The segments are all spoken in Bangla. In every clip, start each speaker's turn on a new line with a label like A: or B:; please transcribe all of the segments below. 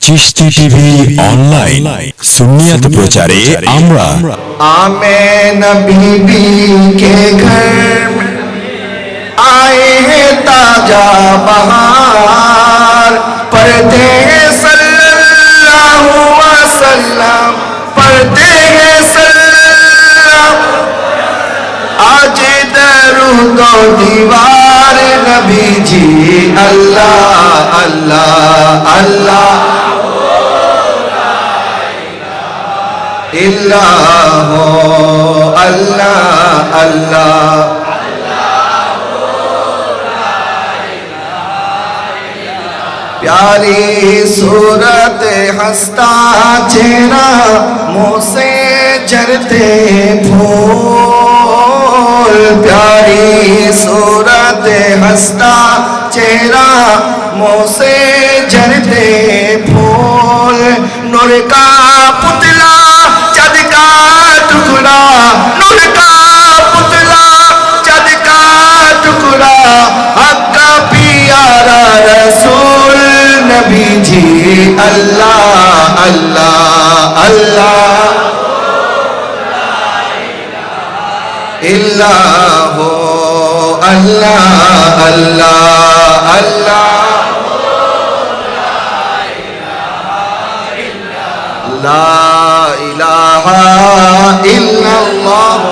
A: चिश्ती टीवी ऑनलाइन सुन्नियत प्रचारे आम्रा
B: आमेन बीबी के घर में आए हैं ताजा बहार पढ़ते हैं सल्लल्लाहु अलैहि वसल्लम पढ़ते हैं सल्लल्लाहु आज दरूद दीवार नबी जी अल्लाह अल्लाह अल्लाह इल्लाह अल्लाह अल्लाह प्यारी सूरत हंसता चेहरा मुँह से झरते फूल प्यारी सूरत हंसता चेहरा मुँह से झरते फूल नूर का पुतला चद का टुकड़ा नूर का पुतला चद का टुकड़ा हक का प्यारा रसूल नबी जी अल्लाह अल्लाह अल्लाह इल्लाह अल्लाह अल्लाह अल्लाह ला इलाहा इल्लल्लाह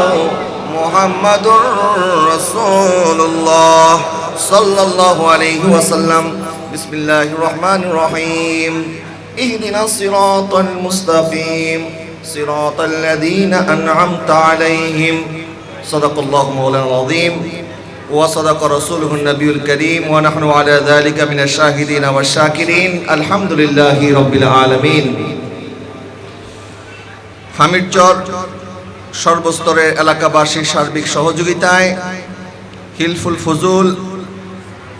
B: मुहम्मदुर रसूलुल्लाह सल्लल्लाहु अलैहि वसल्लम बिस्मिल्लाहिर रहमानिर रहीम इहदिनास सिरातल मुस्तकीम सिरातल लज़ीना अनअमता अलैहिम सदक़ल्लाहु मौलाना अज़ीम व सदक़ रसूलुहुन नबियुल करीम व नहनु अला ज़ालिका मिनश शाहिदीन वश शाकिरीन अल्हम्दुलिल्लाहि रब्बिल आलामीन। হামিরচর সর্বস্তরের এলাকাবাসীর সার্বিক সহযোগিতায় হিলফুল ফজুল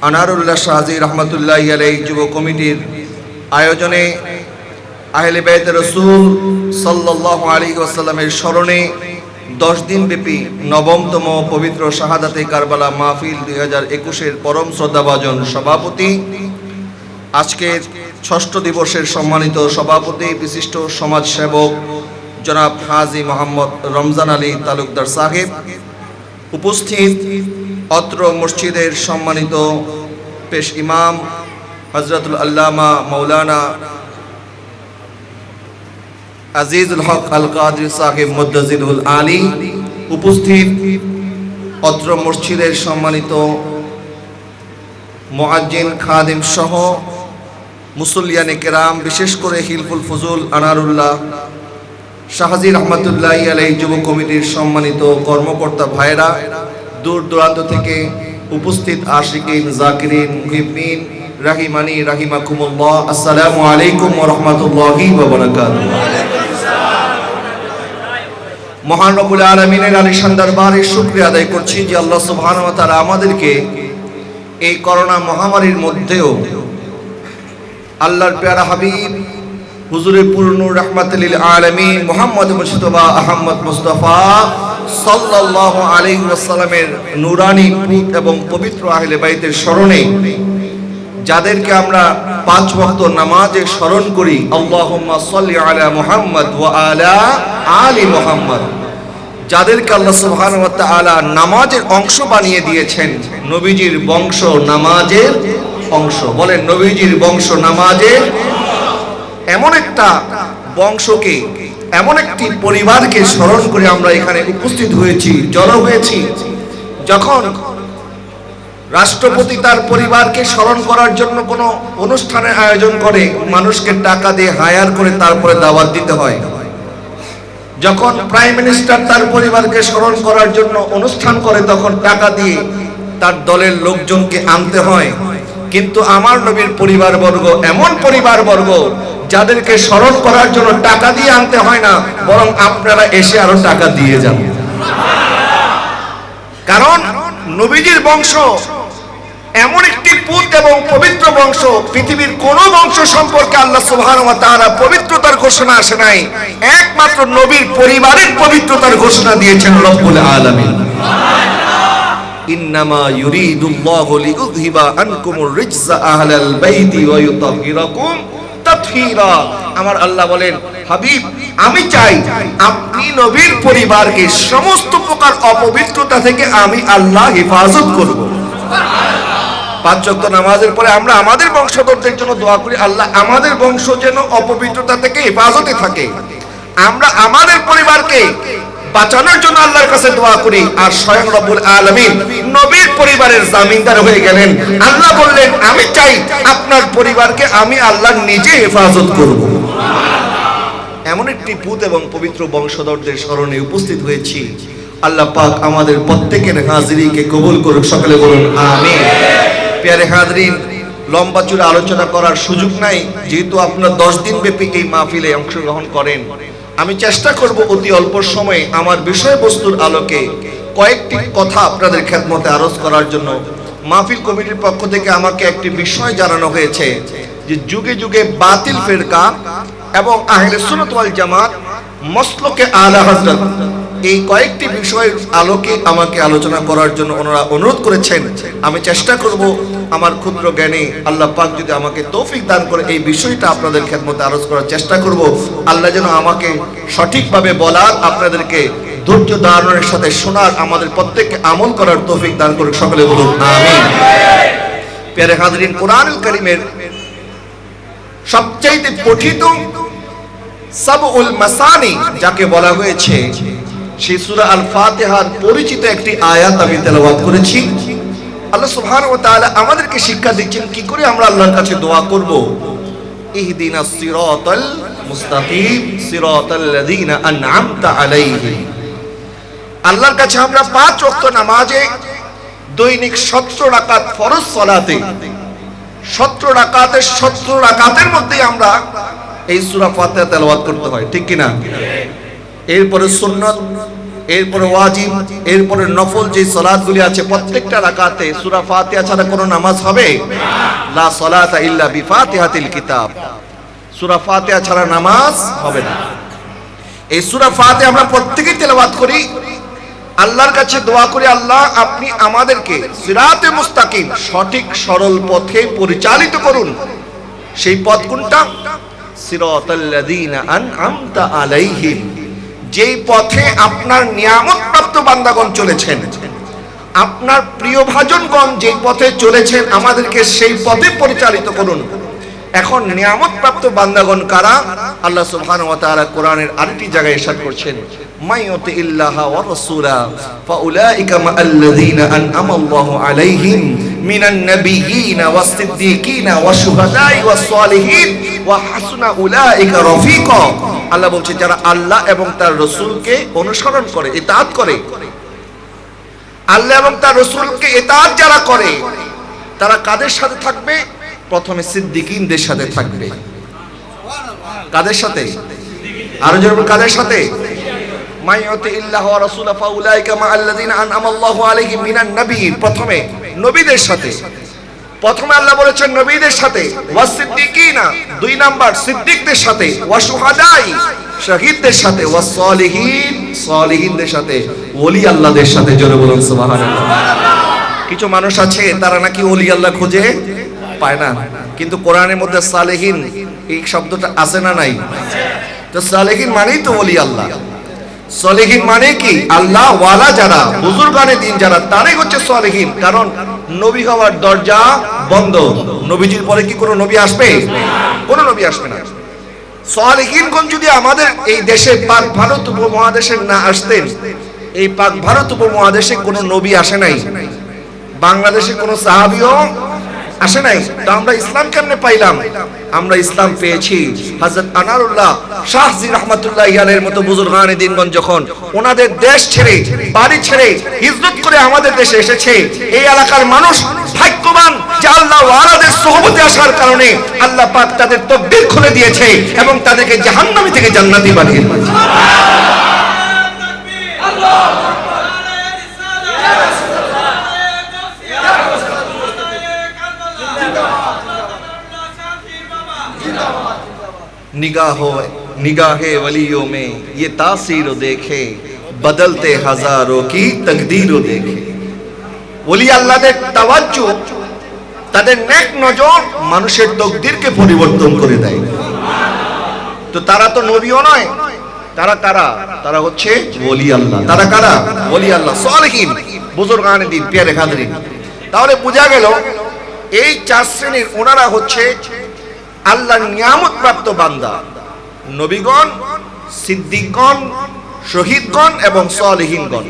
B: আনারুল্লাহ শাহজি রহমতুল্লাহি আলাইহি যুব কমিটির আয়োজনে আহলে বাইতে রাসূল সাল্লাল্লাহু আলাইহি ওয়াসাল্লামের স্মরণে 10 দিন ব্যাপী নবমতম পবিত্র শাহাদাতে কারবালা মাহফিল 2021 এর পরম শ্রদ্ধাভাজন সভাপতি আজকের ষষ্ঠ দিবসের সম্মানিত সভাপতি বিশিষ্ট সমাজসেবক জনাব হাজী মোহাম্মদ রমজান আলী তালুকদার সাহেব উপস্থিত অত্র মসজিদের সম্মানিত পেশ ইমাম হযরতুল আল্লামা মাওলানা আজিজুল হক আল কাদরি সাহেব মুদ্দাজিলুল আলী উপস্থিত অত্র মসজিদের সম্মানিত মুয়াজ্জিন খাদিম সহ মুসল্লিয়ানে কেরাম বিশেষ করে হিলফুল ফজুল আনারুল্লাহ শাহজি রহমতুল্লাহি আলাইহি যুব কমিটির সম্মানিত কর্মকর্তা ভাইরা দূর দূরান্ত থেকে উপস্থিত আশিকিন জাকিরিন মুহিব্বিন রাহিমানি রাহিমাকুমুল্লাহ আসসালামু আলাইকুম ওয়া রাহমাতুল্লাহি ওয়া বারাকাতুহু। মহান রব্বুল আলামিনের আলিশান দরবারে শুকরিয়া আদায় করছি যে আল্লাহ সুবহানাহু ওয়া তাআলা আমাদেরকে এই করোনা মহামারীর মধ্যেও আল্লাহর প্যারা হাবিব হুজুরে পূর্ণ রাহমাতুল লিল আলামিন মুহাম্মদ মুস্তাফা আহমদ মুস্তাফা সাল্লাল্লাহু আলাইহি ওয়াসাল্লামের নূরানি পুত এবং পবিত্র আহলে বাইতের স্মরণে যাদেরকে আমরা 5 ওয়াক্ত নামাজে স্মরণ করি আল্লাহুম্মা সাল্লি আলা মুহাম্মদ ওয়া আলা আলি মুহাম্মদ যাদেরকে আল্লাহ সুবহানাহু ওয়া তাআলা নামাজের অংশ বানিয়ে দিয়েছেন নবীজির বংশ নামাজের অংশ বলেন নবীজির বংশ নামাজের এমন একটা বংশকে এমন একটি পরিবারকে স্মরণ করে আমরা এখানে উপস্থিত হয়েছি জড়ো হয়েছি যখন রাষ্ট্রপতি তার পরিবারকে স্মরণ করার জন্য কোনো অনুষ্ঠানের আয়োজন করে মানুষকে টাকা দিয়ে হায়ার করে তারপরে দাওয়াত দিতে হয় যখন প্রাইম মিনিস্টার তার পরিবারকে স্মরণ করার জন্য অনুষ্ঠান করে তখন টাকা দিয়ে তার দলের লোকজনকে আনতে হয় কিন্তু আমার নবীর পরিবারবর্গ এমন পরিবারবর্গ যাদেরকে স্মরণ করার জন্য টাকা দিয়ে আনতে হয় না বরং আপনারা এসে আরো টাকা দিয়ে যান কারণ নবীজির বংশ এমন একটি পুত এবং পবিত্র বংশ পৃথিবীর কোন বংশ সম্পর্কে আল্লাহ সুবহানাহু ওয়া তাআলা পবিত্রতার ঘোষণা আসে নাই একমাত্র নবীর পরিবারের পবিত্রতার ঘোষণা দিয়েছেন রব্বুল আলামিন ইন্নামা ইউরিদুল্লাহু লিইউযহিবা আনকুমুর রিজসা আহলাল বাইতি ওয়া ইউতাহহিরাকুম তাতহীরা। আমার আল্লাহ বলেন, হাবিব আমি চাই আপনি নবীর পরিবারকে সমস্ত প্রকার অপবিত্রতা থেকে আমি আল্লাহ হেফাজত করব। পাঁচ ওয়াক্ত নামাজের পরে আমরা আমাদের বংশধরদের জন্য দোয়া করি, আল্লাহ আমাদের বংশ যেন অপবিত্রতা থেকে হেফাজতে থাকে। আমরা আমাদের পরিবারকে বাঁচানোর জন্য আল্লাহর কাছে দোয়া করি। আর স্বয়ং রব্বুল আলামিন নবীর পরিবারের জামিনদার হয়ে গেলেন। আল্লাহ বললেন, আমি চাই আপনার পরিবারকে আমি আল্লাহ নিজে হেফাজত করব। এমন একটি পুত এবং পবিত্র বংশধরদের স্মরণে উপস্থিত হয়েছি। আল্লাহ পাক আমাদের প্রত্যেকের হাজিরিকে কবুল করুক, সকলে বলুন আমিন। প্যারে হাজরিন, লম্বা চূড়া আলোচনা করার সুযোগ নাই, যেহেতু আপনারা 10 দিন ব্যাপী এই মাহফিলে অংশগ্রহণ করেন। আমি চেষ্টা করব অতি অল্প সময়ে আমার বিষয়বস্তুর আলোকে কয়েকটি কথা আপনাদের খেদমতে আরজ করার জন্য। মাহফিল কমিটির পক্ষ থেকে আমাকে একটি বিষয় জানানো হয়েছে যে যুগে যুগে বাতিল ফিরকা এবং আহলে সুন্নাত ওয়াল জামাত মসলকে আলা হযরত এই কয়েকটি বিষয়ের আলোকে আমাকে আলোচনা করার জন্য ওনারা অনুরোধ করেছেন। আমি চেষ্টা করব আমার ক্ষুদ্র জ্ঞানে, আল্লাহ পাক যদি আমাকে তৌফিক দান করে এই বিষয়টা আপনাদের খেদমতে আরজ করার চেষ্টা করব। আল্লাহ যেন আমাকে সঠিকভাবে বলার, আপনাদেরকে ধৈর্য ধারণের সাথে শোনার, আমাদের প্রত্যেককে আমল করার তৌফিক দান করুক, সকলে বলুন আমিন। প্যারে হাজরিন, কোরআনুল কারীমের সবচেয়ে পঠিত সাবউল মাসানি যাকে বলা হয়েছে, সেই সূরা আল ফাতিহার পরিচিত একটি আয়াত আমি তেলাওয়াত করেছি। আল্লাহ সুবহানাহু ওয়া তাআলা আমাদেরকে শিক্ষা দিচ্ছেন কি করে আমরা আল্লাহর কাছে দোয়া করব। ইহদিনাস সিরাতাল মুস্তাকিম সিরাতাল লাযিনা আন'আমতা আলাইহিম। আল্লাহর কাছে আমরা 5 ওয়াক্ত নামাজে দৈনিক 17 রাকাত ফরজ সালাতে 17 রাকাতের মধ্যে আমরা এই সূরা ফাতিহা তেলাওয়াত করতে হয়, ঠিক কি না? এরপরে সুন্নাত, এরপরে ওয়াজিব, এরপরে নফল যে সালাতগুলি আছে প্রত্যেকটা রাকাতে সূরা ফাতিহা ছাড়া কোনো নামাজ হবে লা সালাতা ইল্লা বিফাতিহাতিল কিতাব। সূরা ফাতিহা ছাড়া নামাজ হবে না। এই সূরা ফাতিহা আমরা প্রত্যেকেই তেলাওয়াত করি, আল্লাহর কাছে দোয়া করি, আল্লাহ আপনি আমাদেরকে সিরাতে মুস্তাকিম সঠিক সরল পথে পরিচালিত করুন। সেই পথ কোনটা? সিরাতাল লাযিনা আন'আমতা আলাইহিম, যেই পথে আপনার নিয়ামত প্রাপ্ত বান্দাগণ চলেছেন, আপনার প্রিয় ভাজনগণ যেই পথে চলেছেন, আমাদেরকে সেই পথে পরিচালিত করুন। এখন নিয়ামত প্রাপ্ত বান্দাগণ কারা? আল্লাহ সুবহানাহু ওয়া তাআলা কোরআনের আরেকটি জায়গায় ইরশাদ করছেন, মাইয়ুতি ইল্লাহা ওয়া রাসূলা ফাউলাইকা মাআল্লাযীনা আন'আমাল্লাহু আলাইহিম মিনান নাবিয়্যিনা ওয়াস সিদ্দীকিনা ওয়াশ শুহাদাই ওয়াস সালিহিন ওয়া হাসুনা উলাইকা রফিকা। আল্লাহ বলছে যারা আল্লাহ এবং তার রাসূলকে অনুসরণ করে, ইতাআত করে, আল্লাহ এবং তার রাসূলকে ইতাআত যারা করে, তারা কাদের সাথে থাকবে? প্রথমে সিদ্দিকিনদের সাথে থাকবে। কাদের সাথে? আরো জোরে কাদের সাথে? মাইয়ুতি ইল্লাহ ওয়া রাসূলা ফাউলাইকা মাআল্লাযীনা আন'আমাল্লাহু আলাইহিম মিনান নাবিয়্যিন, প্রথমে নবীদের সাথে। প্রথমে আল্লাহ বলেছেন নবীদের সাথে, ওয়াস সিদ্দিকিনা 2 নাম্বার সিদ্দিকদের সাথে, ওয়া শুহাদাই শহীদদের সাথে, ওয়াস সালিহিন সালিহিনদের সাথে, ওলি আল্লাহদের সাথে। জোরে বলুন সুবহানাল্লাহ। কিছু মানুষ আছে তারা নাকি ওলি আল্লাহ খুঁজে পায় না, কিন্তু কোরআনের মধ্যে সালেহিন এই শব্দটা আছে না নাই? তো সালেহিন মানেই তো ওলি আল্লাহ। সালেহিন মানে কি? আল্লাহ ওয়ালা যারা, বুজুর্গানে দিন যারা, তারাই হচ্ছে সালেহিন। কারণ নবী হওয়ার দরজা বন্ধ। নবীজির পরে কি কোনো নবী আসবে? কোনো নবী আসবে না। সালেহিনগণ যদি আমাদের এই দেশে পাক ভারত উপমহাদেশে না আসতেন, এই পাক ভারত উপমহাদেশে কোনো নবী আসে নাই, বাংলাদেশে কোনো সাহাবীও আসে নাই, তো আমরা ইসলাম কেমনে পাইলাম? আমরা ইসলাম পেয়েছি হযরত আনারুল্লাহ শাহজি রাহমাতুল্লাহি আলাইহির মতো বুজুর্গানে দিনগণ যখন ওনাদের দেশ ছেড়ে, বাড়ি ছেড়ে হিজরত করে আমাদের দেশে এসেছে। এই এলাকার মানুষ ভাগ্যবান যে আল্লাহ ওয়ালাদের সোহবতে আসার কারণে আল্লাহ পাক তাদের তকদির খুলে দিয়েছে এবং তাদেরকে জাহান্নামী থেকে জান্নাতি বানিয়ে দিয়েছে। निगाहे वलियों में ये तासीर देखे बदलते हजारों की तकदीर देखे। ওলি আল্লাহদের তাওয়াজ্জু, তাদের নেক নজর মানুষের তকদিরকে পরিবর্তন করে দেয়। তো তারা তো নবীও নয়, তারা কারা? তারা হচ্ছে ওলি আল্লাহ। তারা কারা? ওলি আল্লাহ, সালেহিন, বুজুর্গানে দিন, পিয়ারে হাজরিন। তাহলে বোঝা গেল এই চার শ্রেণীর ওনারা হচ্ছে আল্লাহর নিয়ামত প্রাপ্ত বান্দা, নবীগণ, সিদ্দিকগণ, শহীদগণ এবং সালেহিনগণ।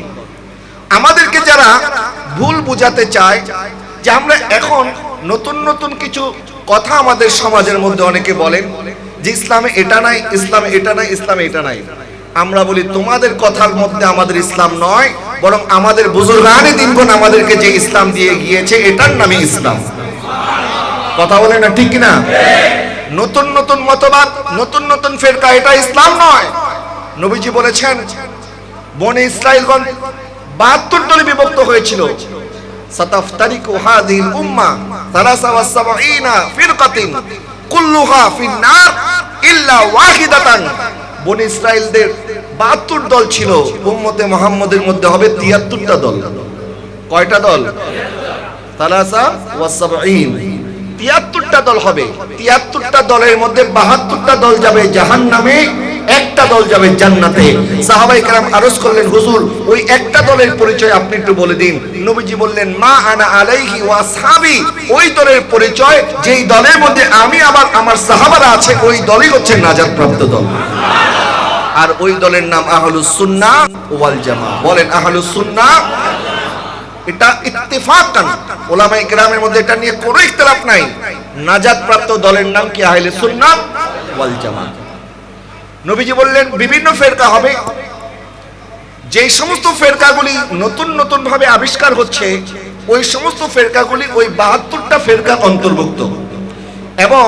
B: আমাদেরকে যারা ভুল বুঝাতে চায় যে আমরা এখন নতুন নতুন কিছু কথা আমাদের সমাজের মধ্যে অনেকে বলেন যে ইসলামে এটা নাই, ইসলামে এটা নাই, ইসলামে এটা নাই। আমরা বলি তোমাদের কথার মধ্যে আমাদের ইসলাম নয়, বরং আমাদের বুজুর্গানে দিনগণ আমাদেরকে যে ইসলাম দিয়ে গিয়েছে এটার নামে ইসলাম। কথা বলে না ঠিক কিনা? নতুন নতুন মতবাদ, নতুন নতুন ফিরকা, এটা ইসলাম নয়। নবীজি বলেছেন বনে ইসরাইলগণ 72 দলে বিভক্ত হয়েছিল। সাতাফতারিকু হাযিহিল উম্মাহ 73 ফিরকাতিন কুল্লুহা ফিন-নার ইল্লা ওয়াহিদাতান। বনে ইসরাইলদের 72 দল ছিল, উম্মতে মুহাম্মদের মধ্যে হবে 73টা দল। কয়টা দল? 73টা দল হবে। 73টা দলের মধ্যে 72টা দল যাবে জাহান্নামে, একটা দল যাবে জান্নাতে। সাহাবায়ে কেরাম আরজ করলেন, হুজুর ওই একটা দলের পরিচয় আপনি একটু বলে দিন। নবীজি বললেন, মা আনা আলাইহি ওয়া আসহাবি, ওই দলের পরিচয় যেই দলের মধ্যে আমি আবার আমার সাহাবারা আছে, ওই দলই হচ্ছে নাজাত প্রাপ্ত দল। আর ওই দলের নাম আহলুস সুন্নাহ ওয়াল জামাআহ। বলেন আহলুস সুন্নাহ। এটা ইত্তেফাকান উলামায়ে কেরামের মধ্যে এটা নিয়ে কোনো ইখতিলাফ নাই। নাজাত প্রাপ্ত দলের নাম কি? আহলে সুন্নাহ ওয়াল জামাআহ। নবীজি বললেন বিভিন্ন ফেরকা হবে, যেই সমস্ত ফেরকাগুলি নতুন নতুন ভাবে আবিষ্কার হচ্ছে ওই সমস্ত ফেরকাগুলি ওই 72টা ফেরকা অন্তর্ভুক্ত। এবং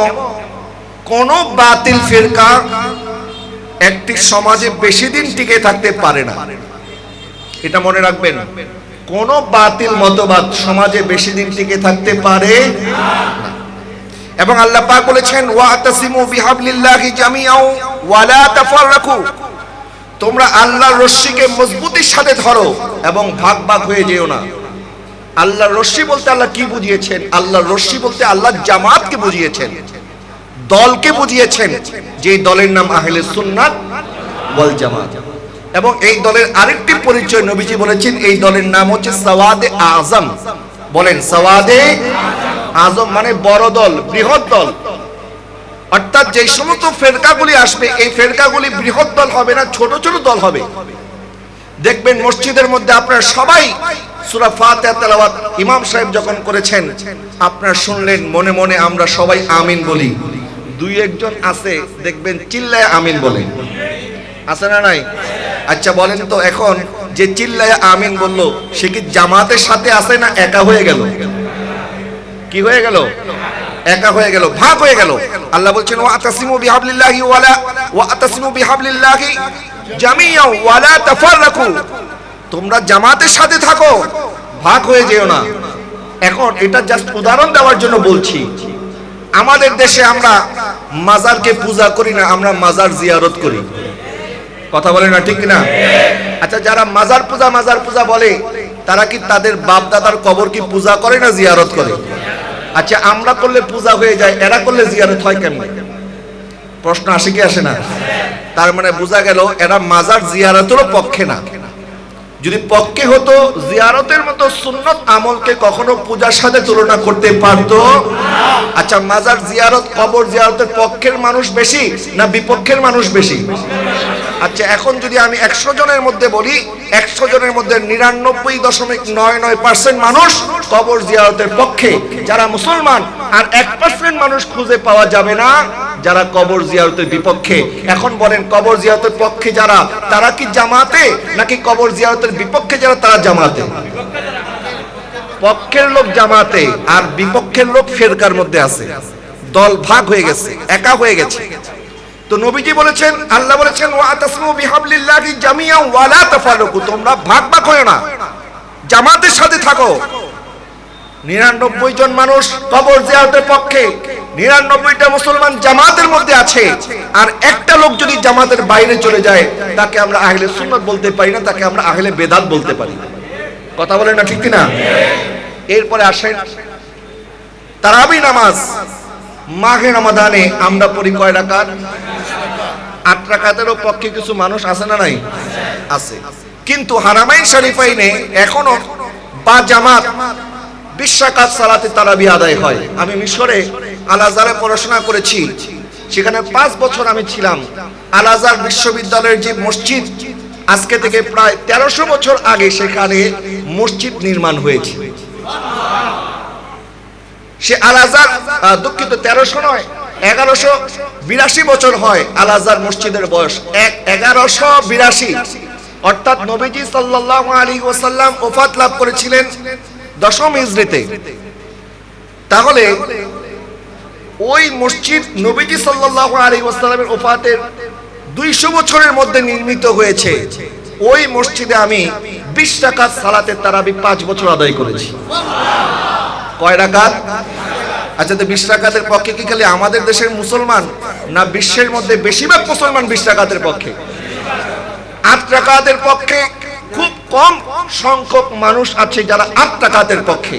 B: কোন বাতিল ফেরকা একটি সমাজে বেশি দিন টিকে থাকতে পারে না, এটা মনে রাখবেন। কোন বাতিল মতবাদ সমাজে বেশি দিন টিকে থাকতে পারে না। এবং আল্লাহ পাক বলেছেন, ওয়াতাসিমু বিহাবলিল্লাহি জামিআও ওয়া লা তাফাররাকু, তোমরা আল্লাহর রশ্মিকে মজবুতির সাথে ধরো এবং ভাগ ভাগ হয়ে যেও না। আল্লাহর রশ্মি বলতে আল্লাহ কি বুঝিয়েছেন? আল্লাহর রশ্মি বলতে আল্লাহ জামাতকে বুঝিয়েছেন, দলকে বুঝিয়েছেন, যেই দলের নাম আহলে সুন্নাহ ওয়াল জামাত। এবং এই দলের আরেকটি পরিচয় নবীজি বলেছেন, এই দলের নাম হচ্ছে সাওয়াদে আজম। বলেন সাওয়াদে আজম মানে বড় দল, বৃহৎ দল। অর্থাৎ যে সমস্ত ফেরকাগুলি আসবে এই ফেরকাগুলি বৃহৎ দল হবে না, ছোট ছোট দল হবে। দেখবেন মসজিদের মধ্যে আপনারা সবাই সূরা ফাতিহা তেলাওয়াত ইমাম সাহেব যখন করেছেন আপনারা শুনলেন, মনে মনে আমরা সবাই আমিন বলি। দুই একজন আছে দেখবেন চিল্লায় আমিন বলে, আছে না নাই? আচ্ছা বলেন তো, এখন যে চিল্লায় আমিন বললো সে কি জামাতের সাথে আছে না একা হয়ে গেল? কি হয়ে গেল? একা হয়ে গেল, ভাগ হয়ে গেল। আল্লাহ বলছেন, ওয়াতাসিমু বিহাবলিল্লাহি ওয়াতাসিমু বিহাবলিল্লাহি জামিআও ওয়া লা তাফাররাকু, তোমরা জামাতের সাথে থাকো, ভাগ হয়ে যেও না। এখন এটা জাস্ট উদাহরণ দেওয়ার জন্য বলছি। আমাদের দেশে আমরা মাজারকে পূজা করি না, আমরা মাজার জিয়ারত করি। কথা বলে না ঠিক না? আচ্ছা যারা মাজার পূজা বলে তারা কি তাদের বাপ দাদার কবর কি পূজা করে না জিয়ারত করে? আচ্ছা আমরা করলে পূজা হয়ে যায়, এরা করলে জিয়ারত হয় কেমনে? প্রশ্ন আসে কি আসে না? তার মানে বোঝা গেল এরা মাজার জিয়ারতেরও পক্ষে না। যদি পক্ষে হতো জিয়ারতের মতো সুন্নত আমলকে কখনো পূজার সাথে তুলনা করতে পারতো? আচ্ছা মাজার জিয়ারত, কবর জিয়ারতের পক্ষের মানুষ বেশি না বিপক্ষের মানুষ বেশি? আচ্ছা এখন যদি আমি 100 জনের মধ্যে বলি, 100 জনের মধ্যে 99.99% মানুষ কবর জিয়ারতের পক্ষে যারা মুসলমান, আর 1% মানুষ খুঁজে পাওয়া যাবে না যারা কবর জিয়ারতের বিপক্ষে। এখন বলেন কবর জিয়ারতের পক্ষে যারা, তারা কি জামাতে নাকি কবর জিয়ারতের বিপক্ষে যারা তারা জামাতে? পক্ষের লোক জামাতে আর বিপক্ষের লোক ফেরকার মধ্যে আছে, দল ভাগ হয়ে গেছে, একা হয়ে গেছে। তো নবীজি বলেছেন, আল্লাহ বলেছেন, ওয়াতাসিমু বিহাবলিল্লাহি জামিআও ওয়া লা তাফাররাকু, তোমরা ভাগ ভাগ হয়ো না, জামাতের সাথে থাকো। 99 জন মানুষ কবর জিয়ারতের পক্ষে, 99টা মুসলমান জামাতের মধ্যে আছে, আর একটা লোক যদি জামাতের বাইরে চলে যায় তাকে আমরা আহলে সুন্নাত বলতে পারি না, তাকে আমরা আহলে বেদাত বলতে পারি। কথা বলেন না ঠিক কিনা? এরপরে আসেন তারাবি নামাজ। মাহে রমাদানে আমরা পড়ি কয় রাকাত? 8 রাকাতেরও পক্ষে কিছু মানুষ আছে না নাই? আছে। কিন্তু হারামাইন শরীফাইনে এখনো বা জামাত 20 রাকাত সালাতে তারাবি আদায় হয়। আমি মিশরে আল আজহারে পড়াশোনা করেছি, সেখানে 5 বছর আমি ছিলাম। আল আজহার বিশ্ববিদ্যালয়ের যে মসজিদ, আজকে থেকে প্রায় 1300 বছর আগে সেখানে মসজিদ নির্মাণ হয়েছে। সে আল আজহার, দুঃখিত 1300 নয়, 1182 বছর হয় আল আজহার মসজিদের বয়স। 1182, অর্থাৎ নবীজি সাল্লাল্লাহু আলাইহি ওয়াসাল্লাম ওফাত লাভ করেছিলেন 10ম হিজরিতে। তাহলে ওই মসজিদ নবীজি সাল্লাল্লাহু আলাইহি ওয়াসাল্লামের ওফাতের 200 বছরের মধ্যে নির্মিত হয়েছে। ওই মসজিদে আমি 20 রাকাত সালাতে তারাবি 5 বছর আদায় করেছি। কয় রাকাত? আচ্ছা, তো 20 রাকাতের পক্ষে কি খালি আমাদের দেশের মুসলমান, না বিশ্বের মধ্যে বেশিরভাগ মুসলমান 20 রাকাতের পক্ষে? 8 রাকাতের পক্ষে খুব কম সংখ্যক মানুষ আছে যারা 8 রাকাতের পক্ষে।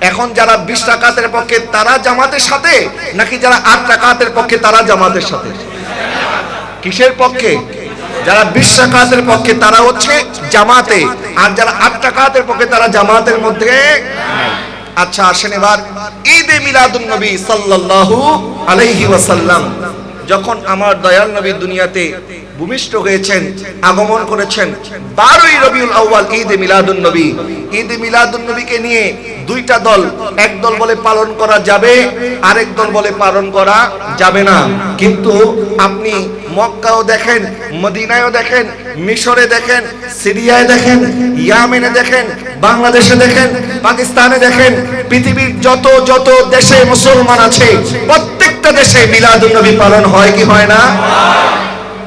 B: এখন যারা 20 রাকাতের পক্ষে তারা জামাতের সাথে, নাকি যারা 8 রাকাতের পক্ষে তারা জামাতের সাথে? কিসের পক্ষে? যারা 20 রাকাতের পক্ষে তারা হচ্ছে জামাতে, আর যারা 8 রাকাতের পক্ষে তারা জামাতের মধ্যে। আচ্ছা, আসেন এবার ঈদে মিলাদুন নবী সাল্লাল্লাহু আলাইহি ওয়াসাল্লাম। যখন আমার দয়াল নবী দুনিয়াতে ভূমিষ্ঠ হয়েছেন, আগমন করেছেন 12ই রবিউল আউয়াল, ঈদে মিলাদুন নবী। ঈদে মিলাদুন নবীকে নিয়ে দুইটা দল, এক দল বলে পালন করা যাবে, আরেক দল বলে পালন করা যাবে না। কিন্তু আপনি মক্কাও দেখেন, মদিনায়ও দেখেন, মিশরে দেখেন, সিরিয়ায় দেখেন, ইয়েমেনে দেখেন, বাংলাদেশে দেখেন, পাকিস্তানে দেখেন, পৃথিবীর যত যত দেশে মুসলমান আছে প্রত্যেকটা দেশে মিলাদুন নবী পালন হয় কি হয় না?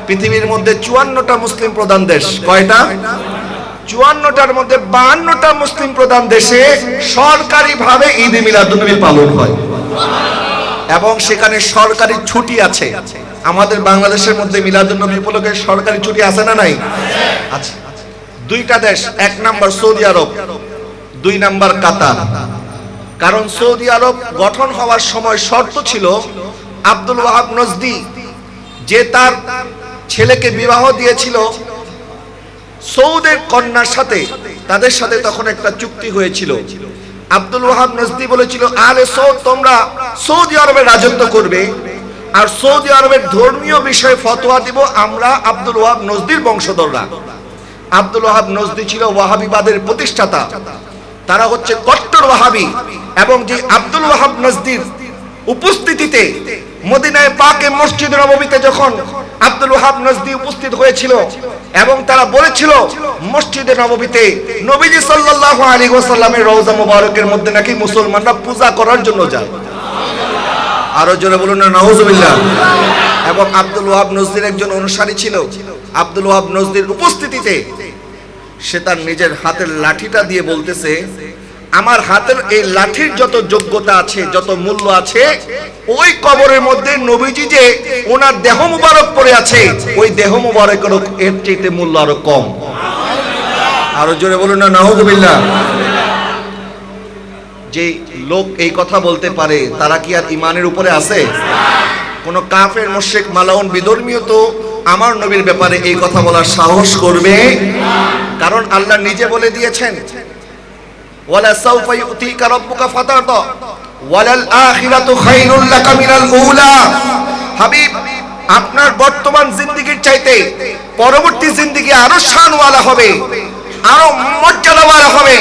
B: পৃথিবীর মধ্যে 54টা মুসলিম প্রধান দেশ। কয়টা? 54টার মধ্যে 52টা মুসলিম প্রধান দেশে সরকারিভাবে ঈদে মিলাদুন নবী পালন হয় এবং সেখানে সরকারি ছুটি আছে। আমাদের বাংলাদেশের মধ্যে মিলাদুন নবী উপলক্ষে সরকারি ছুটি আছে না নাই? আছে। 2টা দেশ, 1 নাম্বার সৌদি আরব, 2 নাম্বার কাতার। কারণ সৌদি আরব গঠন হওয়ার সময় শর্ত ছিল আব্দুল ওয়াহাব নজদি যে তার ছেলেকে বিবাহ দিয়েছিল সৌদের কন্যার সাথে, তাদের সাথে তখন একটা চুক্তি হয়েছিল। আব্দুল ওয়াহাব নজদি বলেছিল, আলে সৌদ তোমরা সৌদি আরবে রাজত্ব করবে, আর সৌদি আরবের ধর্মীয় বিষয়ে ফতোয়া দিব আমরা আব্দুল ওয়াহাব নজদির বংশধররা। আব্দুল ওয়াহাব নজদি ছিল ওয়াহাবিবাদের প্রতিষ্ঠাতা, তারা হচ্ছে কট্টর ওয়াহাবি। এবং যে আব্দুল ওয়াহাব নজদির উপস্থিতিতে মদিনায় পাকে মসজিদ নববীতে যখন আব্দুল ওয়াহাব নজদি উপস্থিত হয়েছিল এবং তারা বলেছিল মসজিদে নববীতে নবীজি সাল্লাল্লাহু আলাইহি ওয়াসাল্লামের রওজা মুবারকের মধ্যে নাকি মুসলমানরা পূজা করার জন্য যায়। আরো জোরে বলুন না নাউজুবিল্লাহ। এবং আব্দুল ওয়াহাব নজদির একজন অনুসারী ছিল। আব্দুল ওয়াহাব নজদির উপস্থিতিতে সে তার নিজের হাতের লাঠিটা দিয়ে বলতেছে, আমার হাতের এই লাঠির যত যোগ্যতা আছে, যত মূল্য আছে, ওই কবরের মধ্যে নবীজি যে ওনার দেহ মুবারক পড়ে আছে, ওই দেহ মুবারকের এর চাইতে মূল্য আরো কম। আরো জোরে বলুন না নাউজুবিল্লাহ। যে লোক এই কথা বলতে পারে তারা কি আর ইমানের উপরে আছে? কোন কাফের মুশরিক মালাউন বিধর্মীয় তো আমার নবীর ব্যাপারে এই কথা বলার সাহস করবে? কারণ আল্লাহ নিজে বলে দিয়েছেন, ওয়ালা সাউফা ইউতিকা রাব্বুকা ফাতারদা ওয়ালাল আখিরাতু খায়রুল লাকা মিনাল উলা। হাবিব, আপনার বর্তমান জিন্দেগির চাইতে পরবর্তী জিন্দেগি আরো শানওয়ালা হবে, আরো মর্যাদাওয়ালা হবে।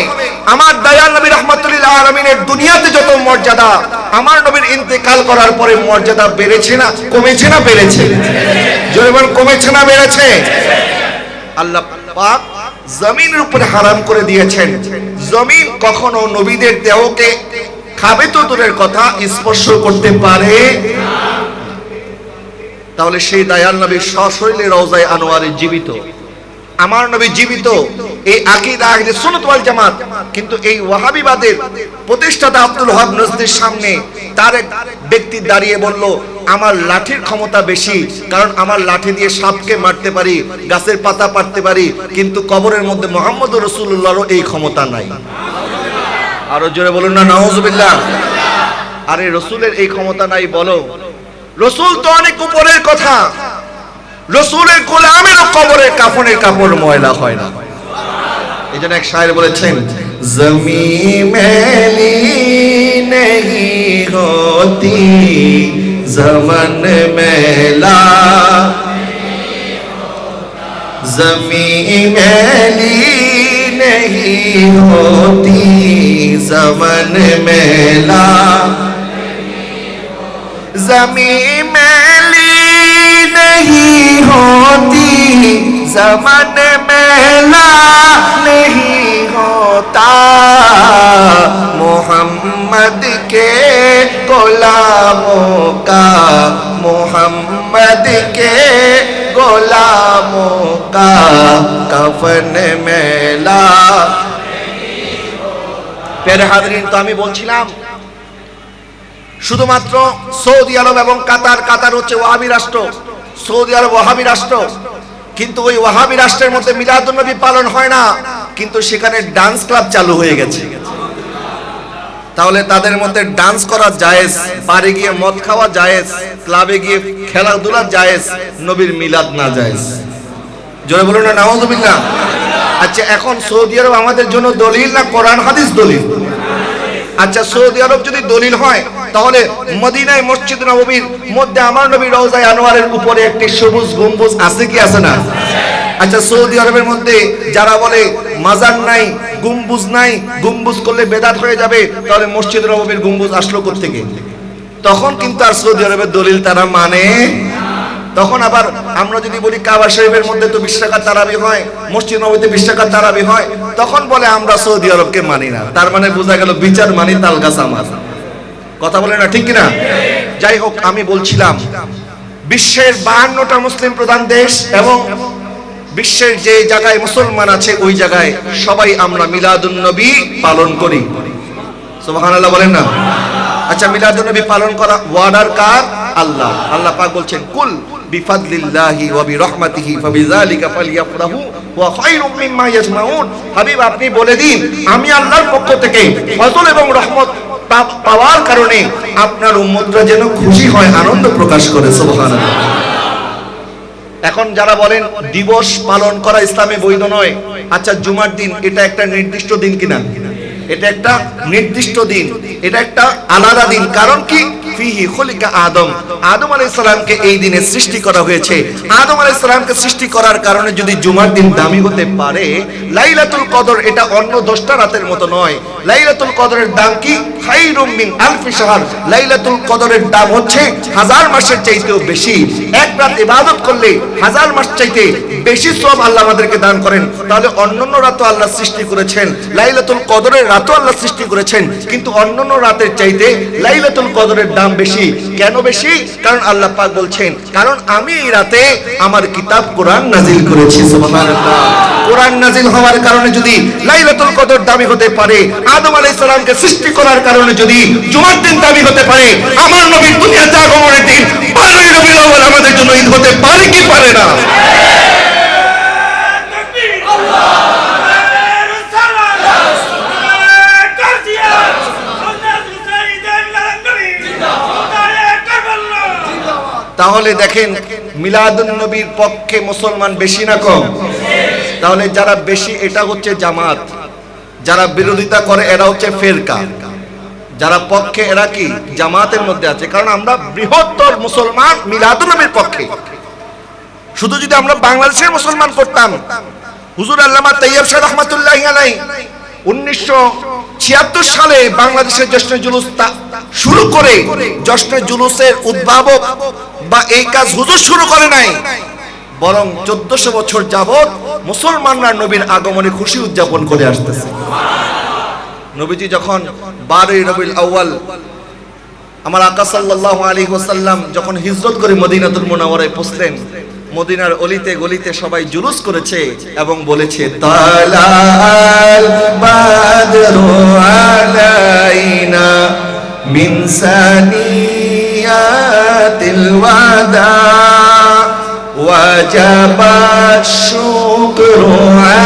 B: আমার দয়াল নবী রাহমাতুল লিল আলামিনের দুনিয়াতে যত মর্যাদা, আমার নবীর ইন্তেকাল করার পরে মর্যাদা বেড়েছে না কমেছে? না বেড়েছে? জোরে বলুন, কমেছে না বেড়েছে? আল্লাহ পাক জমিনের উপরে হারাম করে দিয়েছেন, জমিন কখনো নবীদের দেহকে খাবে তো দূরের কথা, স্পর্শ করতে পারে। তাহলে সেই দয়াল নবী সশরীরে রওজায়ে আনোয়ারে জীবিত, আমার নবী জীবিত। এই আকীদা আহলে সুন্নাত ওয়াল জামাত। কিন্তু এই ওয়াহাবিবাদের প্রতিষ্ঠাতা আব্দুল ওয়াহাব নজদির সামনে তার এক ব্যক্তি দাঁড়িয়ে বলল, আমার লাঠির ক্ষমতা বেশি, কারণ আমার লাঠি দিয়ে সাপকে মারতে পারি, গাছের পাতা পাড়তে পারি, কিন্তু কবরের মধ্যে মুহাম্মদুর রাসূলুল্লাহর এই ক্ষমতা নাই। আরো জোরে বলুন না নাউজুবিল্লাহ। আরে রসুলের এই ক্ষমতা নাই বলো? রসুল তো অনেক উপরের কথা। রসুলের গোলামের কবরে কাফনের কাপড় ময়লা হয় না। এই জন্য এক শায়ের বলেছেন, জমি মেলি নেহি হতি জমন মেলা, জমি মেলি নেহি হতি জমন মেলা, জমি মেলি নেহি होती ज़मन मेला नहीं होता, मोहम्मद के गुलामों का, मोहम्मद के गुलामों का कफन मेला। प्यारे हाज़रीन, तो আমি বলছিলাম শুধুমাত্র সৌদি আরব এবং কাতার, কাতার হচ্ছে ওয়াহাবি রাষ্ট্র, সৌদি আরব ওয়াহাবি রাষ্ট্র, কিন্তু ওই ওয়াহাবি রাষ্ট্রের মধ্যে মিলাদুন নবী পালন হয় না, কিন্তু সেখানে ডান্স ক্লাব চালু হয়ে গেছে। তাহলে তাদের মধ্যে ডান্স করা জায়েজ, বারে গিয়ে মদ খাওয়া জায়েজ, ক্লাবে গিয়ে খেলাধুলা জায়েজ, নবীর মিলাদ না জায়েজ। জোরে বলুন না নাউযুবিল্লাহ। আচ্ছা, এখন সৌদি আরব আমাদের জন্য দলিল না কোরআন হাদিস দলিল? আচ্ছা, সৌদি আরব যদি দলিল হয় তাহলে মদিনায় মসজিদ নববীর মধ্যে আমার নবী রওজায়ে আনোয়ারের উপরে একটি সবুজ গম্বুজ আছে কি আছে না? আচ্ছা, সৌদি আরবের মধ্যে যারা বলে মাজার নাই, গম্বুজ নাই, গম্বুজ করলে বেদাত হয়ে যাবে, তাহলে মসজিদ নববীর গম্বুজ আসলো কোথা থেকে? তখন কিন্তু আর সৌদি আরবের দলিল তারা মানে। তখন আবার আমরা যদি বলি কাবা শরীফের মধ্যে তো 20 টাকা তারাবি হয়, মসজিদ নববীতে 20 টাকা তারাবি হয়, তখন বলে আমরা সৌদি আরবকে মানি না। তার মানে বোঝা গেল বিচার মানি তাল গাছ আমার। কথা বলে না, ঠিক কিনা? যাই হোক, আমি বলছিলাম বিশ্বের 52টা মুসলিম প্রধান দেশ এবং বিশ্বের যে জায়গায় মুসলমান আছে ওই জায়গায় সবাই আমরা মিলাদুন নবী পালন করি। সুবহানাল্লাহ বলেন না? আচ্ছা, মিলাদুন নবী পালন করা ওয়ার্ডার কার? আল্লাহ। আল্লাহ পাক বলছেন, কুল বিফাদলিল্লাহি ওয়া বিরহমাতিহি ফাবিযালিকা ফালইফরাহু ওয়া খায়রুম মিম্মা ইয়াজমাউন। হাবিব, আপনি বলে দিন আমি আল্লাহর পক্ষ থেকে ফজল এবং রহমত পাওয়ার কারণে আপনার উম্মতরা যেন খুশি হয়, আনন্দ প্রকাশ করে। সুবহানাল্লাহ। এখন যারা বলেন দিবস পালন করা ইসলামে বৈধ নয়, আচ্ছা জুমার দিন এটা একটা নির্দিষ্ট দিন কিনা? এটা একটা নির্দিষ্ট দিন, এটা একটা আলাদা দিন। কারণ কি? ফিহি খুলিকা আদম, আদম আলাইহিস সালামকে এই দিনে সৃষ্টি করা হয়েছে। আদম আলাইহিস সালামকে সৃষ্টি করার কারণে যদি জুমার দিন দামি হতে পারে, লাইলাতুল কদর এটা অন্য 10টা রাতের মতো নয়। লাইলাতুল কদরের দাম কি? খায়রুম মিন আলফি শাহর। লাইলাতুল কদরের দাম হচ্ছে 1000 মাসের চাইতেও বেশি। এক রাত ইবাদত করলে 1000 মাস চাইতে বেশি সওয়াব আল্লাহ আমাদেরকে দান করেন। তাহলে অন্যান্য রাতও আল্লাহ সৃষ্টি করেছেন, লাইলাতুল কদরের রাতও আল্লাহ সৃষ্টি করেছেন, কিন্তু অন্যান্য রাতের চাইতে লাইলাতুল কদরের দাম বেশি। কেন বেশি? কারণ আল্লাহ পাক বলছেন, কারণ আমি এই রাতে আমার কিতাব কোরআন নাজিল করেছি। সুবহানাল্লাহ। কোরআন নাজিল হওয়ার কারণে যদি লাইলাতুল কদর দামি হতে পারে, আদম আলাইহিস সালামকে সৃষ্টি করার কারণে যদি জুমার দিন দামি হতে পারে, আমার নবীর দুনিয়াতে আগমনের দিন 12ই রবিউল আউয়াল আমাদের জন্য ঈদ হতে পারে কি পারে না? তাহলে দেখেন মিলাদুন নবীর পক্ষে মুসলমান বেশি না কম? তাহলে যারা বেশি এটা হচ্ছে জামাত, যারা বিরোধিতা করে এরা হচ্ছে ফিরকা, যারা পক্ষে এরা কি জামাতের মধ্যে আছে। কারণ আমরা বৃহত্তর মুসলমান মিলাদুন নবীর পক্ষে। শুধু যদি আমরা বাংলাদেশের মুসলমান করতাম, হুজুর আল্লামা তাইয়্যিব শাহ রাহমাতুল্লাহি আলাইহি 1976 সালে বাংলাদেশের জশ্নে জুলুস শুরু করে, জশ্নে জুলুসের উদ্ভাবক বা এই কাজ হুজুর শুরু করে নাই, বরং 1400 বছর যাবত মুসলমানরা নবীর আগমনে খুশি উদযাপন করে আসতেছে। নবীজি যখন 12ই রবিউল আউয়াল আমার আকা সাল্লাল্লাহু আলাইহি ওয়াসাল্লাম যখন হিজরত করে মদিনাতুল মুনাওয়ারায় পৌঁছলেন, মদিনার অলিতে গলিতে সবাই জুলুস করেছে এবং বলেছে, তালাল বাদরু আলাইনা মিন সানিয়াতিল ওয়াদা ওয়াজাবা শুকরু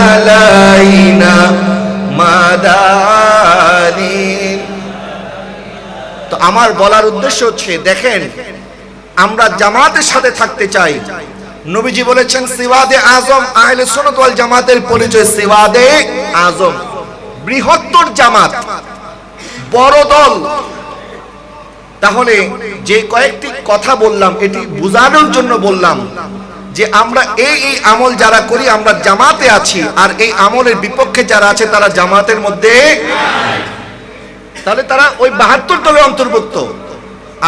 B: আলাইনা মাদালিন। তো আমার বলার উদ্দেশ্য হচ্ছে, দেখেন আমরা জামাতের সাথে থাকতে চাই, নবীজি বলেছেন সিওয়াদে আজম আহলে সুন্নাত ওয়াল জামাতের পরিচয় সিওয়াদে আজম, বৃহত্তর জামাত, বড় দল। তাহলে যে কয়েকটি কথা বললাম এটি বোঝানোর জন্য বললাম যে আমরা এই আমল যারা করি আমরা জামাতে আছি, আর এই আমলের বিপক্ষে যারা আছে তারা জামাতের মধ্যে, তাহলে তারা ওই 72 দলের অন্তর্ভুক্ত,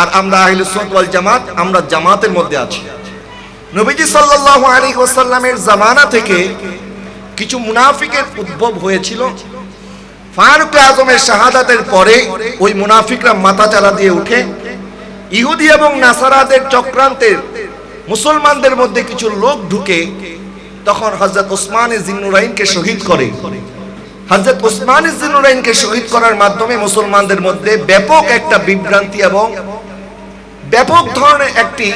B: আর আমরা আহলে সুন্নাত ওয়াল জামাত আমরা জামাতের মধ্যে আছি। নবীজি সাল্লাল্লাহু আলাইহি ওয়াসাল্লামের জামানা থেকে কিছু মুনাফিকের উদ্ভব হয়েছিল। ফারুক আজমের শাহাদাতের পরে ওই মুনাফিকরা মাথাচাড়া দিয়ে উঠে ইহুদি এবং নাসারাদের চক্রান্তে মুসলমানদের মধ্যে কিছু লোক ঢুকে তখন হযরত ওসমান জিন্নুরাইনকে শহীদ করে। হযরত ওসমান জিন্নুরাইনকে শহীদ করার মাধ্যমে মুসলমানদের মধ্যে ব্যাপক একটা বিভ্রান্তি এবং ব্যাপক ধরনের একটি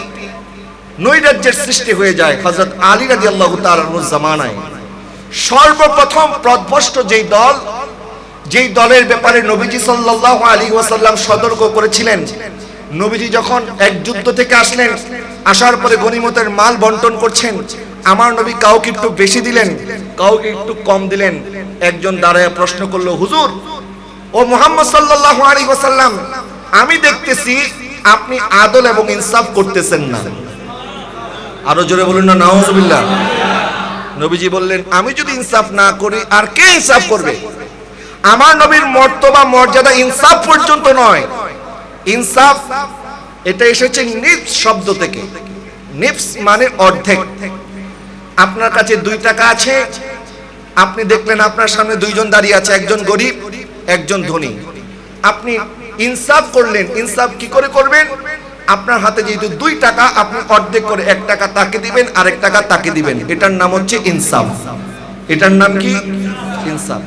B: নৈরাজ্যের সৃষ্টি হয়ে যায়। হযরত আলী রাদিয়াল্লাহু তাআলার জামানায় সর্বপ্রথম পথভ্রষ্ট যেই দলের ব্যাপারে নবীজি সাল্লাল্লাহু আলাইহি ওয়াসাল্লাম সতর্ক করেছিলেন, নবীজি যখন এক যুদ্ধ থেকে আসলেন, আসার পরে গনিমতের মাল বন্টন করছেন, আমার নবী কাউকে একটু বেশি দিলেন, কাউকে একটু কম দিলেন। একজন দাঁড়ায় প্রশ্ন করলো, হুজুর ও মুহাম্মদ সাল্লাল্লাহু আলাইহি ওয়াসাল্লাম, আমি দেখতেছি আপনি আদল এবং ইনসাফ করতেছেন না। আরো জোরে বলুন না নাউজুবিল্লাহ। নবীজি বললেন, আমি যদি ইনসাফ না করি আর কে ইনসাফ করবে? আমার নবীর মর্তবা মর্যাদা ইনসাফ পর্যন্ত নয়। ইনসাফ এটা এসেছে নিফস শব্দ থেকে। নিফস মানে অর্ধেক। আপনার কাছে 2 টাকা আছে, আপনি দেখলেন আপনার সামনে 2 জন দাঁড়িয়ে আছে, একজন গরিব একজন ধনী। আপনি ইনসাফ করলেন। ইনসাফ কি করে করবেন? আপনার হাতে যেহেতু 2 টাকা, আপনি অর্ধেক করে 1 টাকা তাকে দিবেন আর 1 টাকা তাকে দিবেন। এটার নাম হচ্ছে ইনসাফ। এটার নাম কি? ইনসাফ।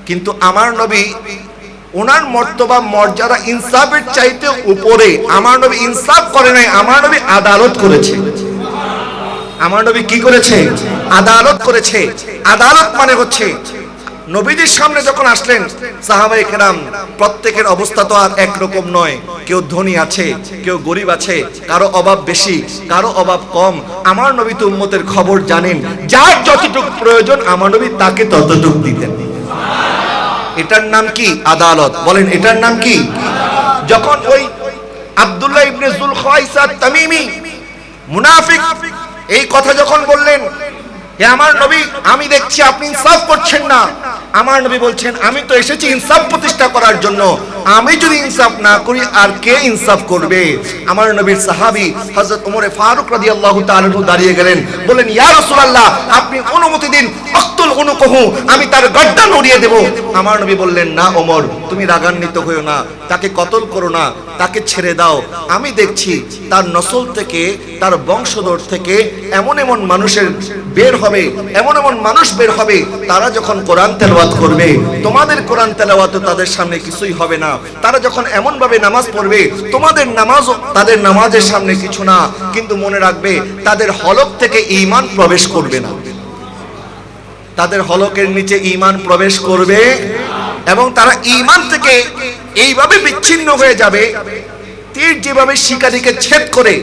B: কিন্তু আমার নবী ওনার মর্তবা মর্যাদা ইনসাফের চাইতে উপরে। আমার নবী ইনসাফ করে নাই, আমার নবী আদালত করেছে। আমার নবী কি করেছে? আদালত করেছে। আদালত মানে হচ্ছে নবীজির সামনে যখন আসলেন সাহাবায়ে কেরাম প্রত্যেকের অবস্থা তো আর একরকম নয়। কেউ ধনী আছে, কেউ গরিব আছে, কারো অভাব বেশি, কারো অভাব কম। আমার নবী তো উম্মতের খবর জানেন, যার যতটুকু প্রয়োজন আমার নবী তাকে ততটুকু দিতেন। এটার নাম কি? আদালত। বলেন এটার নাম কি? যখন ওই আব্দুল্লাহ ইবনে যুলখায়সা তামিমি মুনাফিক এই কথা যখন বললেন, হে আমার নবী, আমি দেখছি আপনি ইনসাফ করছেন না। আমার নবী বলছেন, আমি তো এসেছি ইনসাফ প্রতিষ্ঠা করার জন্য। আমি যদি ইনসাফ না করি আর কে ইনসাফ করবে? আমার নবীর সাহাবী হযরত ওমর ফারুক রাদিয়াল্লাহু তাআলা দাঁড়িয়ে গেলেন, বলেন, ইয়া রাসূলুল্লাহ, আপনি অনুমতি দিন, আক্তুল উনুকহু, আমি তার গর্দান উড়িয়ে দেব। আমার নবী বললেন, না ওমর, তুমি রাগান্বিত হয়ো না, তাকে কতল করো না, তাকে ছেড়ে দাও। আমি দেখছি তার নসল থেকে, তার বংশধর থেকে এমন এমন মানুষের বের হবে, এমন এমন মানুষ বের হবে, তারা যখন কোরআন তেলাওয়াত করবে, তোমাদের কোরআন তেলাওয়াত তাদের সামনে কিছুই হবে না। তারা যখন এমন ভাবে নামাজ পড়বে, তোমাদের নামাজও তাদের নামাজের সামনে কিছু না। কিন্তু মনে রাখবে, তাদের হলক থেকে ঈমান প্রবেশ করবে না। তাদের হলকের নিচে ঈমান প্রবেশ করবে এবং তারা ঈমান থেকে এইভাবে বিচ্ছিন্ন হয়ে যাবে, তীর যেভাবে শিকারীকে ছেদ করে,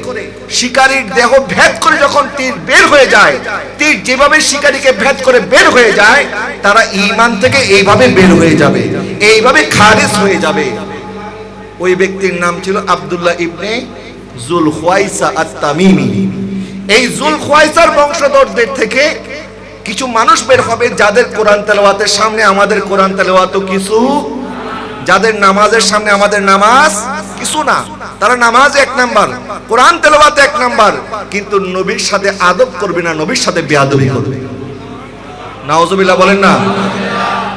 B: শিকারীর দেহ ভেদ করে যখন তীর বের হয়ে যায়, তীর যেভাবে শিকারীকে ভেদ করে বের হয়ে যায়, তারা ঈমান থেকে এইভাবে বের হয়ে যাবে, এইভাবে খারিজ হয়ে যাবে। ওই ব্যক্তির নাম ছিল আব্দুল্লাহ ইবনে যুলখায়সা আত-তামিমি। এই যুলখায়সার বংশধরদের থেকে কিছু মানুষ বের হবে, যাদের কোরআন তেলাওয়াতের সামনে আমাদের কোরআন তেলাওয়াতও কিছু, যাদের নামাজের সামনে আমাদের নামাজ কিছু না। তারা নামাজে 1 নাম্বার, কোরআন তেলাওয়াতে 1 নাম্বার, কিন্তু নবীর সাথে আদব করবে না, নবীর সাথে বেয়াদবি করবে। নাউজুবিল্লাহ বলেন না।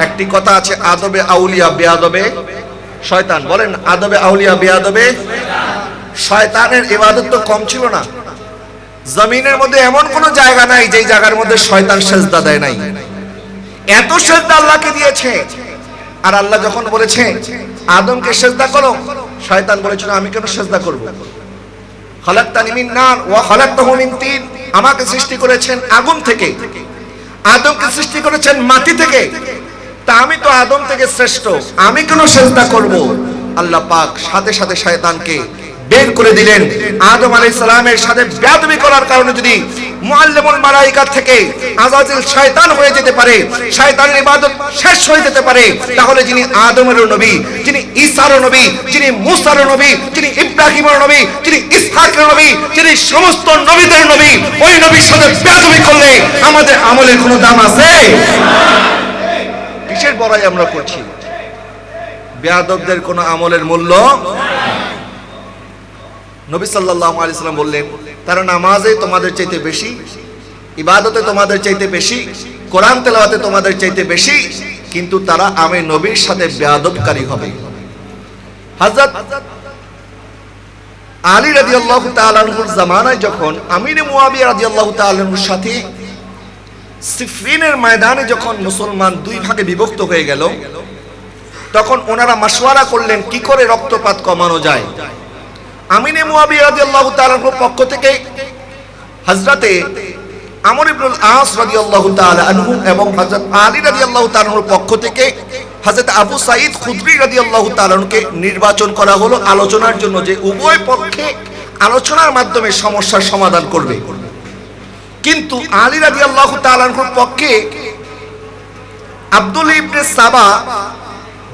B: একটি কথা আছে, আদবে আউলিয়া বেয়াদবে শয়তান। বলেন আদবে আউলিয়া বেয়াদবে শয়তানের ইবাদত তো কম ছিল না। জমিনের মধ্যে এমন কোন জায়গা নাই যেই জায়গার মধ্যে শয়তান সেজদা দেয় নাই। এত সেজদা আল্লাহকে দিয়েছে। আর আল্লাহ যখন বলেছে আদমকে সেজদা করো, শয়তান বলেছিল, আমি কেন সেজদা করব? খালাকতানি মিন নার ওয়া খালাকতাহু মিন তিন, আমাকে সৃষ্টি করেছেন আগুন থেকে, আদমকে সৃষ্টি করেছেন মাটি থেকে, তা আমি তো আদম থেকে শ্রেষ্ঠ, আমি কেন সেজদা করব? আল্লাহ পাক সাথে সাথে শয়তানকে বের করে দিলেন। আদম আলাইহিস সালামের সাথে বেয়াদবি করার কারণে যদি মুআল্লিমুল মালায়েকা থেকে আযাজিল শয়তান হয়ে যেতে পারে, শয়তানের ইবাদত শেষ হয়ে যেতে পারে, তাহলে যিনি আদমেরও নবী, যিনি ঈসারও নবী, যিনি মুসারও নবী, যিনি ইব্রাহিমের নবী, যিনি ইসহাকের নবী, যিনি সমস্ত নবীদের নবী, ওই নবীর সাথে বেয়াদবি করলে আমাদের আমলের কোনো দাম আছে? কিসের বড়াই আমরা করছি? বেয়াদবদের কোনো আমলের মূল্য। নবী সাল্লাল্লাহু আলাইহি সাল্লাম বললেন, তারা নামাজে তোমাদের চাইতে বেশি, ইবাদতে তোমাদের চাইতে বেশি, কোরআন তেলাওয়াতে তোমাদের চাইতে বেশি, কিন্তু তারা আমি নবীর সাথে বেয়াদবকারী হবে। হযরত আলী রাদিয়াল্লাহু তাআলা আনহুর জামানায় যখন আমির মুয়াবিয়া রাদিয়াল্লাহু তাআলা আনহুর সাথে সিফিনের ময়দানে যখন মুসলমান দুই ভাগে বিভক্ত হয়ে গেল, তখন ওনারা মাশওয়ারা করলেন কি করে রক্তপাত কমানো যায়। আমির মুয়াবিয়া রাদিয়াল্লাহু তাআলা আনহুর পক্ষ থেকে হযরতে আমর ইবনুল আস রাদিয়াল্লাহু তাআলা আনহু এবং হযরত আলী রাদিয়াল্লাহু তাআলা আনহুর পক্ষ থেকে হযরত আবু সাঈদ খুদরি রাদিয়াল্লাহু তাআলা আনহুকে নির্বাচন করা হলো আলোচনার জন্য, যে উভয় পক্ষে আলোচনার মাধ্যমে সমস্যার সমাধান করবে। কিন্তু আলী রাদিয়াল্লাহু তাআলা আনহুর পক্ষে আব্দুল ইবনে সাবা,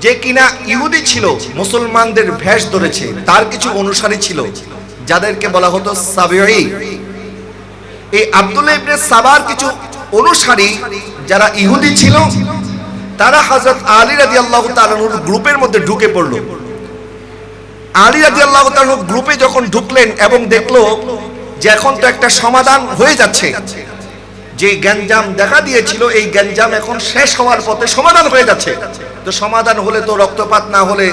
B: যে কিনা ইহুদি ছিল, মুসলমানদের ভেষ ধরেছে, তার কিছু অনুসারী ছিল যাদেরকে বলা হতো সাবিঈ। এই আব্দুল্লাহ ইবনে সাবার কিছু অনুসারী যারা ইহুদি ছিল, তারা হযরত আলী রাদিয়াল্লাহু তাআলা আনহুর গ্রুপের মধ্যে ঢুকে পড়ল। আলী রাদিয়াল্লাহু তাআলা আনহু গ্রুপে যখন ঢুকলেন এবং দেখলো যে এখন তো একটা সমাধান হয়ে যাচ্ছে, যে গ্যাঞ্জাম দেখা দিয়েছিল এই গ্যাঞ্জাম এখন শেষ হওয়ার পথে সমাধান হয়ে যাচ্ছে, তো সমাধান হলে তো রক্তপাত না হলে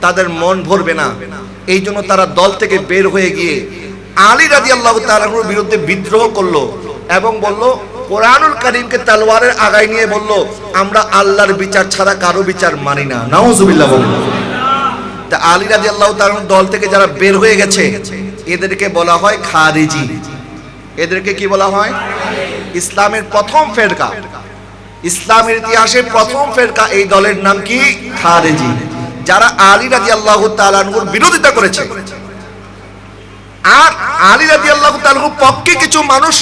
B: তাদের মন ভরবে না, এই জন্য তারা দল থেকে বের হয়ে গিয়ে আলী রাদিয়াল্লাহু তাআলা আনহুর বিরুদ্ধে বিদ্রোহ করলো এবং বলল, কোরআনুল কারীমকে তলোয়ারের আগায় নিয়ে বলল, আমরা আল্লাহর বিচার ছাড়া কারো বিচার মানি না। নাউজুবিল্লাহ বলেন। তা আলী রাদিয়াল্লাহু তাআলা আনহুর দল থেকে যারা বের হয়ে গেছে এদেরকে বলা হয় খারিজি। এদেরকে কি বলা হয়? ইসলামের প্রথম ফেরকা, ইসলামের ইতিহাসে প্রথম ফেরকা, এই দলের নাম কি? খারিজি, যারা আলী রাদিয়াল্লাহু তাআলা আনহুর বিরোধিতা করেছে। আর আলী রাদিয়াল্লাহু তাআলা আনহুর পক্ষে কিছু মানুষ,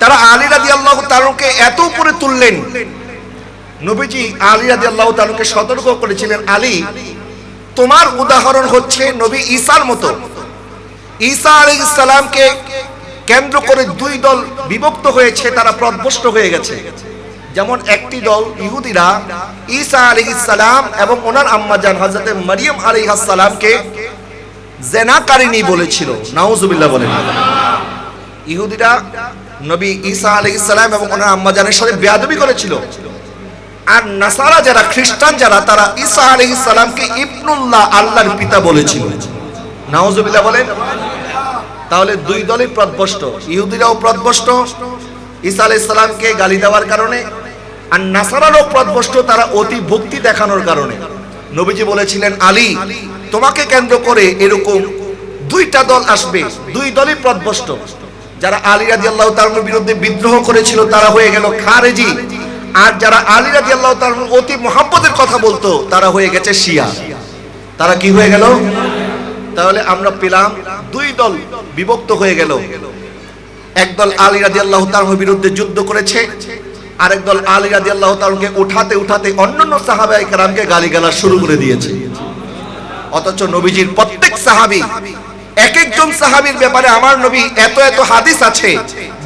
B: তারা আলী রাদিয়াল্লাহু তাআলা আনহুকে এত উপরে তুললেন, নবীজি আলী রাদিয়াল্লাহু তাআলা আনহুকে সতর্ক করেছিলেন, আলী তোমার উদাহরণ হচ্ছে নবী ঈসার মতো। ঈসা আলাইহিস সালামকে কেন্দ্র করে দুই দল বিভক্ত হয়েছে, তারা পথভ্রষ্ট হয়ে গেছে। যেমন একটি দল ইহুদিরা ঈসা আলাইহিস সালাম এবং ওনার আম্মা জান হযরতে মারিয়াম আলাইহাস সালামকে জেনাকারিনী বলেছিল। নাউজুবিল্লাহ বলেন। ইহুদিরা নবী ঈসা আলাইহিস সালাম এবং ওনার আম্মা জানের সাথে বেয়াদবি করেছিল। আর নাসারা যারা, খ্রিস্টান যারা, তারা ঈসা আলাইহিস সালামকে ইবনুল্লাহ, আল্লাহর পিতা বলেছিল। নাউজুবিল্লাহ বলেন। তাহলে দুই দলই পথভ্রষ্ট, ইহুদিরাও পথভ্রষ্ট ঈসা আলাইহিস সালামকে গালি দেওয়ার কারণে, আর নাসারারাও পথভ্রষ্ট তারা অতি ভক্তি দেখানোর কারণে। নবীজি বলেছিলেন, আলী তোমাকে কেন্দ্র করে এরকম দুইটা দল আসবে, দুই দলই পথভ্রষ্ট। যারা আলী রাদিয়াল্লাহু তাআলার বিরুদ্ধে বিদ্রোহ করেছিল তারা হয়ে গেল খারেজি, আর যারা আলী রাদিয়াল্লাহু তাআলার অতি মুহাব্বতের কথা বলতো তারা হয়ে গেছে শিয়া। তারা কি হয়ে গেল? তাহলে আমরা পেলাম দুই দল বিভক্ত হয়ে গেল। একদল আলী রাদিয়াল্লাহু তাআলার বিরুদ্ধে যুদ্ধ করেছে, আরেক দল আলী রাদিয়াল্লাহু তাআলাকে উঠাতে উঠাতে অন্যান্য সাহাবায়ে কেরামকে গালিগালাজ শুরু করে দিয়েছে। অথচ নবীজির প্রত্যেক সাহাবী, এক একজন সাহাবীর ব্যাপারে আমার নবী এত এত হাদিস আছে,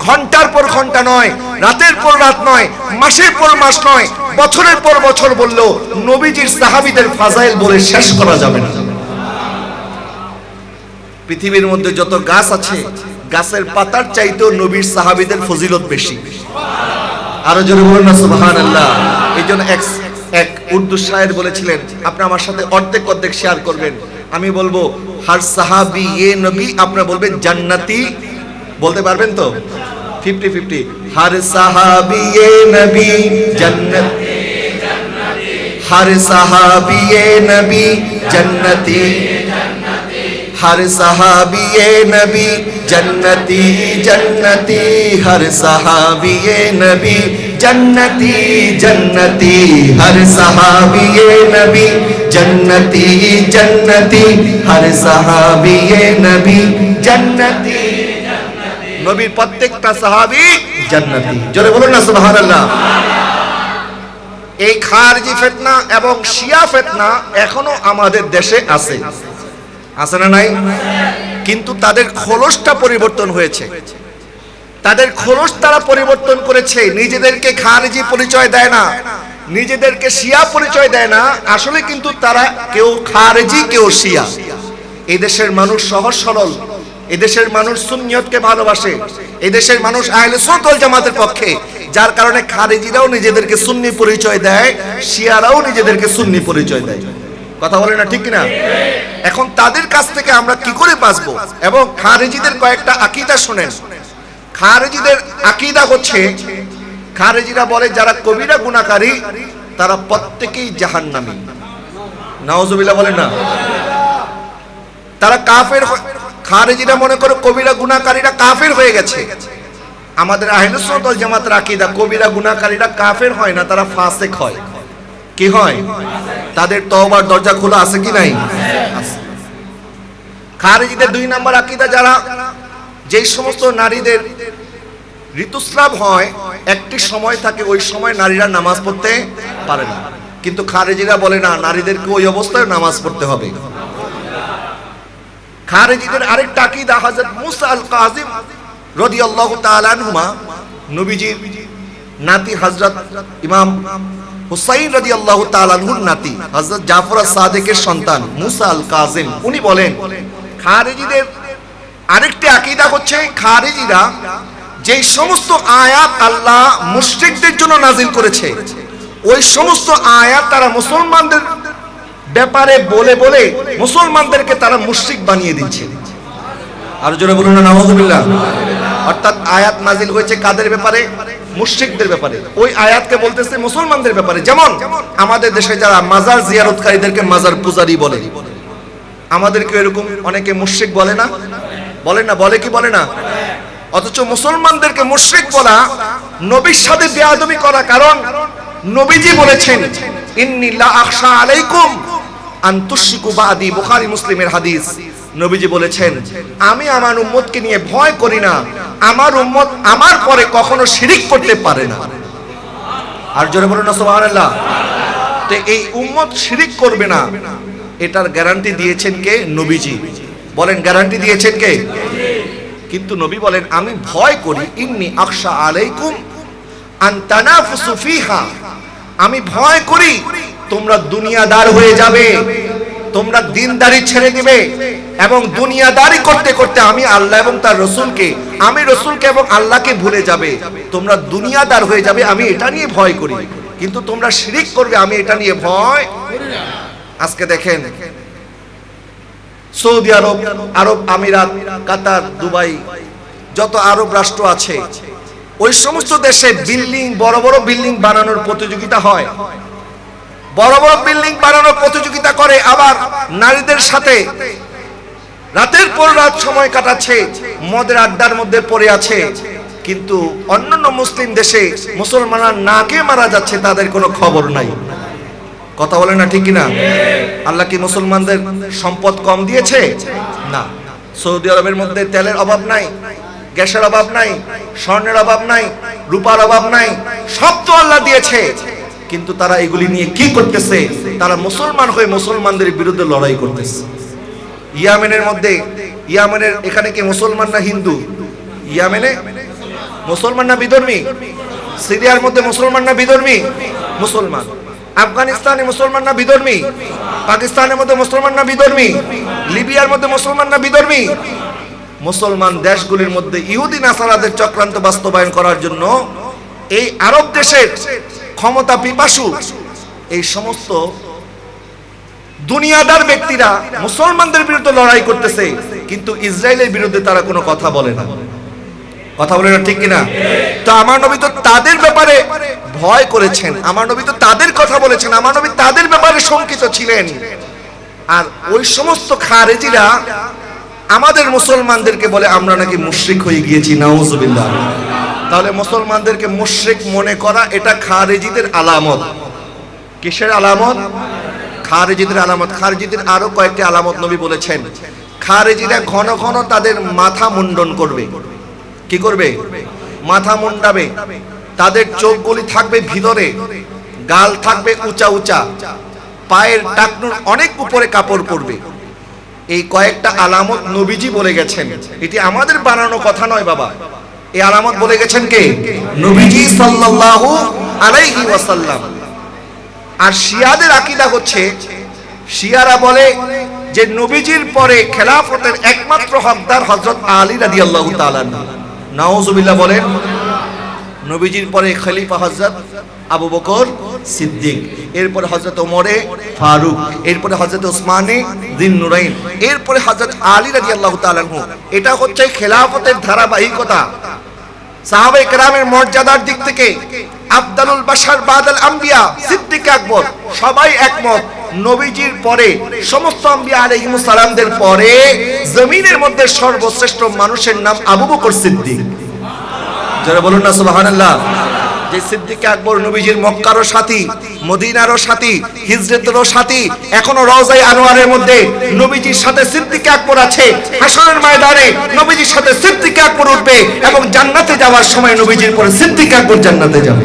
B: ঘন্টার পর ঘন্টা নয়, রাতের পর রাত নয়, মাসের পর মাস নয়, বছরের পর বছর বললেও নবীজির সাহাবীদের ফাজাইল বলে শেষ করা যাবে না। পৃথিবীর মধ্যে যত গাছ আছে, গাছের পাতার চাইতেও নবীর সাহাবীদের ফজিলত বেশি। আরো জোরে বলুন না সুবহানাল্লাহ। এইজন্য এক উর্দু শায়ের বলেছিলেন, আপনি আমার সাথে অর্ধেক অর্ধেক শেয়ার করবেন। আমি বলবো হর সাহাবী এ নবী, আপনি বলবেন জান্নাতি। বলতে পারবেন তো? 50-50। হর সাহাবী এ নবী জান্নাতি, হর সাহাবী এ নবী জান্নাতি, हर सहाबी ए नबी जन्नती जन्नती, हर सहाबी ए नबी जन्नती जन्नती, हर सहाबी ए नबी जन्नती जन्नती, हर सहाबी ए नबी जन्नती जन्नती। নবীর প্রত্যেকটা সাহাবী জান্নাতি। জোরে বলুন না সুবহানাল্লাহ। এই খারজি ফিতনা এবং শিয়া ফিতনা এখনো আমাদের দেশে আছে, আছে না নাই? কিন্তু তাদের খোলসটা পরিবর্তন হয়েছে, তাদের খোলস তারা পরিবর্তন করেছে। নিজেদেরকে খারজি পরিচয় দেয় না, নিজেদেরকে শিয়া পরিচয় দেয় না, আসলে কিন্তু তারা কেউ খারজি কেউ শিয়া। এই দেশের মানুষ সহজ সরল, এই দেশের মানুষ সুন্নিয়তকে ভালোবাসে, এই দেশের মানুষ আহলে সুন্নাত ওয়াল জামাতের পক্ষে, যার কারণে খারিজিরাও নিজেদেরকে সুন্নি পরিচয় দেয়, শিয়ারাও নিজেদেরকে সুন্নি পরিচয় দেয়। কথা বলে না ঠিক কিনা? এখন তাদের কাছ থেকে আমরা কি করে বাঁচবো? এবং খারিজিদের কয়েকটা আকীদা শুনেন। খারিজিদের আকীদা হচ্ছে, খারিজিরা বলে যারা কবিরা গুনাহকারী তারা প্রত্যেকেই জাহান্নামী। নাউজুবিল্লাহ বলেন না? তারা কাফের। খারিজিরা মনে করে কবিরা গুনাহকারীরা কাফের হয়ে গেছে। আমাদের আহলে সুন্নাত ওয়াল জামাতের আকীদা কবিরা গুনাহকারীরা কাফের হয় না, তারা ফাসিক হয়। কি হয়? তাদের তওবার দরজা খোলা আছে কি নাই? আছে। খারিজিদের 2 নম্বর আকীদা, যারা যেই সমস্ত নারীদের ঋতুস্রাব হয় একটি সময় থাকে, ওই সময় নারীরা নামাজ পড়তে পারে না। কিন্তু খারিজিরা বলে না, নারীদেরকে ওই অবস্থায় নামাজ পড়তে হবে। খারিজিদের আরেকটা আকীদা, হযরত মুসা আল কাযিম রাদিয়াল্লাহু তাআলা আনহুমা, নবীজির নাতি হযরত ইমাম হুসাইন রাদিয়াল্লাহু তাআলা আনহুর নাতি হযরত জাফর আস-সাদিকের সন্তান মুসা আল কাযিম, উনি বলেন খারিজিদের আরেকটি আকীদা হচ্ছে, খারিজিরা যেই সমস্ত আয়াত আল্লাহ মুশরিকদের জন্য নাজিল করেছে ওই সমস্ত আয়াত তারা মুসলমানদের ব্যাপারে বলে বলে মুসলমানদেরকে তারা মুশরিক বানিয়ে দিচ্ছে। আর জোরে বলুন না নাউযুবিল্লাহ। অর্থাৎ আয়াত নাজিল হয়েছে কাদের ব্যাপারে? মুশরিকদের ব্যাপারে। ওই আয়াতকে বলতেছে মুসলমানদের ব্যাপারে। যেমন আমাদের দেশে যারা মাজার জিয়ারতকারীদেরকে মাজার পূজারী বলে, আমাদেরকে এরকম অনেকে মুশরিক বলে না? বলে না? বলে কি বলে না? অথচ মুসলমানদেরকে মুশরিক বলা নবীর সাথে বেয়াদবি করা। কারণ নবীজি বলেছেন ইন্নী লা আখশা আলাইকুম আন তুশরিকু বাদি, বুখারী মুসলিমের হাদিস। নবীজি বলেছেন আমি আমার উম্মতকে নিয়ে ভয় করি না, আমার উম্মত আমার পরে কখনো শিরিক করতে পারে না। আর জোরে বলুন না সুবহানাল্লাহ। তো এই উম্মত শিরিক করবে না, এটার গ্যারান্টি দিয়েছেন কে? নবীজি। বলেন গ্যারান্টি দিয়েছেন কে? কিন্তু নবী বলেন আমি ভয় করি, ইন্নী আখশা আলাইকুম আন তানাফুসু ফিহা, আমি ভয় করি তোমরা দুনিয়াদার হয়ে যাবে, তোমরা দিনদারি ছেড়ে দিবে এবং দুনিয়াদারি করতে করতে আমি আল্লাহ এবং তার রাসূলকে, আমি রাসূলকে এবং আল্লাহকে ভুলে যাবে, তোমরা দুনিয়াদার হয়ে যাবে, আমি এটা নিয়ে ভয় করি। কিন্তু তোমরা শিরিক করবে, আমি এটা নিয়ে ভয় করি না। আজকে দেখেন সৌদি আরব, আরব আমিরাত, কাতার, দুবাই, যত আরব রাষ্ট্র আছে ওই সমস্ত দেশে বিল্ডিং, বড় বড় বিল্ডিং বানানোর প্রতিযোগিতা হয়, বড় বড় বিল্ডিং বানানোর প্রতিযোগিতা করে, আবার নারীদের সাথে রাতের পর রাত সময় কাটাচ্ছে, মদের আড্ডার মধ্যে পড়ে আছে। কিন্তু অন্যান্য মুসলিম দেশে মুসলমানরা নাকে মারা যাচ্ছে, তাদের কোনো খবর নাই। কথা বলে না ঠিক কিনা? আল্লাহ কি মুসলমানদের সম্পদ কম দিয়েছে? না। সৌদি আরবের মধ্যে তেলের অভাব নাই, গ্যাসের অভাব নাই, স্বর্ণের অভাব নাই, রূপার অভাব নাই, সব তো আল্লাহ দিয়েছে। কিন্তু তারা এগুলি নিয়ে কি করতেছে? তারা মুসলমান হয়ে মুসলমানদের বিরুদ্ধে লড়াই করতেছে। ইয়ামেনের মধ্যে, ইয়ামেনের এখানে কি মুসলমান না হিন্দু? ইয়ামেনে মুসলমান না বিধর্মী? সিরিয়ার মধ্যে মুসলমান না বিধর্মী? মুসলমান। আফগানিস্তানে মুসলমান না বিধর্মী? পাকিস্তানের মধ্যে মুসলমান না বিধর্মী? লিবিয়ার মধ্যে মুসলমান না বিধর্মী? মুসলমান দেশগুলির মধ্যে ইহুদি নাসারাদের চক্রান্ত বাস্তবায়ন করার জন্য এই আরব দেশের ক্ষমতা পিপাসু এই সমস্ত দুনিয়াদার ব্যক্তিরা মুসলমানদের বিরুদ্ধে লড়াই করতেছে, কিন্তু ইসরায়েলের বিরুদ্ধে তারা কোনো কথা বলে না। কথা বলে না ঠিক কিনা? তো আমার নবী তো তাদের ব্যাপারে ভয় করেছেন, আমার নবী তো তাদের কথা বলেছেন, আমার নবী তাদের ব্যাপারে শঙ্কিত ছিলেন। আর ওই সমস্ত খারেজিরা আমাদের মুসলমানদেরকে বলে আমরা নাকি মুশরিক হয়ে গিয়েছি, নাউজুবিল্লাহ। তাহলে মুসলমানদেরকে মুশরিক মনে করা এটা খারেজিদের আলামত। কিসের আলামত? খারেজিদের আলামত। খারেজিদের আরো কয়েকটি আলামত নবী বলেছেন। খারেজিরা ঘন ঘন তাদের মাথা মুন্ডন করবে। কি করবে? মাথা মুন্ডাবে, তাদের চোখগুলি থাকবে ভিতরে, গাল থাকবে উঁচা উঁচা, পায়ের টাকনুর অনেক উপরে কাপড় পরবে। এই কয়েকটা আলামত নবীজি বলে গেছেন, এটি আমাদের বানানো কথা নয় বাবা। এই আলামত বলে গেছেন কে? নবীজি সাল্লাল্লাহু আলাইহি ওয়াসাল্লাম। আর শিয়াদের আকীদা হচ্ছে, শিয়ারা বলে যে নবীজির পরে খেলাফতের একমাত্র হকদার হযরত আলী রাদিয়াল্লাহু তাআলা। নাউজুবিল্লাহ বলেন। নবীজির পরে খলিফা হযরত আবু বকর সিদ্দিক, এরপরে হযরত ওমরে ফারুক, এরপরে হযরত উসমানে যিন্নুরাইন, এরপরে হযরত আলী রাদিয়াল্লাহু তাআলা। এটা হচ্ছে খেলাফতের ধারাবাহিকতা। সাহাবায়ে কেরামের মর্যাদার দিক থেকে আফদালুল বাশার বাদাল আম্বিয়া সিদ্দিক আকবর সবাই একমত, নবীজির পরে সমস্ত আম্বিয়া আলাইহিমুস সালামদের পরে জমিনের মধ্যে সর্বশ্রেষ্ঠ মানুষের নাম আবু বকর সিদ্দিক। যারা বলুন না সুবহানাল্লাহ। যে সিদ্দিক আকবর নবীজির মক্কারও সাথী, মদিনারও সাথী, হিজরতেরও সাথী, এখনো রওজায়ে আনোয়ারের মধ্যে নবীজির সাথে সিদ্দিক আকবর আছে। হাশরের ময়দানে নবীজির সাথে সিদ্দিক আকবর উঠবে এবং জান্নাতে যাওয়ার সময় নবীজির পরে সিদ্দিক আকবর জান্নাতে যাবে।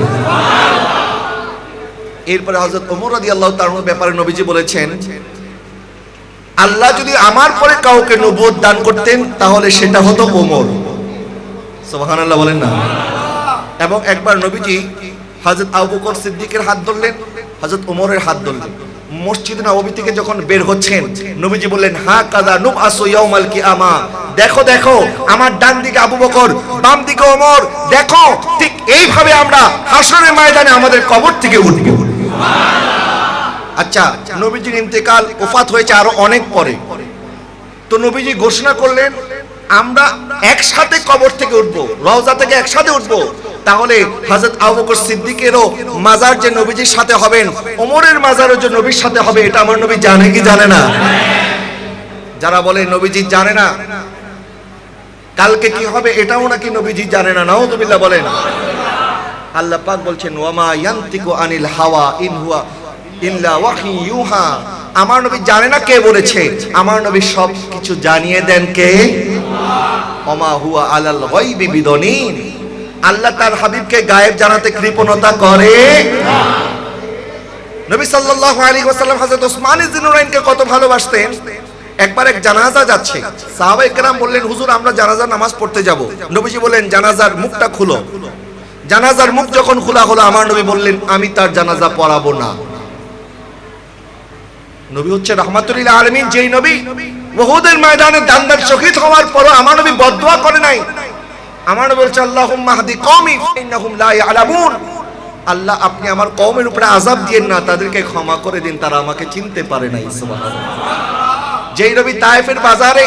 B: এরপরে হযরত ওমর রাদিয়াল্লাহু তাআলার ব্যাপারে নবীজি বলেছেন, আল্লাহ যদি আমার পরে কাউকে নবুয়ত দান করতেন তাহলে সেটা হতো ওমর। সুবহানাল্লাহ বলেন না। এবং একবার নবীজি হযরত আবু বকর সিদ্দিকের হাত ধরলেন, হযরত ওমরের হাত ধরলেন। মসজিদ নববী থেকে যখন বের হচ্ছেন নবীজি বললেন, হা কাযা নুবআসু ইয়াউমাল কিয়ামা, দেখো দেখো আমার ডান দিকে আবু বকর, বাম দিকে ওমর, দেখো ঠিক এইভাবে আমরা হাশরের ময়দানে আমাদের কবর থেকে উঠব। আচ্ছা, নবীজির ইন্তেকাল ওফাত হয়েছে আরো অনেক পরে, তো নবীজি ঘোষণা করলেন আমরা একসাথে কবর থেকে উঠবো, রওজা থেকে একসাথে উঠবো। তাহলে হযরত আবু বকর সিদ্দিকেরও মাজার যে নবীজির সাথে হবেন, ওমরের মাজারও যে নবীর সাথে হবে, এটা আমার নবী জানে কি জানে না? যারা বলে নবীজি জানে না কালকে কি হবে, এটাও নাকি নবীজি জানে না। নাউযুবিল্লাহ বলেন। আল্লাহ পাক বলছেন, ওয়ামা ইয়ানতিকু আনিল হাওয়া ইন হুয়া ইল্লা ওয়াহি ইউহা। আমার নবী জানে না কে বলেছে, আমার নবী সব কিছু জানিয়ে দেন কে? ওমা হুয়া আলাল গায়বি বিদনিন। আল্লাহ তার হাবিবকে গায়েব জানাতে কৃপণতা করে না। নবী সাল্লাল্লাহু আলাইহি ওয়াসাল্লাম হযরত উসমান ইবনে যুরাইনকে কত ভালোবাসতেন। একবার এক জানাজা যাচ্ছে, সাহাবায়ে কেরাম বললেন, হুজুর আমরা জানাজার নামাজ পড়তে যাব। নবীজি বললেন, জানাজার মুখটা খুলো। জানাজার মুখ যখন খোলা হলো, আমার নবী বললেন, আমি তার জানাজা পড়াবো না। নবী হচ্ছে রাহমাতুল লিল আলামিন, যেই নবী উহুদের ময়দানে দান্দার শহীদ হওয়ার পরও আমার নবী বদদুয়া করে নাই। আমার নবী বলছে, আল্লাহুম্মা হাদি কওমি ফাইন্নাহুম লা ইয়ালামুন। আল্লাহ আপনি আমার কওমের উপরে আযাব দিয়েন না, তাদেরকে ক্ষমা করে দিন, তারা আমাকে চিনতে পারে নাই। সুবহানাল্লাহ। যেই নবী তায়েফের বাজারে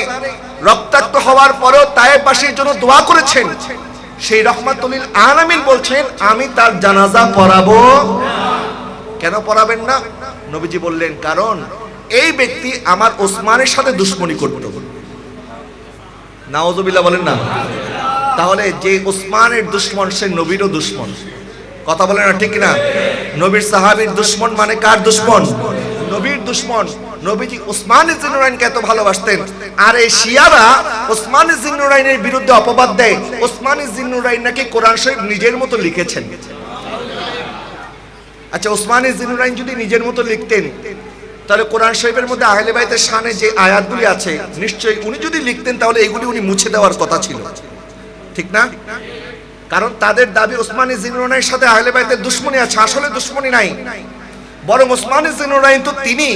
B: রক্তাক্ত হওয়ার পরেও তায়েফবাসীর জন্য দোয়া করেছেন, সেই রাহমাতুল লিল আলামিন বলছেন আমি তার জানাজা পড়াবো। কেন পড়াবেন না? নবীজি বললেন, কারণ এই ব্যক্তি আমার ওসমানের সাথে দুশমনি করত। নাউযুবিল্লাহ বলেন না। তাহলে যে ওসমানের দুশমন সে নবীরও দুশমন। কথা বলেন না, ঠিক না? নবীর সাহাবীর দুশমন মানে কার দুশমন? নবীর দুশমন। নবীজি উসমান ইবনে যুরাইনকে এত ভালোবাসতেন, আর এই শিয়ারা উসমান ইবনে যুরাইনের বিরুদ্ধে অপবাদ দেয় উসমান ইবনে যুরাইন নাকি কোরআন শরীফ নিজের মতো লিখেছেন। আচ্ছা, উসমান ইবনে যুরাইন যদি নিজের মতো লিখতেন তাহলে কোরআন শরীফের মধ্যে আহলে বাইতের শানে যে আয়াতগুলি আছে নিশ্চয়ই উনি যদি লিখতেন তাহলে এগুলি উনি মুছে দেওয়ার কথা ছিল, ঠিক না? কারণ তাদের দাবি উসমান ইবনে যুরাইনের সাথে আহলে বাইতের দুশমনি আছে। আসলে দুশমনি নাই, বরং উসমান ইবনে যুরাইন তো তিনি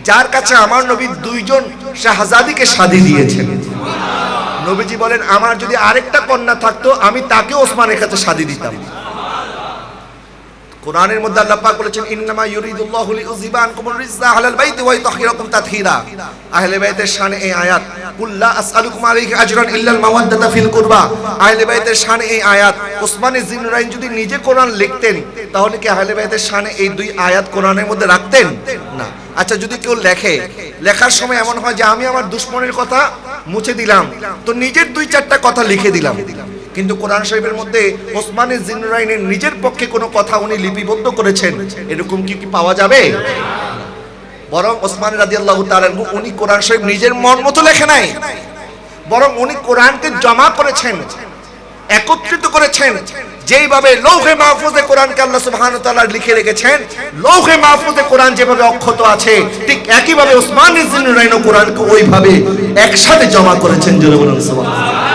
B: যার কাছে আমার নবী দুইজন শাহজাদিকে শাদী দিয়েছেন। নবীজি বলেন, আমার যদি আরেকটা কন্যা থাকতো আমি তাকে ওসমানের কাছে শাদী দিতাম। কোরআনের মধ্যে আল্লাহ পাক বলেছেন, ইন্নামা ইউরিদুল্লাহু লিইউযিবা আনকুমুর রিজসা আহলাল বাইতি ওয়া ইউতাহহিরাকুম তাতহীরা। আহলে বাইতের শানে এই আয়াত, কুল লা আসআলুকুম আলাইহি আজরান ইল্লাল মাওয়াদ্দাতা ফিল কুরবা। আহলে বাইতের শানে এই আয়াত। উসমান ইবনে যুরাইন যদি নিজে কোরআন লিখতেন তাহলে কি আহলে বাইতের শানে এই দুই আয়াত কোরআনের মধ্যে রাখতেন? না। আচ্ছা, যদি কেউ লেখে, লেখার সময় এমন হয় যে আমি আমার দুশমনের কথা মুছে দিলাম, তো নিজের দুই চারটা কথা লিখে দিলাম, কিন্তু কোরআন শরীফের মধ্যে উসমান ইবনে যুরাইনের নিজের পক্ষে কোনো কথা উনি লিপিবদ্ধ করেছেন, এরকম কি পাওয়া যাবে? বরং উসমান রাদিয়াল্লাহু তাআলা উনি কোরআন শরীফ নিজের মন মতো লেখে নাই, বরং উনি কোরআনকে জমা করেছেন। একত্রিত করেছেন। যেইভাবে লৌহে মাহফুজে কোরআনকে আল্লাহ সুবহানাহু ওয়া তাআলা লিখে রেখেছেন, লৌহে মাহফুজে কোরআন যেভাবে অক্ষত আছে, ঠিক একইভাবে উসমান ইবনে নুরাইন কোরআনকে ওইভাবে একসাথে জমা করেছেন। জোরে বলুন সুবহানাল্লাহ।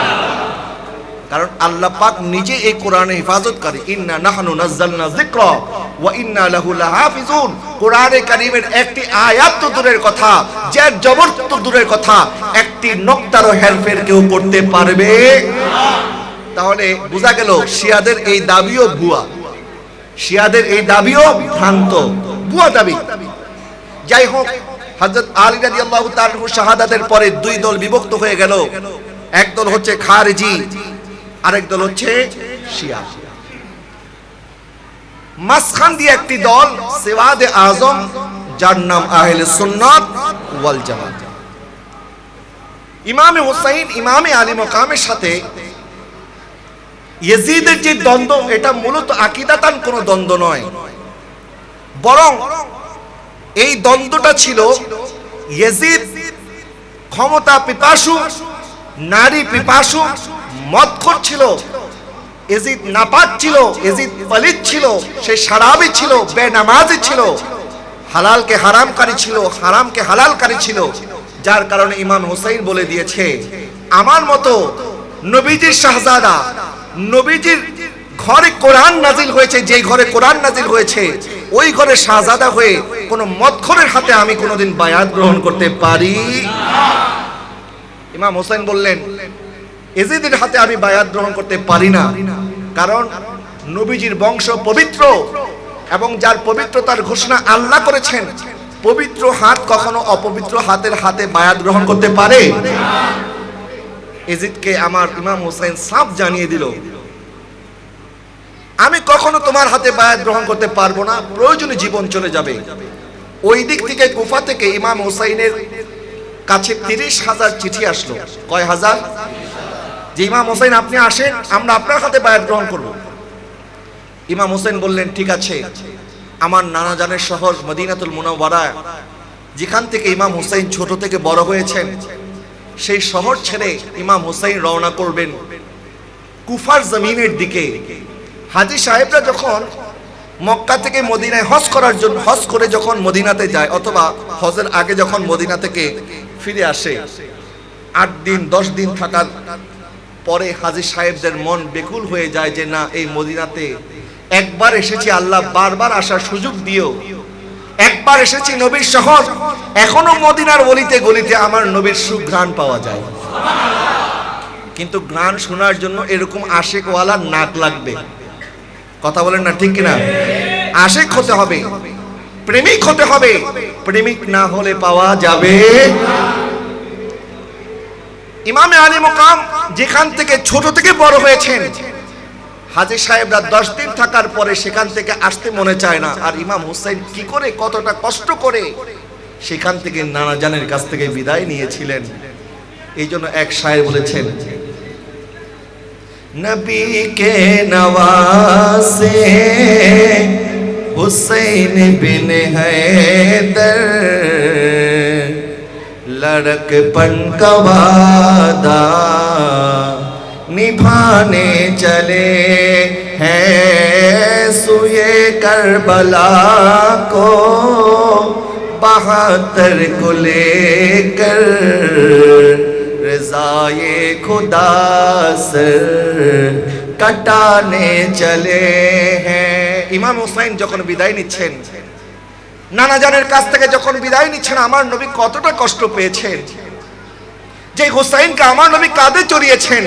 B: কারণ আল্লাহ পাক নিজে এই কোরআনের হেফাজতকারী। ইন্না নাহনু নাযালনা যিকরা ওয়া ইন্না লাহু লাহাফিজুন। কোরআনে কারীমের একটি আয়াত তো দূরের কথা, যে জবর তো দূরের কথা, একটি নক্তারও হেরফের কেউ করতে পারবে না। তাহলে বোঝা গেল শিয়াদের এই দাবিও ভুয়া, শিয়াদের এই দাবিও ভ্রান্ত, ভুয়া দাবি। যাই হোক, হযরত আলী রাদিয়াল্লাহু তাআলা শাহাদাতের পরে দুই দল বিভক্ত হয়ে গেল। এক দল হচ্ছে খারিজি, আরেক দল হচ্ছে শিয়া। মাঝখান দিয়ে একটি দল সিওয়াদে আজম, যার নাম আহলে সুন্নাত ওয়াল জামাত। ইমামে হুসাইন ইমামে আলী মাকামের সাথে ইয়াজিদের যে দ্বন্দ্ব, এটা মূলত আকীদাতান কোনো দ্বন্দ্ব নয়, বরং এই দ্বন্দ্বটা ছিল ইয়াজিদ ক্ষমতা পিপাসু, নারী পিপাসু, মদখোর ছিল। ইয়াজিদ নাপাক ছিল, ইয়াজিদ পলিত ছিল, সে শারাবি ছিল, বেনামাজি ছিল, হালালকে হারামকারী ছিল, হারামকে হালালকারী ছিল। যার কারণে ইমাম হুসাইন বলে দিয়েছে, আমার মতো নবীজির শাহজাদা, নবীজির ঘরে কোরআন নাজিল হয়েছে, যেই ঘরে কোরআন নাজিল হয়েছে ওই ঘরে শাহজাদা হয়ে কোন মদখোরের হাতে আমি কোনোদিন বায়াত গ্রহণ করতে পারি না। ইমাম হুসাইন বললেন, ইয়াজিদের হাতে আমি বায়াত গ্রহণ করতে পারি না, কারণ নবীজির বংশ পবিত্র এবং যার পবিত্রতার ঘোষণা আল্লাহ করেছেন, পবিত্র হাত কখনো অপবিত্র হাতের হাতে বায়াত গ্রহণ করতে পারে না। ইয়াজিদকে আমার ইমাম হুসাইন সাফ জানিয়ে দিল, আমি কখনো তোমার হাতে বায়াত গ্রহণ করতে পারবো না, প্রয়োজনে জীবন চলে যাবে। ওই দিক থেকে কুফা থেকে ইমাম হুসাইনের কাছে 30,000 চিঠি আসলো। কয় হাজার? যে ইমাম হুসাইন আপনি আসেন, আমরা আপনার হাতে বায়াত গ্রহণ করব। ইমাম হুসাইন বললেন, ঠিক আছে। আমার নানা জানের শহর মদিনাতুল মুনাওয়ারা, যেখান থেকে ইমাম হুসাইন ছোট থেকে বড় হয়েছেন, সেই শহর ছেড়ে ইমাম হুসাইন রওনা করবেন কুফার জমিনের দিকে। হাজী সাহেবরা যখন মক্কা থেকে মদিনায় হজ করার জন্য, হজ করে যখন মদিনাতে যায়, অথবা হজের আগে যখন মদিনা থেকে ফিরে আসে, 8 দিন 10 দিন থাকার পরে হাজী সাহেবদের মন বেকুল হয়ে যায় যে না, এই মদিনাতে একবার এসেছি, আল্লাহ বারবার আসার সুযোগ দিও। একবার এসেছি নবীর শহর, এখনো মদিনার গলিতে গলিতে আমার নবীর সুঘ্রাণ পাওয়া যায়। কিন্তু ঘ্রাণ শোনার জন্য এরকম আশিকওয়ালা নাক লাগবে। কথা বলেন না, ঠিক কিনা? আশিক হতে হবে, প্রেমিক হতে হবে, প্রেমিক না হলে পাওয়া যাবে না। ইমামে আলী মাকাম যেখান থেকে ছোট থেকে বড় হয়েছেন, হাজী সাহেবরা 10 দিন থাকার পরে সেখান থেকে আসতে মনে চায় না। আর ইমাম হুসাইন কি করে, কতটা কষ্ট করে সেখান থেকে নানা জানের কাছ থেকে বিদায় নিয়েছিলেন। এই জন্য এক শায়ের বলেছেন, নবী কে নওয়াসে হুসैन बिन हैदर लड़कपन का वादा निभाने चले हैं सुए करबला को 72 को लेकर रज़ाए खुदा सर कटाने चले हैं। ইমাম হুসাইন যখন বিদায় নিচ্ছেন, নানা জানের কাছ থেকে যখন বিদায় নিচ্ছেন, আমার নবী কতটা কষ্ট পেয়েছেন। যে হুসাইনকে আমার নবী কাঁধে চড়িয়েছেন,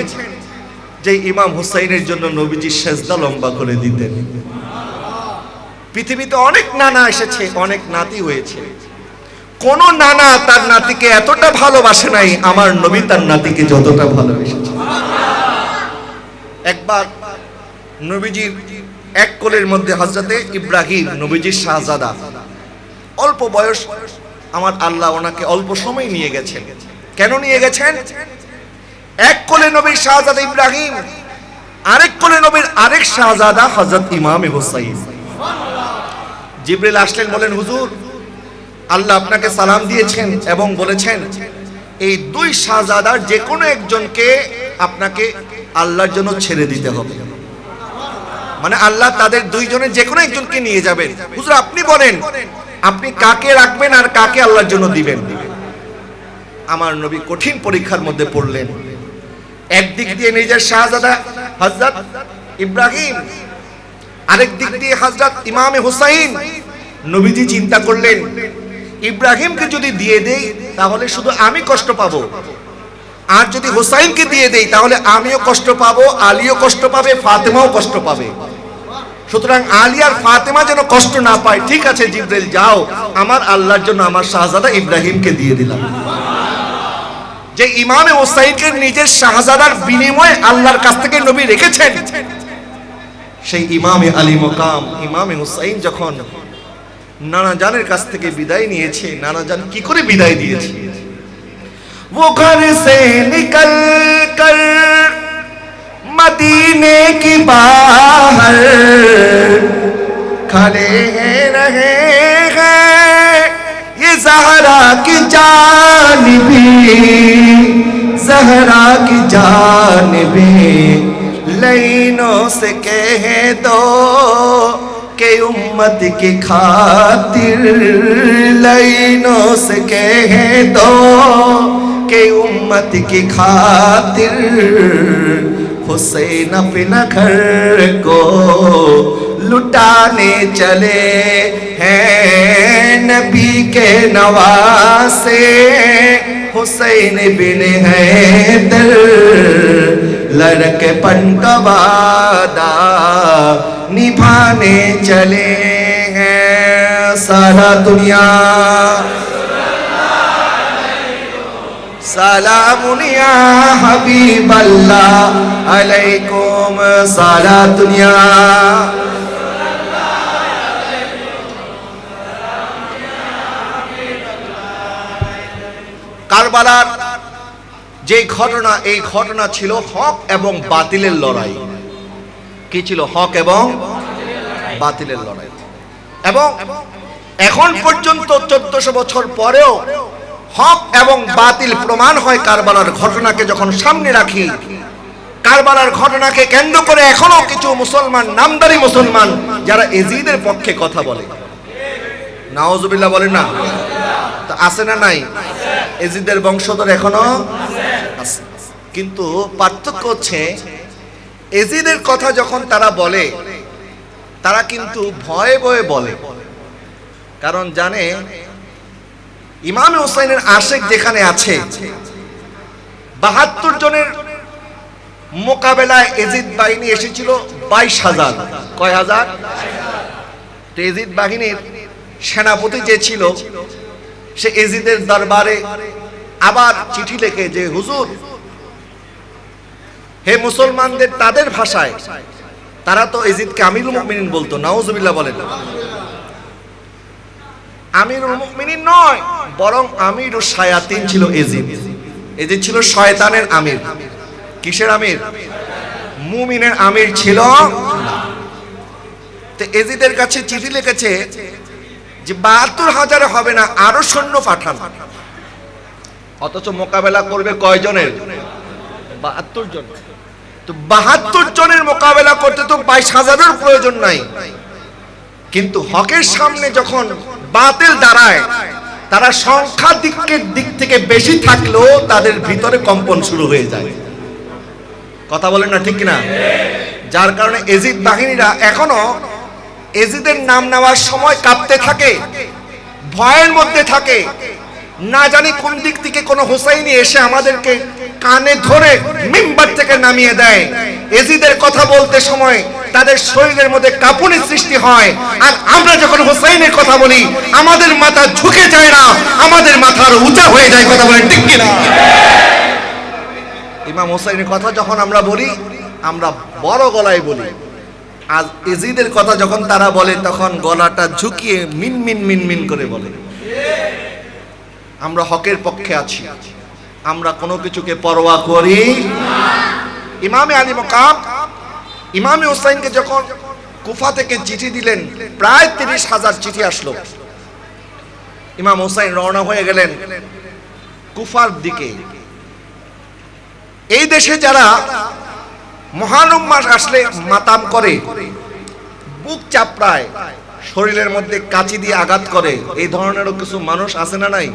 B: যে ইমাম হুসাইনের জন্য নবীজি সেজদা লম্বা করে দিতেন। পৃথিবীতে অনেক নানা এসেছে, অনেক নাতি হয়েছে, কোন নানা তার নাতিকে এতটা ভালোবাসে নাই আমার নবী তার নাতিকে যতটা ভালোবেসেছে। একবার নবীজির এক কোলের মধ্যে হযরতে ইব্রাহিম, নবীজির শাহজাদা, অল্প বয়স, আমার আল্লাহ ওনাকে অল্প সময় নিয়ে গেছেন। কেন নিয়ে গেছেন? এক কোলে নবীর শাহজাদা ইব্রাহিম, আরেক কোলে নবীর আরেক শাহজাদা হযরত ইমামে হুসাইন। জিবরিল আসলেন, বলেন হুজুর, আল্লাহ আপনাকে সালাম দিয়েছেন এবং বলেছেন এই দুই শাহজাদার যে কোনো একজনকে আপনাকে আল্লাহর জন্য ছেড়ে দিতে হবে। মানে আল্লাহ তাদের দুইজনের যে কোনো একজনকে নিয়ে যাবেন। হুজুর আপনি বলেন আপনি কাকে রাখবেন আর কাকে আল্লাহর জন্য দিবেন? আমার নবী কঠিন পরীক্ষার মধ্যে পড়লেন। একদিক দিয়ে নিজের শাহজাদা হযরত ইব্রাহিম, আরেক দিক দিয়ে হযরত ইমামে হুসাইন। নবীজি চিন্তা করলেন ইব্রাহিমকে যদি দিয়ে দেই তাহলে শুধু আমি কষ্ট পাবো, আর যদি হুসাইনকে দিয়ে দেই তাহলে আমিও কষ্ট পাবো, আলীও কষ্ট পাবে, ফাতেমাও কষ্ট পাবে। সুতরাং আলী আর ফাতেমা যেন কষ্ট না পায়। ঠিক আছে জিবরাইল যাও, আমার আল্লাহর জন্য আমার শাহজাদা ইব্রাহিমকে দিয়ে দিলাম। যে ইমামে হুসাইনকে নিজের শাহজাদার বিনিময়ে আল্লাহর কাছ থেকে নবী রেখেছেন, সেই ইমামে আলী মকাম ইমামে হুসাইন যখন নানা জানের কাছ থেকে বিদায় নিয়েছে, নানা জান কি করে বিদায় দিয়েছে। वो घर से निकल कर मदीने की बाहर खड़े हैं रहे हैं ये ज़हरा की जानिबी, ज़हरा की जानिबी। लाइनों से कह दो के उम्मत की खातिर, लाइनों से कह दो के उम्मत की खातिर हुसैन अपना घर को लुटाने चले हैं नबी के नवासे हुसैन बिन हैदर लड़कपन का वादा निभाने चले हैं। सारा दुनिया सलामुन या हबीब अल्लाह अलैकुम, सारा दुनिया কারবালার যে ঘটনা, এই ঘটনা ছিল হক এবং বাতিলের লড়াই। কি ছিল? হক এবং বাতিলের লড়াই। এবং এখন পর্যন্ত 1400 বছর পরেও হক এবং বাতিল প্রমাণ হয় কারবালার ঘটনাকে যখন সামনে রাখি। কারবালার ঘটনাকে কেন্দ্র করে এখনো কিছু মুসলমান, নামদারি মুসলমান, যারা এজিদের পক্ষে কথা বলে। নাউজুবিল্লাহ বলেন না? তা আছে না নাই? এজিদের বংশধর এখনো আছে। কিন্তু পার্থক্য হচ্ছে এজিদের কথা যখন তারা বলে, তারা কিন্তু ভয়ে ভয়ে বলে। কারণ জানে ইমামে হুসাইনের আশেক যেখানে আছে, 72 জনের মোকাবেলায় এজিদ বাহিনী এসেছিল 22,000। কয় হাজার? তো এজিদ বাহিনীর সেনাপতি যে ছিল সে এজিদের দরবারে আবার চিঠি লিখে যে হুজুর, হে মুসলমানদের তাদের ভাষায়, তারা তো এজিদকে আমিরুল মুমিনিন বলতো। নাউজুবিল্লাহ বলেন। আমিরুল মুমিনিন নয়, বরং আমিরুশ শায়াতিন ছিল এজিদ। এজিদ ছিল শয়তানের আমির। কিসের আমির? মুমিনের আমির ছিল। তো এজিদের কাছে চিঠি লিখেছে যে 72,000 হবে না, আরো সৈন্য পাঠান। অথচ মোকাবেলা করবে কয়জনের? 72 জন। তো 72 জনের মোকাবেলা করতে তো 22,000-এর প্রয়োজন নাই। কিন্তু হকের সামনে যখন বাতিল দাঁড়ায়, তারা সংখ্যা দিক থেকে বেশি থাকলেও তাদের ভিতরে কম্পন শুরু হয়ে যায়। কথা বলেন না, ঠিক কিনা? যার কারণে এজিদ বাহিনীরা এখনো এজিদের নাম নেওয়ার সময় কাঁপতে থাকে, ভয়ের মধ্যে থাকে। না জানি কোন দিক থেকে কোনো হুসাইনি এসে আমাদেরকে কানে ধরে মিম্বার থেকে নামিয়ে দেয়। এজিদের কথা বলতে সময় তাদের শরীরের মধ্যে কাঁপুনি সৃষ্টি হয়। আর আমরা যখন হুসাইনের কথা বলি আমাদের মাথা ঝুঁকে যায় না, আমাদের মাথা আরো উঁচা হয়ে যায়। কথা বলেন ঠিক কিনা? ইমাম হুসাইনের কথা যখন আমরা বলি, আমরা বড় গলায় বলি। আর এজিদের কথা যখন তারা বলে তখন গলাটা ঝুঁকিয়ে মিনমিন মিনমিন করে বলে। আমরা হকের পক্ষে আছি, আমরা কোনো কিছুকে পরোয়া করি না। ইমামে আলী মকাম ইমামে হুসাইনকে যখন কুফা থেকে চিঠি দিলেন, প্রায় 30,000 চিঠি আসলো। ইমাম হুসাইন রওনা হয়ে গেলেন কুফার দিকে। এই দেশে যারা মহারম মাস আসলে মাতাম করে, বুক চাপড়ায়, শরীরের মধ্যে কাঁচি দিয়ে আঘাত করে, এই ধরনেরও কিছু মানুষ আছে না নাই?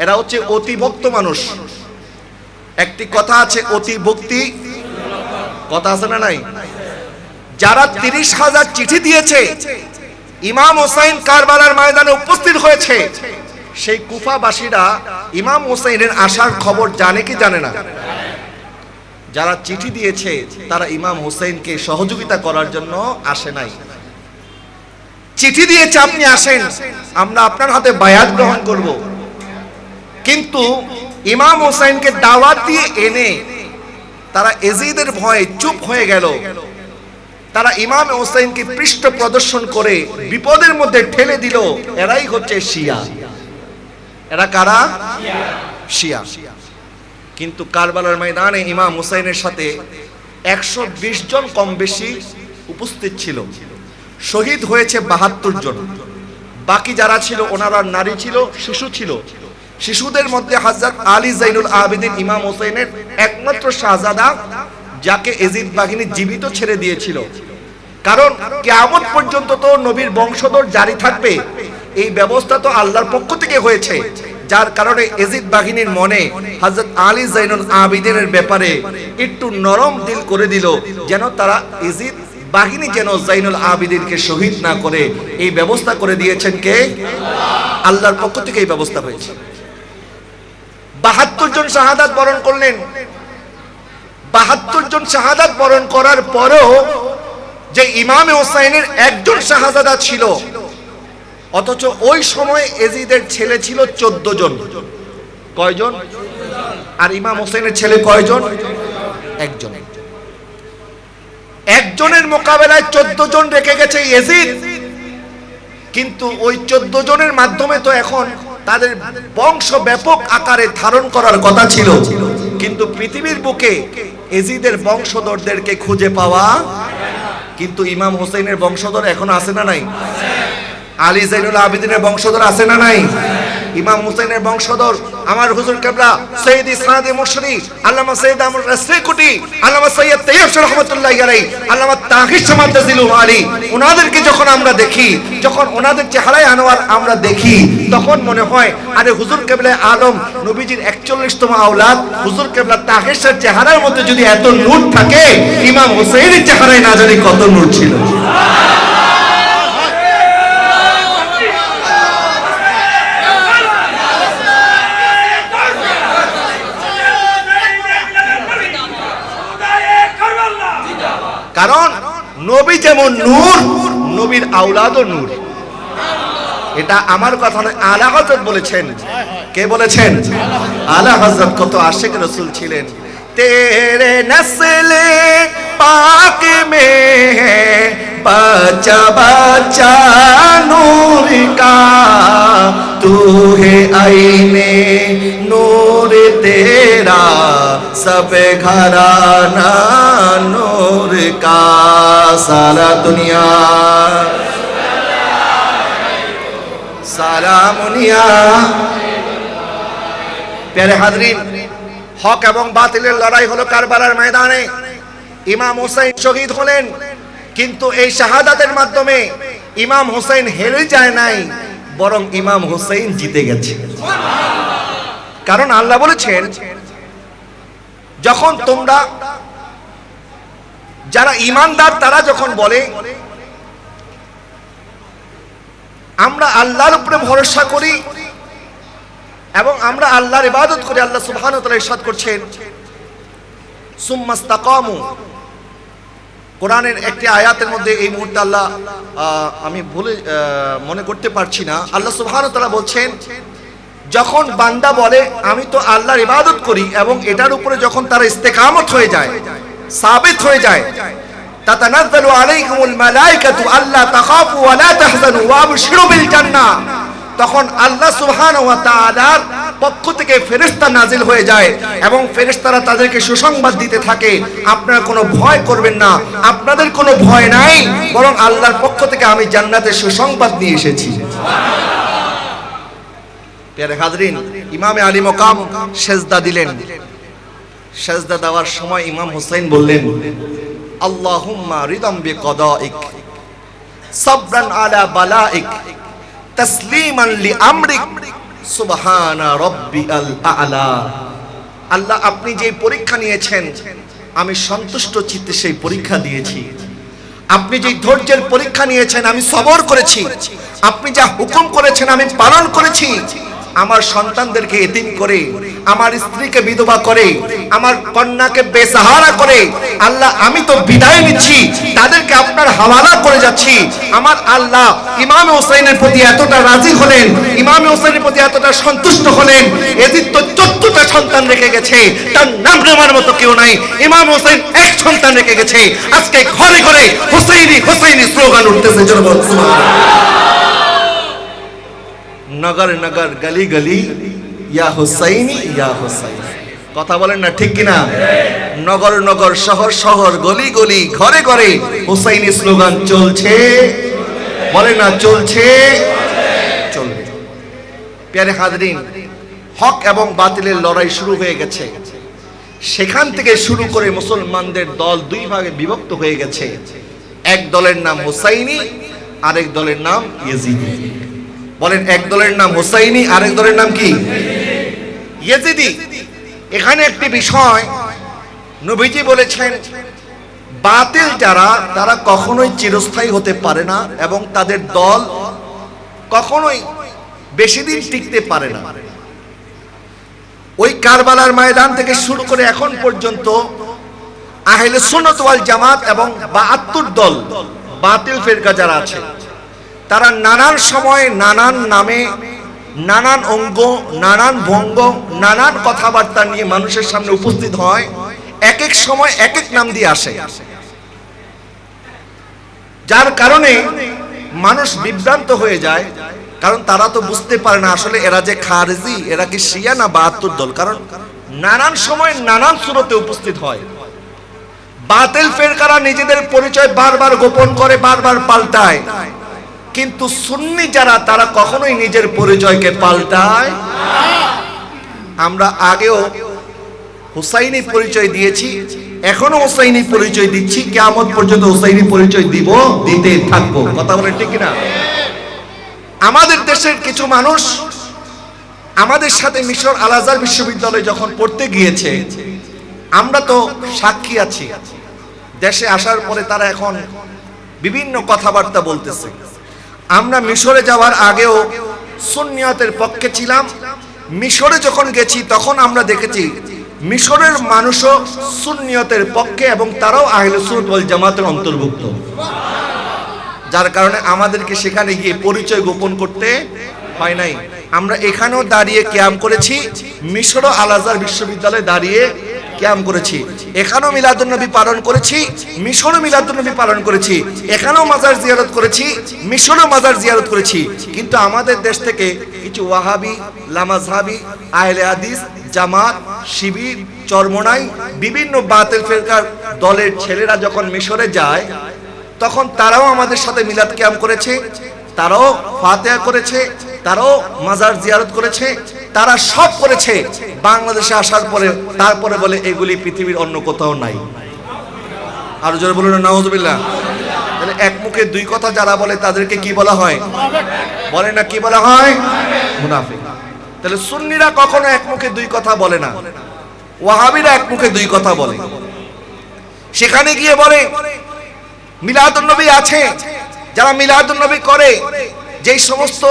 B: এরা হচ্ছে অতি ভক্ত মানুষ। একটি কথা আছে, অতি ভক্তি কথা আছে না নাই? যারা 30,000 চিঠি দিয়েছে, ইমাম হোসেন কারবালার ময়দানে উপস্থিত হয়েছে, সেই কুফাবাসীরা ইমাম হোসেনের আসার খবর জানে কি জানে না? যারা চিঠি দিয়েছে তারা ইমাম হোসেনকে সহযোগিতা করার জন্য আসে নাই। চিঠি দিয়েছে আপনি আসেন, আমরা আপনার হাতে বায়াত গ্রহণ করব, কিন্তু ইমাম হোসেনকে দাওয়াত দিয়ে এনে তারা এজিদের ভয়ে চুপ হয়ে গেল। তারা ইমাম হোসেনকে পৃষ্ঠ প্রদর্শন করে বিপদের মধ্যে ঠেলে দিল। এরাই হচ্ছে শিয়া। এরা কারা? শিয়া। কিন্তু কারবালার ময়দানে ইমাম হোসেনের সাথে 120 জন কম বেশি উপস্থিত ছিল। শহীদ হয়েছে 72 জন। বাকি যারা ছিল ওনারা নারী ছিল, শিশু ছিল। শিশুদের মধ্যে হযরত আলী জাইনুল আবেদিন ইমাম হোসেনের একমাত্র শাহজাদা, যাকে এজিদ বাহিনী জীবিত ছেড়ে দিয়েছিল। কারণ কিয়ামত পর্যন্ত তো নবীর বংশধর জারি থাকবে, এই ব্যবস্থা তো আল্লাহর পক্ষ থেকে হয়েছে। যার কারণে এজিদ বাহিনীর মনে হযরত আলী জাইনুল আবেদিনের ব্যাপারে একটু নরম দিল করে দিল, যেন তারা এজিদ বাহিনী যেন জাইনুল আবেদিনকে শহীদ না করে। এই ব্যবস্থা করে দিয়েছেন কে? আল্লাহর পক্ষ থেকে এই ব্যবস্থা হয়েছে। 72 জন শাহাদাত বরণ করলেন। 72 জন শাহাদাত বরণ করার পরেও যে ইমাম হোসেনের একজন শাহজাদা ছিল, অথচ ওই সময় এজিদের ছেলে ছিল 14 জন। কয়জন? আর ইমাম হোসেনের ছেলে কয়জন? একজন। একজনের মোকাবেলায় 14 জন রেখে গেছে এজিদ। কিন্তু ওই 14 জনের মাধ্যমে তো এখন তাদের বংশ ব্যাপক আকারে ধারণ করার কথা ছিল, কিন্তু পৃথিবীর বুকে এজিদের বংশধরদেরকে খুঁজে পাওয়া। কিন্তু ইমাম হোসেনের বংশধর এখন আছে না নাই? আলী জাইনুল আবেদিনের বংশধর আছে না নাই? ইমাম হোসেনের বংশধর আমার হুজুর কেবলা সৈয়দ সাদে মুর্শিদি আল্লামা সৈয়দ আমর রাসিকুটি আল্লামা সৈয়দ তাইয়্যিব রহমাতুল্লাহি আলাইহি আল্লামা তাহির সামাদাজিলু আলী, ওনাদেরকে যখন আমরা দেখি, যখন ওনাদের চেহারায় আনোয়ার আমরা দেখি, তখন মনে হয় আরে হুজুর কেবলা আলম নবীজির 41তম আওলাদ হুজুর কেবলা তাহির সাহেব চেহারার মধ্যে যদি এত নূর থাকে, ইমাম হোসেনের চেহারায় না জানি কত নূর ছিল। কারণ নবী যেমন নূর, নবীর আওলাদও নূর। এটা আমার কথা নয়, আলা হযরত বলেছেন। কে বলেছেন? আলা হযরত। কত আশিক রাসূল ছিলেন। তেরে নসলে পাক মে বাচ্চা বাচ্চা নূর কা তু হে আইনে নূর তেরা সব ঘরানা নূর কা সারা দুনিয়া সালামুনিয়া। প্যারে হাজরিন, হক এবং বাতিলের লড়াই হলো কারবালার ময়দানে। ইমাম হোসেন শহীদ হলেন, কিন্তু এই শাহাদাতের মাধ্যমে ইমাম হোসেন হেরে যায় নাই, বরং ইমাম হোসেন জিতে গেছে। কারণ আল্লাহ বলেছেন, যখন তোমরা যারা ঈমানদার তারা যখন বলে আমরা আল্লাহর উপরে ভরসা করি এবং আমরা আল্লাহর ইবাদত করি, আল্লাহ সুবহানাহু ওয়া তাআলা ইরশাদ করছেন সুম্মাস্তাকামু। কোরআনের একটি আয়াতের মধ্যে এই মুহূর্তে আল্লাহ আমি ভুলে মনে করতে পারছি না, আল্লাহ সুবহানাহু ওয়া তাআলা বলছেন যখন বান্দা বলে আমি তো আল্লাহর ইবাদত করি এবং এটার উপরে যখন তারা ইস্তেকামত হয়ে যায়, সাবিত হয়ে যায়, তাতানাজ্জালু আলাইকুমুল মালাইকাতু আল্লা তাখাফু ওয়া লা তাহজানু ওয়া আবশিরু বিল জান্নাহ, তখন আল্লাহ সুবহানাহু ওয়া তাআলার পক্ষ থেকে ফেরেশতা নাজিল হয়ে যায় এবং ফেরেশতারা তাদেরকে সুসংবাদ দিতে থাকে আপনারা কোনো ভয় করবেন না, আপনাদের কোনো ভয় নাই, বরং আল্লাহর পক্ষ থেকে আমি জান্নাতের সুসংবাদ নিয়ে এসেছি। প্যারে হাজরিন, ইমামে আলী মকাম সেজদা দিলেন। সেজদা দেওয়ার সময় ইমাম হুসাইন বললেন, আল্লাহুম্মা রিদাম বিকদাইক সাবরান আলা বালাইক তাসলিমান লিআমরিক সুবহানা রাব্বিয়াল আ'লা। আল্লাহ, আপনি যে পরীক্ষা নিয়েছেন আমি সন্তুষ্ট চিত্তে সেই পরীক্ষা দিয়েছি। আপনি যে ধৈর্যের পরীক্ষা নিয়েছেন আমি সবর করেছি। আপনি যা হুকুম করেছেন আমি পালন করেছি। আমার সন্তানদেরকে এতিম করে, আমার স্ত্রীকে বিধবা করে, আমার কন্যাকে বেসাহারা করে আল্লাহ আমি তো বিদায় নিচ্ছি, তাদেরকে আপনার হাওয়ালা করে যাচ্ছি। আমার আল্লাহ ইমাম হুসাইনের প্রতি এতটা রাজি হলেন, ইমাম হুসাইনের প্রতি এতটা সন্তুষ্ট হলেন, এদিন তো 14টা সন্তান রেখে গেছে, তার নাম নেওয়ার মতো কেউ নাই। ইমাম হুসাইন এক সন্তান রেখে গেছে, আজকে ঘরে ঘরে হুসাইনি হুসাইনি স্লোগান উঠতেছে। নগর নগর গলি গলি ইয়া হুসাইনি ইয়া হুসাইনি। কথা বলেন না ঠিক কিনা? নগর নগর শহর শহর গলি গলি ঘরে ঘরে হুসাইনি স্লোগান চলছে। বলে না চলছে, চলবে। প্যারে হাজরিন, হক এবং বাতিলের লড়াই শুরু হয়ে গেছে। সেখান থেকে শুরু করে মুসলমানদের দল দুই ভাগে বিভক্ত হয়ে গেছে। এক দলের নাম হুসাইনি, আরেক দলের নাম ইয়েজিদি। বলেন, এক দলের নাম হুসাইনি, আরেক দলের নাম কি? ইয়েজিদি। এখানে একটি বিষয় নবীজি বলেছেন, বাতিল যারা তারা কখনোই চিরস্থায়ী হতে পারে না এবং তাদের দল কখনোই বেশি দিন টিকতে পারে না। ওই কারবালার ময়দান থেকে শুরু করে এখন পর্যন্ত আহলে সুন্নাত ওয়াল জামাত এবং 72 দল বাতিল ফিরকা যারা আছে তারা নানান সময় নানান নামে, নানান অঙ্গ, নানান ভঙ্গ, নানান কথাবার্তা নিয়ে মানুষের সামনে উপস্থিত হয়। এক এক সময় এক এক নাম দিয়ে আসে, যার কারণে মানুষ বিভ্রান্ত হয়ে যায়। কারণ তারা তো বুঝতে পারে না আসলে এরা যে খারেজি, এরা কি শিয়া না 72 দল। কারণ নানান সময় নানান সুরতে উপস্থিত হয়। বাতিল ফিরকারা নিজেদের পরিচয় বারবার গোপন করে, বারবার পাল্টায়, কিন্তু সুন্নি যারা তারা কখনোই নিজের পরিচয়কে পাল্টায় না। আমরা আগেও হুসাইনি পরিচয় দিয়েছি, এখনো হুসাইনি পরিচয় দিচ্ছি, কিয়ামত পর্যন্ত হুসাইনি পরিচয় দিব, দিতে থাকবো। কথা বলেন ঠিক কিনা? আমাদের দেশের কিছু মানুষ আমাদের সাথে মিশর আল আজহার বিশ্ববিদ্যালয়ে যখন পড়তে গিয়েছে, আমরা তো সাক্ষী আছি। দেশে আসার পরে তারা এখন বিভিন্ন কথাবার্তা বলতেছে। আমরা মিশরে যাওয়ার আগেও সুন্নিয়তের পক্ষে ছিলাম। মিশরে যখন গেছি তখন আমরা দেখেছি মিশরের মানুষও সুন্নিয়তের পক্ষে এবং তারাও আহলে সুন্নাত ওয়াল জামাতের অন্তর্ভুক্ত। যার কারণে আমাদেরকে সেখানে গিয়ে পরিচয় গোপন করতে হয় নাই। আমরা এখানেও দাঁড়িয়ে কিয়াম করেছি, মিশরও আল আজহার বিশ্ববিদ্যালয়ে দাঁড়িয়ে কিয়াম করেছি। এখানেও মিলাদুন নবী পালন করেছি, মিশরও মিলাদুন নবী পালন করেছি। এখানেও মাজার জিয়ারত করেছি, মিশরও মাজার জিয়ারত করেছি। কিন্তু আমাদের দেশ থেকে কিছু ওয়াহাবি, লামাজহাবি, আহলে হাদিস, জামাত, শিবির, চরমোনাই, বিভিন্ন বাতিল ফিরকার দলের ছেলেরা যখন মিশরে যায় তখন তারাও আমাদের সাথে মিলাদ কিয়াম করেছে, তারাও ফাতিহা করেছে, তারাও মাজার জিয়ারত করেছে, তারা সব করেছে। বাংলাদেশে আসার পরে তারপরে বলে এগুলি পৃথিবীর অন্য কোথাও নাই। আর জোরে বলুন নাউযুবিল্লাহ। তাহলে এক মুখে দুই কথা যারা বলে তাদেরকে কি বলা হয়? বলে না কি বলা হয়? মুনাফিক। তাহলে সুন্নিরা কখনো এক মুখে দুই কথা বলে না, ওয়াহাবিরা এক মুখে দুই কথা বলে। সেখানে গিয়ে বলে মিলাদুন নবী আছে, যারা মিলাদুন নবী করে, যেই সমস্ত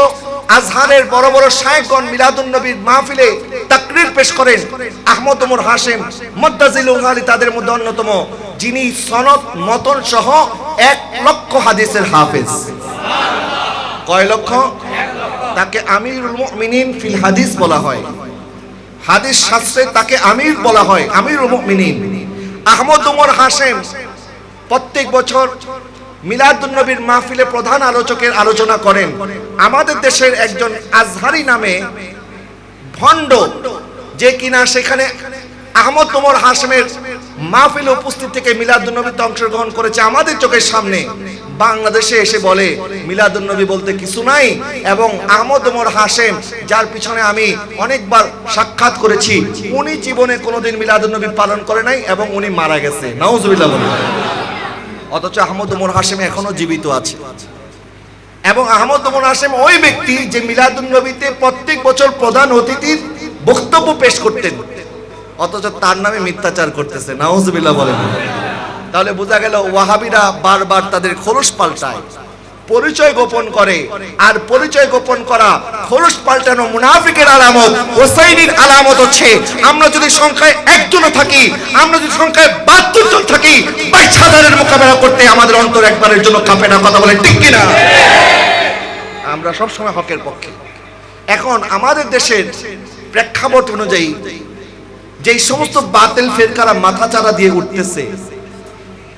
B: আজহারের বড় বড় শায়েখগণ মিলাদুন নবীর মাহফিলে তাকরীর পেশ করেন, আহমদ ওমর হাশেম মুদ্দাজিলুল আলী তাদের মধ্যে অন্যতম, যিনি সনদ মতন সহ 1 লক্ষ হাদিসের হাফেজ। কয় লক্ষ? তাকে আমিরুল মুমিনিন ফিল হাদিস বলা হয়। হাদিস শাস্ত্রে তাকে আমির বলা হয়, আমিরুল মুমিনিন। আহমদ ওমর হাশেম প্রত্যেক বছর মিলাদুন নবীর মাহফিলে প্রধান আলোচকের আলোচনা করেন। আমাদের দেশের একজন আজহারি নামে ভণ্ড, যে কিনা সেখানে আহমদ ওমর হাশেমের মাহফিলে উপস্থিত থেকে মিলাদুন নবীতে অংশগ্রহণ করেছে, আমাদের চোখের সামনে বাংলাদেশে এসে বলে মিলাদুন নবী বলতে কিছু নাই, এবং আহমদ ওমর হাশেম যার পিছনে আমি অনেকবার সাক্ষাৎ করেছি, উনি জীবনে কোনোদিন মিলাদুন নবী পালন করে নাই এবং উনি মারা গেছে। নাউজুবিল্লাহ বলেন। অথচ আহমদ ওমর হাশেম এখনো জীবিত আছে, এবং আহমদ ওমর হাশেম ওই ব্যক্তি যে মিলাদুন নবীতে প্রত্যেক বছর প্রধান অতিথির বক্তব্য পেশ করতেন, অথচ তার নামে মিথ্যাচার করতেছে। নাউজুবিল্লাহ বলেন। তাহলে বোঝা গেল ওয়াহাবিরা বারবার তাদের খোলস পাল্টায়, পরিচয় গোপন করে, আর পরিচয় গোপন করা খোলস পাল্টানো মুনাফিকের আলামত। হোসাইনির আলামত হচ্ছে আমরা যদি সংখ্যায় একজনও থাকি, আমরা যদি সংখ্যায় 72 জন থাকি, 22,000-এর মোকাবেলা করতে আমাদের অন্তর একবারের জন্য কাঁপে না। কথা বলেন ঠিক কিনা? আমরা সবসময় হকের পক্ষে। এখন আমাদের দেশের প্রেক্ষাপট অনুযায়ী যেই সমস্ত বাতিল ফিরকারা মাথাচাড়া দিয়ে উঠতেছে,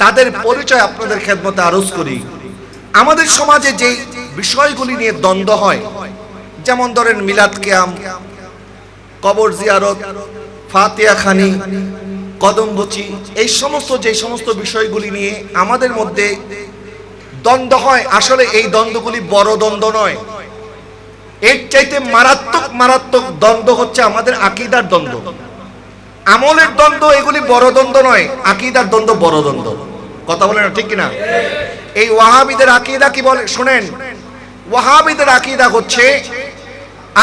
B: তাদের পরিচয় আপনাদের খেদমতে আরজ করি। আমাদের সমাজে যে বিষয়গুলি নিয়ে দ্বন্দ্ব হয়, যেমন ধরেন মিলাদ কিয়াম, কবর জিয়ারত, ফাতিহা খানি, কদমবুচি, এই সমস্ত বিষয়গুলি নিয়ে আমাদের মধ্যে দ্বন্দ্ব হয়। আসলে এই দ্বন্দ্বগুলি বড় দ্বন্দ্ব নয়, এর চাইতে মারাত্মক দ্বন্দ্ব হচ্ছে আমাদের আকীদার দ্বন্দ্ব, আমলের দ্বন্দ্ব। এগুলি বড় দ্বন্দ্ব নয়, আকীদার দ্বন্দ্ব বড় দ্বন্দ্ব। কথা বলেন না ঠিক কিনা? এই ওয়াহাবিদের আকীদা কি বলে শুনেন। ওয়াহাবিদের আকীদা হচ্ছে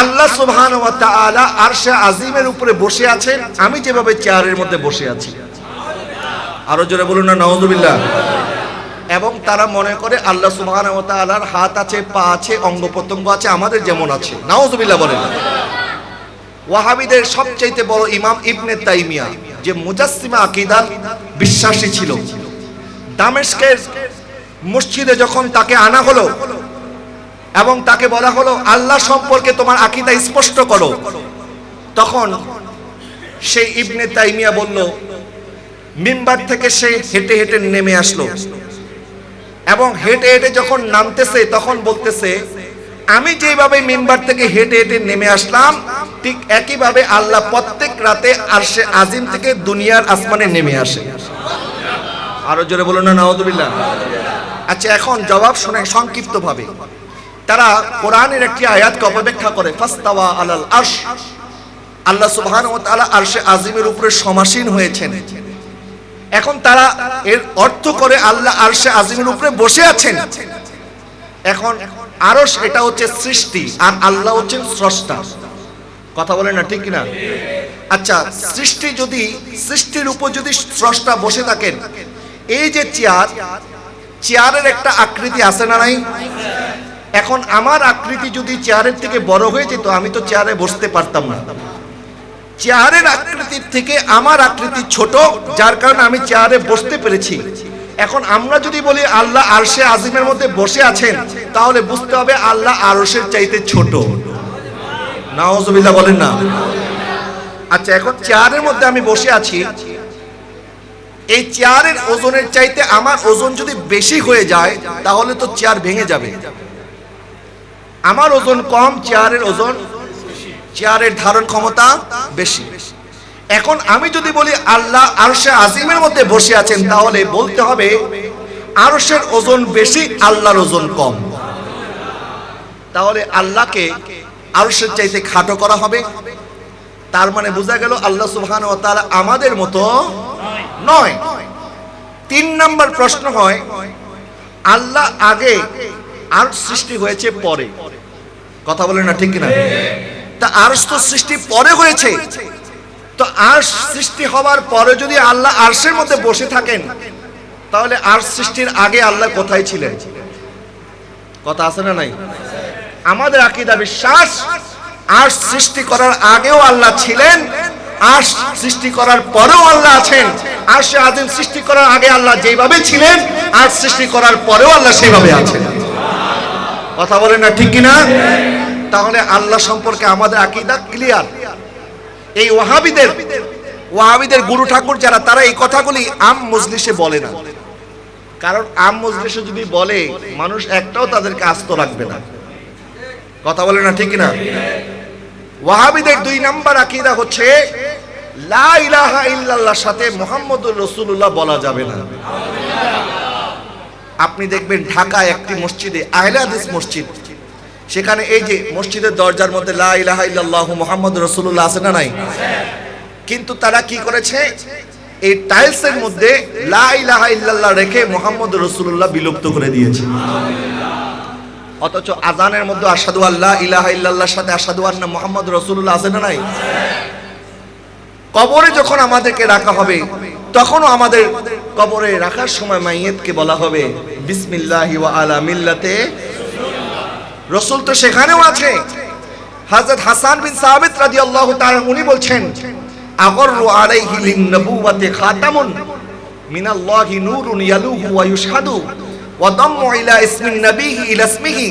B: আল্লাহ সুবহানাহু ওয়া তাআলা আরশে আজিমের উপরে বসে আছেন, আমি যেভাবে চেয়ারের মধ্যে বসে আছি। আরো জোরে বলুন না নাউযুবিল্লাহ। এবং তারা মনে করে আল্লাহ সুবহানাহু ওয়া তাআলার হাত আছে, পা আছে, অঙ্গ প্রত্যঙ্গ আছে, আমাদের যেমন আছে। নাউযুবিল্লাহ বলেন। ওয়াহাবিদের সবচেয়ে বড় ইমাম ইবনে তাইমিয়া, যে মুজাসসিমা আকীদার বিশ্বাসী ছিল, দামেস্কের মসজিদে যখন তাকে আনা হলো এবং তাকে বলা হলো আল্লাহ সম্পর্কে তোমার আকীদা স্পষ্ট করো, তখন সেই ইবনে তাইমিয়া বলল, মিম্বার থেকে সে হেঁটে হেঁটে নেমে আসলো, এবং হেঁটে হেঁটে যখন নামতেছে তখন বলতেছে, আমি যেভাবে মিম্বার থেকে হেঁটে হেঁটে নেমে আসলাম, ঠিক একইভাবে আল্লাহ প্রত্যেক রাতে আরশে আজিম থেকে দুনিয়ার আসমানে নেমে আসে। আরো জোরে বলুন না নাউযুবিল্লাহ। আচ্ছা, এখন জবাব শুনে সংক্ষিপ্ত ভাবে। তারা কোরআনের একটি আয়াতকে অপব্যাখ্যা করে, ফাস্তাওয়া আলাল আরশ, আল্লাহ সুবহানাহু ওয়া তাআলা আরশে আজিমের উপরে সমাসীন হয়েছেন। এখন তারা এর অর্থ করে আল্লাহ আরশে আজিমের উপরে বসে আছেন। এখন আরশ এটা হচ্ছে সৃষ্টি, আর আল্লাহ হচ্ছেন স্রষ্টা। কথা বলেন না ঠিক কিনা? আচ্ছা, সৃষ্টির উপর যদি স্রষ্টা বসে থাকেন, এই যে চেয়ারের একটা আকৃতি আছে না নাই? এখন আমার আকৃতি যদি চেয়ারের থেকে বড় হয়ে যেত, আমি তো চেয়ারে বসতে পারতাম না। চেয়ারের আকৃতির থেকে আমার আকৃতি ছোট, যার কারণে আমি চেয়ারে বসতে পেরেছি। এখন আমরা যদি বলি আল্লাহ আরশে আজিমের মধ্যে বসে আছেন, তাহলে বুঝতে হবে আল্লাহ আরশের চাইতে ছোট। নাউযুবিল্লাহ বলেন না। আচ্ছা, এখন চেয়ারের মধ্যে আমি বসে আছি, এই চেয়ারের ওজনের চাইতে আমার ওজন যদি বেশি হয়ে যায়, তাহলে তো চেয়ার ভেঙে যাবে। আমার ওজন কম, চেয়ারের ওজন, চেয়ারের ধারণ ক্ষমতা বেশি। এখন আমি যদি বলি আল্লাহ আরশে আজিমের মধ্যে বসে আছেন, তাহলে বলতে হবে আরশের ওজন বেশি, আল্লাহর ওজন কম। তাহলে আল্লাহকে আরশের চাইতে খাটো করা হবে। তার মানে বোঝা গেল আল্লাহ সুবহানাহু ওয়া তাআলা আমাদের মতো নয়। 3 নম্বর প্রশ্ন হয়, আল্লাহ আগে আরশ সৃষ্টি হয়েছে পরে? কথা বলেন না ঠিক কিনা? তা আরশ তো সৃষ্টি পরে হয়েছে, তো আরশ সৃষ্টি হওয়ার পরে যদি আল্লাহ আরশের মধ্যে বসে থাকেন, তাহলে আরশ সৃষ্টির আগে আল্লাহ কোথায় ছিলেন? কথা আছে না নাই? আমাদের আকীদা বিশ্বাস, আরশ সৃষ্টি করার আগেও আল্লাহ ছিলেন, আরশ সৃষ্টি করার পরেও আল্লাহ আছেন। আরশে আজিম সৃষ্টি করার আগে আল্লাহ যেভাবে ছিলেন, আরশ সৃষ্টি করার পরেও আল্লাহ সেভাবে আছেন। কথা বলেন না ঠিক কিনা? তাহলে আল্লাহ সম্পর্কে আমাদের আকীদা ক্লিয়ার। এই ওয়াহাবিদের গুরু ঠাকুর যারা, তারা এই কথাগুলি আম মজলিসে বলে না, কারণ আম মজলিসে যদি বলে, মানুষ একটাও তাদেরকে আস্ত রাখবে না। কথা বলে না ঠিক কিনা? ওয়াহাবিদের 2 নাম্বার আকীদা হচ্ছে লা ইলাহা ইল্লাল্লাহর সাথে মুহাম্মদুর রাসূলুল্লাহ বলা যাবে না। আপনি দেখবেন ঢাকায় একটি মসজিদে, আহলে হাদিস মসজিদ, সেখানে এই যে মসজিদের দরজার মধ্যে লা ইলাহা ইল্লাল্লাহু মুহাম্মাদুর রাসূলুল্লাহ আছে না নাই? কিন্তু তারা কি করেছে, এই টাইলসের মধ্যে লা ইলাহা ইল্লাল্লাহ রেখে মুহাম্মাদুর রাসূলুল্লাহ বিলুপ্ত করে দিয়েছে। অথচ আজানের মধ্যে আশহাদু আল্লা ইলাহা ইল্লাল্লাহর সাথে আশহাদু আন্না মুহাম্মাদুর রাসূলুল্লাহ আছে না নাই? কবরে যখন আমাদেরকে রাখা হবে, তখনও আমাদের কবরে রাখার সময় মাইয়িতকে বলা হবে বিসমিল্লাহি ওয়া আলা মিল্লাতে রাসূল। তো সেখানেও আছে। হযরত হাসান বিন সাবিত রাদিয়াল্লাহু তাআলা উনি বলছেন, আগররু আলাইহি লিন-নবুওয়াতি খাতামুন মিনাল্লাহি নূরুন ইয়ালুহু ওয়া ইউশহাদু ওয়া দাম্মু ইলা ইসমিন নবিহি ইলা ইসমিহি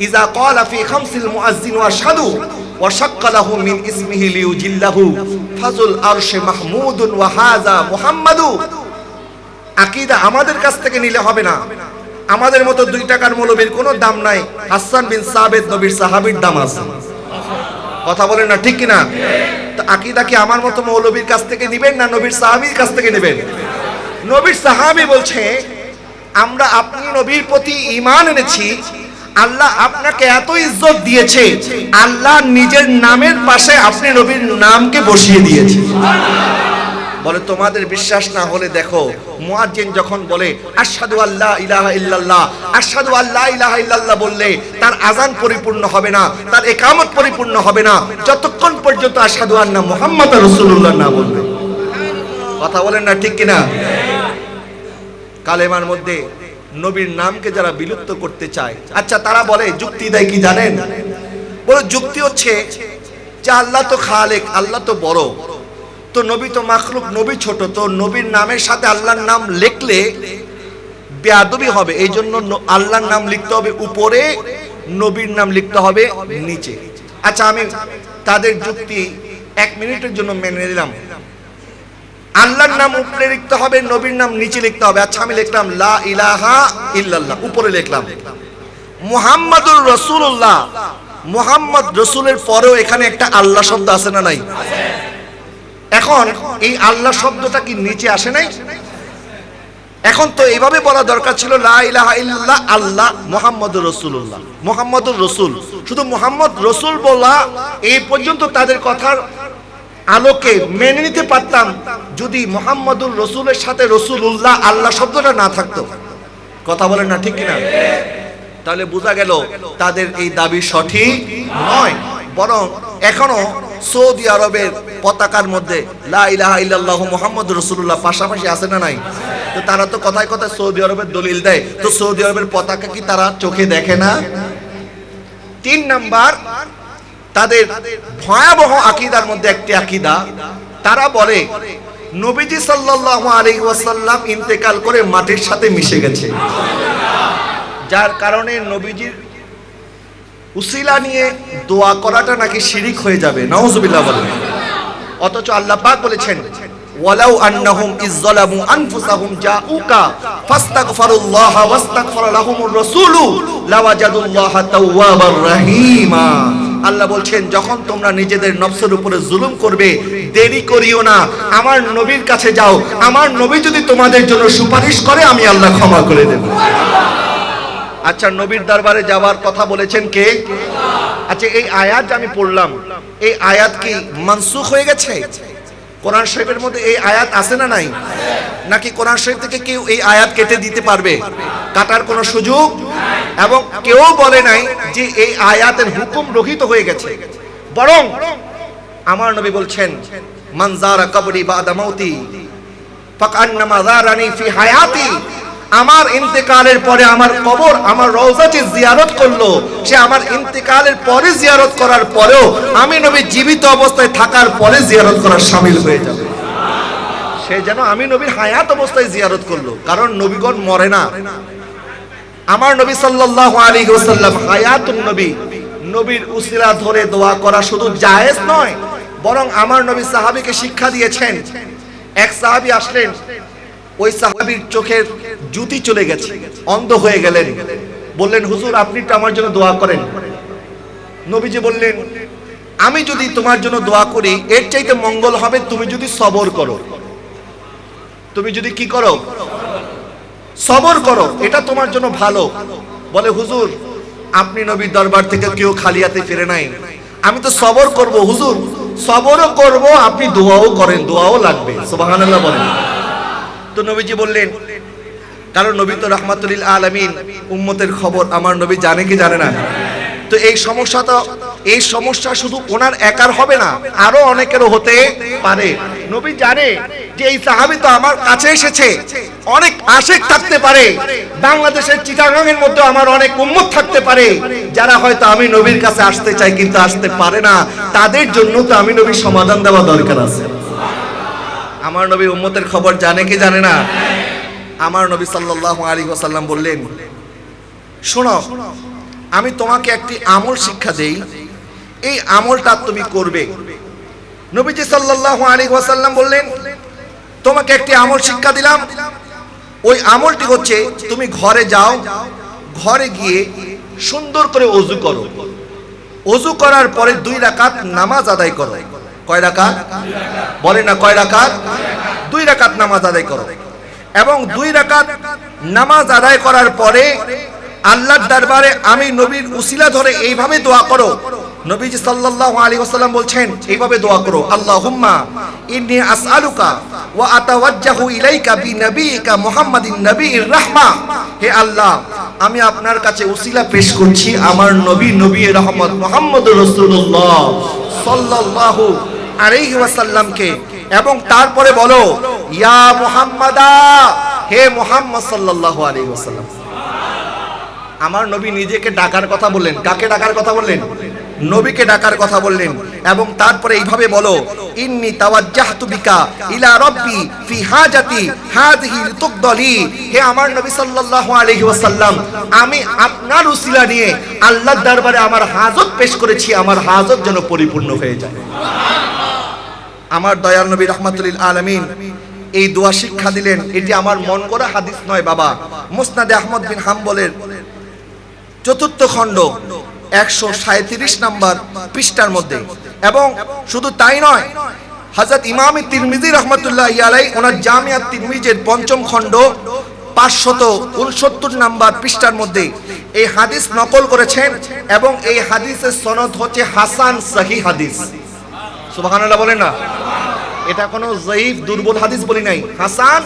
B: ইযা ক্বালা ফি খামসিল মুআজ্জিন ওয়া আশহাদু ওয়া শাক্কা লাহু মিন ইসমিহি লিউজিল্লাহু ফাজুল আরশে মাহমুদুন ওয়া হাযা মুহাম্মাদু। আকীদা আমাদের কাছ থেকে নিলে হবে না। আমাদের মতো 2 টাকার মৌলবীর কোনো দাম নাই। হাসান বিন সাবিত নবীর সাহাবীর দাম আছে। কথা বলেন না, ঠিক কি না? তো আকীদা কি আমার মতো মৌলবীর কাছ থেকে নেবেন না নবীর সাহাবীর কাছ থেকে নেবেন? নবীর সাহাবী বলছে, আমরা আপনি নবীর প্রতি ঈমান এনেছি, আল্লাহ আপনাকে এত ইজ্জত দিয়েছে, আল্লাহ নিজের নামের পাশে আপনি নবীর নামকে বসিয়ে দিয়েছে। বলে তোমাদের বিশ্বাস না হলে দেখো, মুয়াজ্জিন যখন বলে আশহাদু আল্লা ইলাহা ইল্লাল্লাহ, আশহাদু আল্লা ইলাহা ইল্লাল্লাহ বললে তার আযান পরিপূর্ণ হবে না, তার ইকামত পরিপূর্ণ হবে না যতক্ষণ পর্যন্ত আশহাদু আন্না মুহাম্মাদুর রাসূলুল্লাহ না বলবে। কথা বলেন না, ঠিক কিনা? কালেমার মধ্যে নবীর নামকে যারা বিলুপ্ত করতে চায়, আচ্ছা তারা বলে যুক্তি দেয় কি জানেন? বলে যুক্তি হচ্ছে যে আল্লাহ তো খালেক, আল্লাহ তো বড়, তো নবী তো মাখলুক, নবী ছোট, তো নবীর নামের সাথে আল্লাহর নাম লিখলে বেয়াদবি হবে, এই জন্য আল্লাহর নাম লিখতে হবে উপরে, নবীর নাম লিখতে হবে নিচে। আচ্ছা আমি তাদের যুক্তি 1 মিনিটের জন্য মেনে নিলাম, আল্লাহর নাম উপরে লিখতে হবে, নবীর নাম নিচে লিখতে হবে। আচ্ছা আমি লিখলাম লা ইলাহা ইল্লাল্লাহ, উপরে লিখলাম মুহাম্মাদুর রাসূলুল্লাহ, মুহাম্মদ রাসূলের পরেও এখানে একটা আল্লাহ শব্দ আছে না নাই? এখন এই আল্লাহ শব্দটা কি নিচে আসে নাই? এখন তো এইভাবে বলা দরকার ছিল লা ইলাহা ইল্লাল্লাহ আল্লাহ মুহাম্মাদুর রাসূলুল্লাহ, মুহাম্মাদুর রাসূল, শুধু মুহাম্মদ রাসূল বলা এই পর্যন্ত তাদের কথার আলোকে মেনে নিতে পারতাম, যদি মুহাম্মাদুর রাসূলের সাথে রাসূলুল্লাহ আল্লাহ শব্দটা না থাকতো। কথা বলেন না, ঠিক কিনা? তাহলে বোঝা গেল তাদের এই দাবি সঠিক নয়, বরং এখনো সৌদি আরবের পতাকার মধ্যে লা ইলাহা ইল্লাল্লাহু মুহাম্মাদুর রাসূলুল্লাহ পাশাপাশি আছে না নাই? তো তারা তো কথায় কথায় সৌদি আরবের দলিল দেয়, তো সৌদি আরবের পতাকা কি তারা চোখে দেখে না? 3 নাম্বার, তাদের ভয়াবহ আকীদার মধ্যে একটি আকীদা, তারা বলে নবীজি সাল্লাল্লাহু আলাইহি ওয়াসাল্লাম ইন্তেকাল করে মাটির সাথে মিশে গেছে, যার কারণে নবীজির উসিলা নিয়ে দোয়া করাটা নাকি শিরিক হয়ে যাবে। নাউজুবিল্লাহ বলেন। অথচ আল্লাহ পাক বলেছেন ওয়ালাউ আন্নাহুম ইযযালামু আনফুসাহুম জাউকা ফাস্তাগফিরুল্লাহ ওয়াস্তাগফারা লাহুমুর রাসূলু লাওয়াজাদুল্লাহা তাওয়াবার রহিমা। আল্লাহ বলছেন যখন তোমরা নিজেদের নফসের উপরে জুলুম করবে, দেরি করিও না, আমার নবীর কাছে যাও, আমার নবী যদি তোমাদের জন্য সুপারিশ করে আমি আল্লাহ ক্ষমা করে দেব। আচ্ছা নবীর দরবারে যাওয়ার কথা বলেছেন কে? আচ্ছা এই আয়াত যে আমি পড়লাম, এই আয়াত কি মানসুখ হয়ে গেছে? কোরআন শরীফের মধ্যে এই আয়াত আছে না নাই? নাকি কোরআন শরীফ থেকে কেউ এই আয়াত কেটে দিতে পারবে? কাটার কোনো সুযোগ, এবং কেউ বলে নাই যে এই আয়াতের হুকুম রহিত হয়ে গেছে, বরং আমার নবী বলছেন মান যারা কবরি বাদা মাউতি ফাকান্নামা যারানি ফি হায়াতি। আমার ইন্তেকালের পরে আমার কবর, আমার রওজা যে জিয়ারত করলো, সে আমার ইন্তেকালের পরে জিয়ারত করার পরেও আমি নবী জীবিত অবস্থায় থাকার পরে জিয়ারত করার শামিল হয়ে যাবে। সে যেন আমি নবীর হায়াত অবস্থায় জিয়ারত করলো, কারণ নবীগণ মরে না। আমার নবী সাল্লাল্লাহু আলাইহি ওয়াসাল্লাম হায়াতুন নবী, নবীর উসিলা ধরে দোয়া করা শুধু জায়েজ নয়, বরং আমার নবী সাহাবীকে শিক্ষা দিয়েছেন। এক সাহাবী আসলেন, ওই সাহাবীর চোখের জ্যোতি চলে গেছে, অন্ধ হয়ে গেলেন, বললেন হুজুর আপনি একটু আমার জন্য দোয়া করেন। নবীজি বললেন আমি যদি তোমার জন্য দোয়া করি এর চাইতে মঙ্গল হবে তুমি যদি সবর করো। তুমি যদি কি করো? সবর করো, এটা তোমার জন্য ভালো। বলে হুজুর আপনি নবীর দরবার থেকে কেউ খালি হাতে ফিরে নাই, আমি তো সবর করব হুজুর। সবরও করব, আপনি দোয়াও করেন, দোয়াও লাগবে, সুবহানাল্লাহ বলেন। তো নবীজি বললেন, কারণ নবী তো রাহমাতুল লিল আলামিন, উম্মতের খবর আমার নবী জানে কি জানে না। তো এই সমস্যা শুধু ওনার একার হবে না, আরো অনেকেরও হতে পারে। নবী জানে যে এই সাহাবী তো আমার কাছে এসেছে, অনেক আশিক থাকতে পারে, বাংলাদেশের চিটাগাংয়ের মধ্যে আমার অনেক উম্মত থাকতে পারে যারা হয়তো আমি নবীর কাছে আসতে চাই কিন্তু আসতে পারে না, তাদের জন্য তো আমি নবীর সমাধান দেওয়া দরকার আছে। আমার নবী উম্মতের খবর জানে কি জানে না? আমার নবী সাল্লাল্লাহু আলাইহি ওয়াসাল্লাম বললেন, শোনো আমি তোমাকে একটি আমল শিক্ষা দেই, এই আমলটা তুমি করবে। নবীজি সাল্লাল্লাহু আলাইহি ওয়াসাল্লাম বললেন, তোমাকে একটি আমল শিক্ষা দিলাম, ওই আমলটি হচ্ছে তুমি ঘরে যাও, ঘরে গিয়ে সুন্দর করে ওযু করো, ওযু করার পরে 2 রাকাত নামাজ আদায় করো। কয় রাকাত? বলে না কয় রাকাত? 2 রাকাত নামাজ আদায় করো, এবং 2 রাকাত নামাজ আদায় করার পরে আল্লাহর দরবারে আমি নবীর উসিলা ধরে এইভাবে দোয়া করো। নবীজি সাল্লাল্লাহু আলাইহি ওয়াসাল্লাম বলছেন এইভাবে দোয়া করো, আল্লাহুম্মা ইন্নী আসআলুকা ওয়া আতাওয়াজ্জাহু ইলাইকা বিনবিয়িকা মুহাম্মাদিন নবীর রাহমা। হে আল্লাহ, আমি আপনার কাছে উসিলা পেশ করছি আমার নবী, নবীর রহমত মুহাম্মদুর রাসূলুল্লাহ সাল্লাল্লাহু আলাইহি ওয়াসাল্লামকে। এবং তারপরে বলো ইয়া মুহাম্মাদা, হে মুহাম্মদ সাল্লাল্লাহু আলাইহি ওয়াসাল্লাম। আমার নবী নিজেকে ডাকার কথা বললেন। কাকে ডাকার কথা বললেন? নবীকে ডাকার কথা বললেন। এবং তারপরে এইভাবে বলো, ইন্নী তাওয়াজ্জাহতু বিকা ইলা রাব্বি ফি হাজাতি হাযিহি লিতুকদলি। হে আমার নবী সাল্লাল্লাহু আলাইহি ওয়াসাল্লাম, আমি আপনার উসিলা নিয়ে আল্লাহর দরবারে আমার হাজত পেশ করেছি, আমার হাজত যেন পরিপূর্ণ হয়ে যায়। আমার দয়াল নবী রাহমাতুল লিল আলামিন এই দোয়া শিক্ষা দিলেন। এটি আমার মন গড়া হাদিস নয় বাবা, মুসনাদে আহমদ বিন হাম্বলের 4th খণ্ড 137 নম্বর পৃষ্ঠার মধ্যে। এবং শুধু তাই নয়, হযরত ইমাম তিরমিজি রাহমাতুল্লাহি আলাইহি ওনার জামিআত তিরমিজির 5ম খণ্ড 569 নম্বর পৃষ্ঠার মধ্যে এই হাদিস নকল করেছেন। এবং এই হাদিসের সনদ হচ্ছে হাসান সহিহ হাদিস। সুবহানাল্লাহ বলেন না, এটা কোনো যঈফ দুর্বল হাদিস বলি নাই, হাসান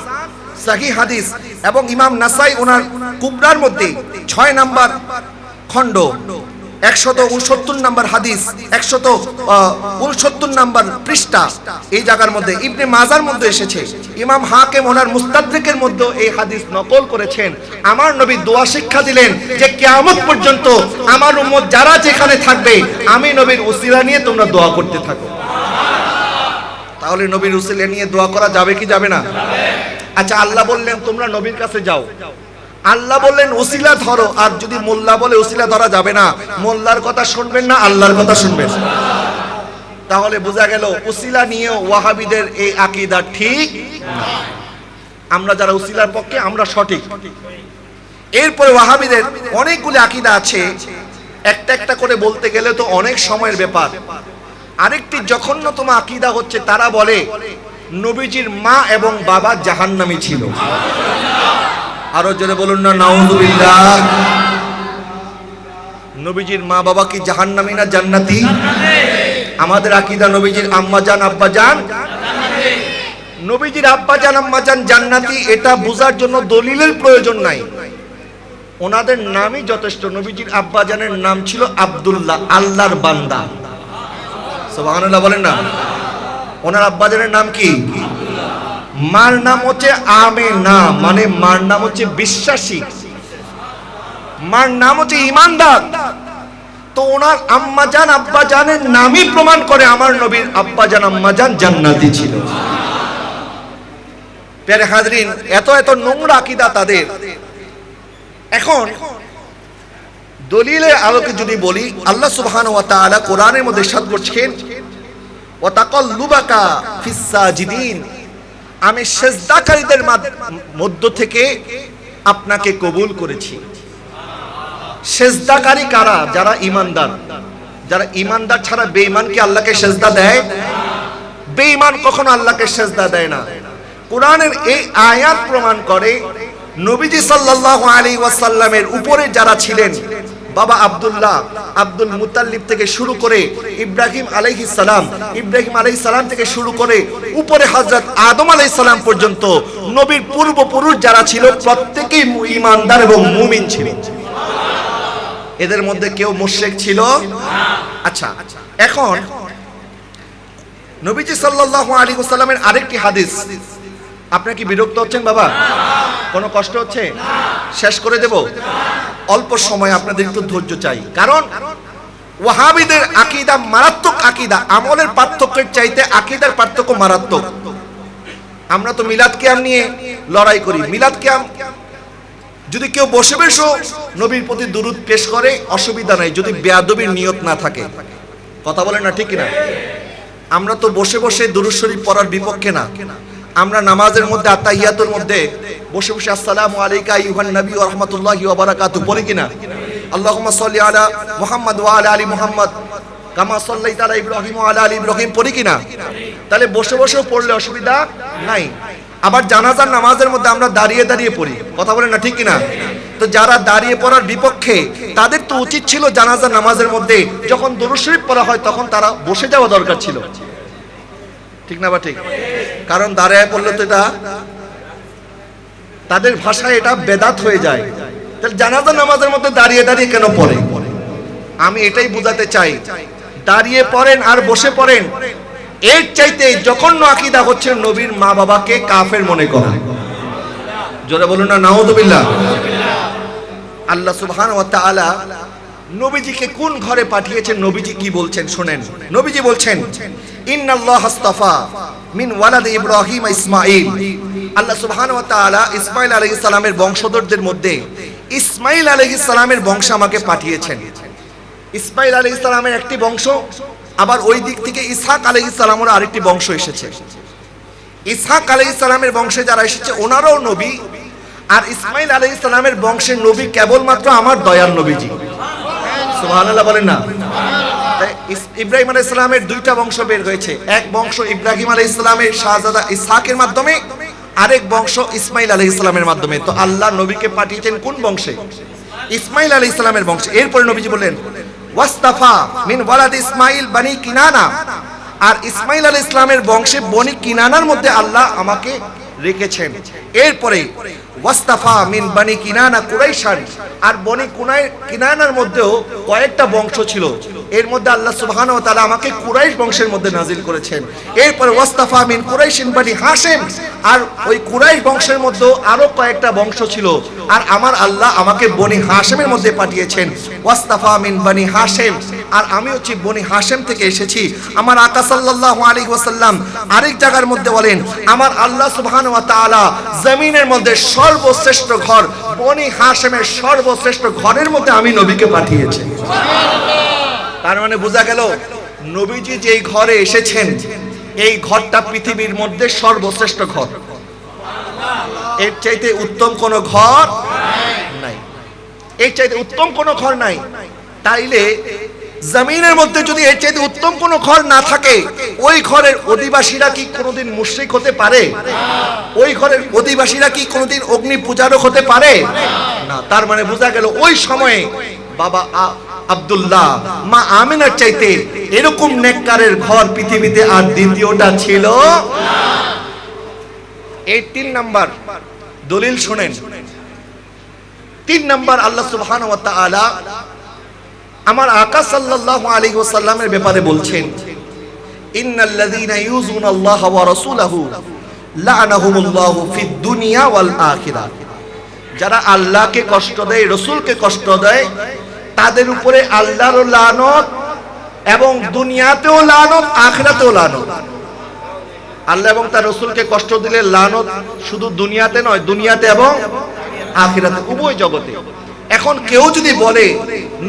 B: সহিহ হাদিস। এবং ইমাম নাসাই ওনার কুবরার মধ্যে 6 নম্বর খণ্ড 169 নম্বর হাদিস, 169 নম্বর পৃষ্ঠা, এই জায়গার মধ্যে ইবনে মাজার মধ্যে এসেছে। ইমাম হাকিম ওনার মুস্তাদরিকের মধ্যে এই হাদিস নকল করেছেন। আমার নবী দোয়া শিক্ষা দিলেন যে কিয়ামত পর্যন্ত আমার উম্মত যারা যেখানে থাকবে আমি নবীর উসিলা নিয়ে তোমরা দোয়া করতে থাকো। তাহলে নবীর উসিলা নিয়ে দোয়া করা যাবে কি যাবে না? আচ্ছা, আল্লাহ বললেন তোমরা নবীর কাছে যাও, আল্লাহ বললেন উসিলা ধরো। আর যদি মোল্লা বলে উসিলা ধরা যাবে না, মোল্লার কথা শুনবেন না, আল্লাহর কথা শুনবেন। তাহলে বোঝা গেল উসিলা নিয়ে ওয়াহাবিদের এই আকীদা ঠিক না। আমরা যারা উসিলার পক্ষে আমরা সঠিক। এরপরে ওয়াহাবিদের অনেকগুলো আকীদা আছে, একটা একটা করে বলতে গেলে তো অনেক সময়ের ব্যাপার। আরেকটি জঘন্যতম আকীদা হচ্ছে তারা বলে নবীজির মা এবং বাবা জাহান্নামী ছিল। আরো জোরে বলুন না নাউযুবিল্লাহ। নবীজির মা বাবা কি জাহান্নামী না জান্নাতি? আমাদের আকীদা নবীজির আম্মাজান আব্বাজান জান্নাতি। নবীজির আব্বাজান আম্মাজান জান্নাতি, এটা বোঝার জন্য দলিলের প্রয়োজন নাই, ওনাদের নামই যথেষ্ট। নবীজির আব্বাজানের নাম ছিল আব্দুল্লাহ, আল্লাহর বান্দা। সুবহানাল্লাহ বলেন না। ওনার আব্বাজানের নাম কি? মার নাম হচ্ছে আমেনা, মানে মার নাম হচ্ছে বিশ্বাসী, মার নাম হচ্ছে ইমানদার। তো ওনার আম্মাজান আব্বাজানের নামই প্রমাণ করে আমার নবীর আব্বাজান আম্মাজান জান্নাতি ছিল। প্যারে হাজরিন, এত এত নোংরা আকীদা তাদের। এখন দলিলের আলোকে যদি বলি, আল্লাহ সুবহানাহু ওয়া তাআলা কোরআনের মধ্যে ইরশাদ করছেন, ওয়া তাকাল্লুবাকা ফিস সাজিদিন, আমি সেজদাকারীদের মধ্য থেকে আপনাকে কবুল করেছি। সেজদাকারী কারা? যারা ঈমানদার। যারা ঈমানদার ছাড়া বেঈমান কি আল্লাহকে সেজদা দেয়? বেঈমান কখনো আল্লাহকে সেজদা দেয় না। কোরআনের এই আয়াত প্রমাণ করে নবীজি সাল্লাল্লাহু আলাইহি ওয়াসাল্লামের উপরে যারা ছিলেন, বাবা আব্দুল্লাহ, আব্দুল মুতাল্লিব থেকে শুরু করে ইব্রাহিম আলাইহিস সালাম থেকে শুরু করে উপরে হযরত আদম আলাইহিস সালাম পর্যন্ত নবীর পূর্বপুরুষ যারা ছিল প্রত্যেকেই ঈমানদার এবং মুমিন ছিল। এদের মধ্যে কেউ মুশরিক ছিল না। আচ্ছা, এখন নবীজি সাল্লাল্লাহু আলাইহি ওয়াসাল্লামের আরেকটি হাদিস। আপনারা কি বিরক্ত হচ্ছেন বাবা? কোনো কষ্ট হচ্ছে? শেষ করে দেব? অল্প সময়, আপনাদের একটু ধৈর্য চাই। কারণ ওয়াহাবিদের আকীদা মারাত্মক আকীদা, আমলের পার্থক্যের চাইতে আকীদার পার্থক্য মারাত্মক। আমরা তো মিলাদ কিয়াম নিয়ে লড়াই করি। মিলাদ কিয়াম যদি কেউ বসে বসে নবীর প্রতি দুরূদ পেশ করে অসুবিধা নাই, যদি বেয়াদবির নিয়ত না থাকে। কথা বলেন না, ঠিক কিনা? আমরা তো বসে বসে দুরূদ শরীফ পড়ার বিপক্ষে না। আমরা নামাজের মধ্যে আত্তাহিয়াতুর মধ্যে বসে বসে আসসালামু আলাইকা আইয়ুহান নবী ওয়া রাহমাতুল্লাহি ওয়া বারাকাতুহু বলি কিনা? আল্লাহুম্মা সাল্লি আলা মুহাম্মাদ ওয়া আলা আলি মুহাম্মাদ কামা সাল্লাইতা আলা ইব্রাহিম ওয়া আলা আলি ইব্রাহিম পড়ি কিনা? তাহলে বসে বসেও পড়লে অসুবিধা নাই। আবার জানাজার নামাজের মধ্যে আমরা দাঁড়িয়ে দাঁড়িয়ে পড়ি। কথা বলেন না, ঠিক কিনা? তো যারা দাঁড়িয়ে পড়ার বিপক্ষে, তাদের তো উচিত ছিল জানাজার নামাজের মধ্যে যখন দুরূদ শরীফ পড়া হয় তখন তারা বসে যাওয়া দরকার ছিল, ঠিক না? বা ঠিক? কারণ দাঁড়ায় পড়লে তো এটা তাদের ভাষায় এটা বেদাত হয়ে যায়। তাহলে জানাজা নামাজের মধ্যে দাঁড়িয়ে দাঁড়িয়ে কেন পড়ে? আমি এটাই বোঝাতে চাই, দাঁড়িয়ে পড়েন আর বসে পড়েন, এর চাইতে জঘন্য আকীদা হচ্ছে নবীর মা বাবাকে কাফের মনে করা। জোরে বলুন না নাউযুবিল্লাহ। আল্লাহ সুবহানাহু ওয়া তাআলা নবীজিকে কোন ঘরে পাঠিয়েছেন, নবীজি কি বলছেন শুনেন। নবীজি বলছেন, ইন্নাল্লাহ আস্তাফা মিন ওয়ালাদ ইব্রাহিম ইসমাঈল। আল্লাহ সুবহানাহু ওয়া তাআলা ইসমাঈল আলাইহিস সালামের বংশধরদের মধ্যে ইসমাঈল আলাইহিস সালামের বংশ আমাকে পাঠিয়েছেন। ইসমাঈল আলাইহিস সালামের একটি বংশ, আবার ওই দিক থেকে ইসহাক আলাইহিস সালামের আরেকটি বংশ এসেছে। ইসহাক আলাইহিস সালামের বংশে যারা এসেছে ওনারাও নবী, আর ইসমাঈল আলাইহিস সালামের বংশের নবী কেবলমাত্র আমার দয়ার নবীজি। সুবহানাল্লাহ বলেন না? ইব্রাহিম আলাইহিস সালামের দুইটা বংশ বের হয়েছে। এক বংশ ইব্রাহিম আলাইহিস সালামের শাহজাদা ইসহাকের মাধ্যমে, আরেক বংশ ইসমাঈল আলাইহিস সালামের মাধ্যমে। তো আল্লাহ নবীকে পাঠিয়েছেন কোন বংশে? ইসমাঈল আলাইহিস সালামের বংশে। এরপরে নবীজি বললেন, ওয়াস্তাফা মিন ওয়ালাদ ইসমাঈল বানি কিনানা। আর ইসমাঈল আলাইহিস সালামের বংশে বনি কিনানার মধ্যে আল্লাহ আমাকে রেখেছেন। এরপরে ওয়াস্তাফা মিন বানি কিনানা কুরাইশান। আর বনি কিনানার মধ্যেও কয়েকটা বংশ ছিল, এর মধ্যে আল্লাহ সুবহানাহু ওয়া তাআলা আমাকে কুরাইশ বংশের মধ্যে নাজিল করেছেন। এরপরে ওয়াস্তাফা মিন কুরাইশিন বানি হাশিম। আর ওই কুরাইশ বংশের মধ্যে আরো কয়েকটা বংশ ছিল, আর আমার আল্লাহ আমাকে বনি হাশিমের মধ্যে পাঠিয়েছেন। ওয়াস্তাফা মিন বানি হাশিম। আর আমি হচ্ছে বনি হাশিম থেকে এসেছি। আমার আকা সাল্লাল্লাহু আলাইহি ওয়াসাল্লাম আরেক জায়গার মধ্যে বলেন, আমার আল্লাহ সুবহানাহু ওয়া তাআলা জমিনের মধ্যে সর্বশ্রেষ্ঠ ঘর বনি হাশিমের সর্বশ্রেষ্ঠ ঘরের মধ্যে আমি নবীকে পাঠিয়েছি। তার মানে বোঝা গেল নবীজি যেই ঘরে এসেছেন এই ঘরটা পৃথিবীর মধ্যে সর্বশ্রেষ্ঠ ঘর। এর চাইতে উত্তম কোনো ঘর নাই, এর চাইতে উত্তম কোনো ঘর নাই। তাইলে জমিনের মধ্যে যদি এর চাইতে উত্তম কোনো ঘর না থাকে, ওই ঘরের অধিবাসীরা কি কোনোদিন মুশরিক হতে পারে? ওই ঘরের অধিবাসীরা কি কোনোদিন অগ্নি পূজারক হতে পারে না? তার মানে বোঝা গেল ওই সময়ে বাবা আব্দুল্লাহ, মা আমিনার চাইতে এরকম নেককারের ঘর পৃথিবীতে আর দ্বিতীয়টা ছিল না। এই 3 নাম্বার দলিল শুনেন। 3 নাম্বার আল্লাহ সুবহানাহু ওয়া তাআলা আমার আকা সাল্লাল্লাহু আলাইহি ওয়াসাল্লামের ব্যাপারে বলছেন, ইন্নাল্লাযীনা ইউযুনাল্লাহা ওয়া রাসূলাহু লা'নাহুমুল্লাহু ফিদ দুনিয়া ওয়াল আখিরাহ। যারা আল্লাহকে কষ্ট দেয়, রাসূলকে কষ্ট দেয়, তাদের উপরে আল্লাহর লানত, এবং দুনিয়াতেও লানত, আখিরাতেও লানত। আল্লাহ এবং তার রাসূলকে কষ্ট দিলে লানত শুধু দুনিয়াতে নয়, দুনিয়াতে এবং আখিরাতে, উভয় জগতে। এখন কেউ যদি বলে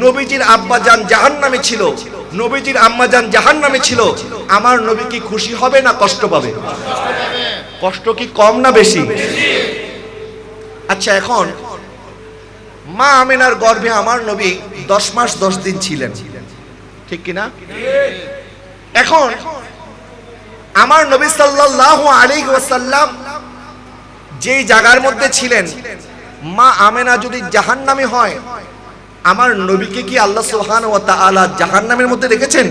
B: নবীজির আব্বাজান জাহান্নামে ছিল, নবীজির আম্মাজান জাহান্নামে ছিল, আমার নবী কি খুশি হবে না কষ্ট পাবে? কষ্ট কি কম না বেশি? আচ্ছা, এখন মা আমিনার গর্ভে আমার নবী 10 মাস 10 দিন ছিলেন, ঠিক কিনা? এখন আমার নবী সাল্লাল্লাহু আলাইহি ওয়াসাল্লাম যেই জায়গার মধ্যে ছিলেন মা আমেনা যদি জাহান্নামী হয়, আমার নবীকে কি আল্লাহ সুবহানাহু ওয়া তাআলা জাহান্নামের মধ্যে রেখেছেন?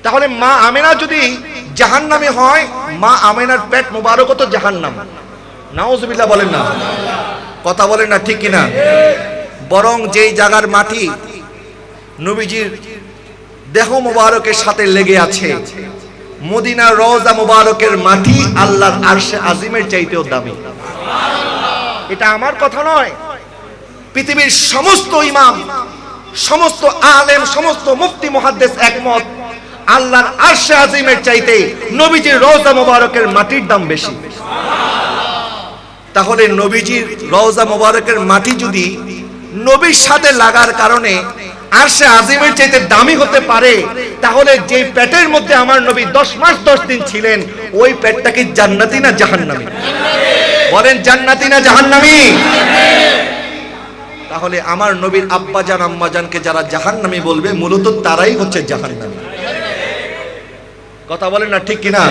B: তাহলে মা আমেনা যদি জাহান্নামী হয়, মা আমেনার পেট মোবারক তো জাহান্নাম। নাউজুবিল্লাহ বলেন না, কথা বলেন না, ঠিক কিনা? বরং যেই জায়গার মাটি নবীজির দেহ মোবারকের সাথে লেগে আছে, মদিনার রওজা মোবারকের মাটি আল্লাহর আরশে আজিমের চাইতেও দামি। এটা আমার কথা নয়, পৃথিবীর সমস্ত ইমাম, সমস্ত আলেম, সমস্ত মুফতি মুহাদ্দিস একমত, আল্লাহর আরশে আজিমের চাইতে নবীজির রওজা মোবারকের মাটির দাম বেশি। তাহলে নবীজির রওজা মোবারকের মাটি যদি নবীর সাথে লাগার কারণে আরশে আজিমের চাইতে দামি হতে পারে, তাহলে যে পেটের মধ্যে আমার নবী 10 মাস 10 দিন ছিলেন, ওই পেটটা কি জান্নাতি না জাহান্নামী? বলেন জান্নাতি না জাহান্নামী? তাহলে আমার নবীর আব্বাজান আম্মাজানকে যারা জাহান্নামী বলবে, মূলত তারাই হচ্ছে জাহান্নামী। কথা বলেন না, ঠিক কিনা?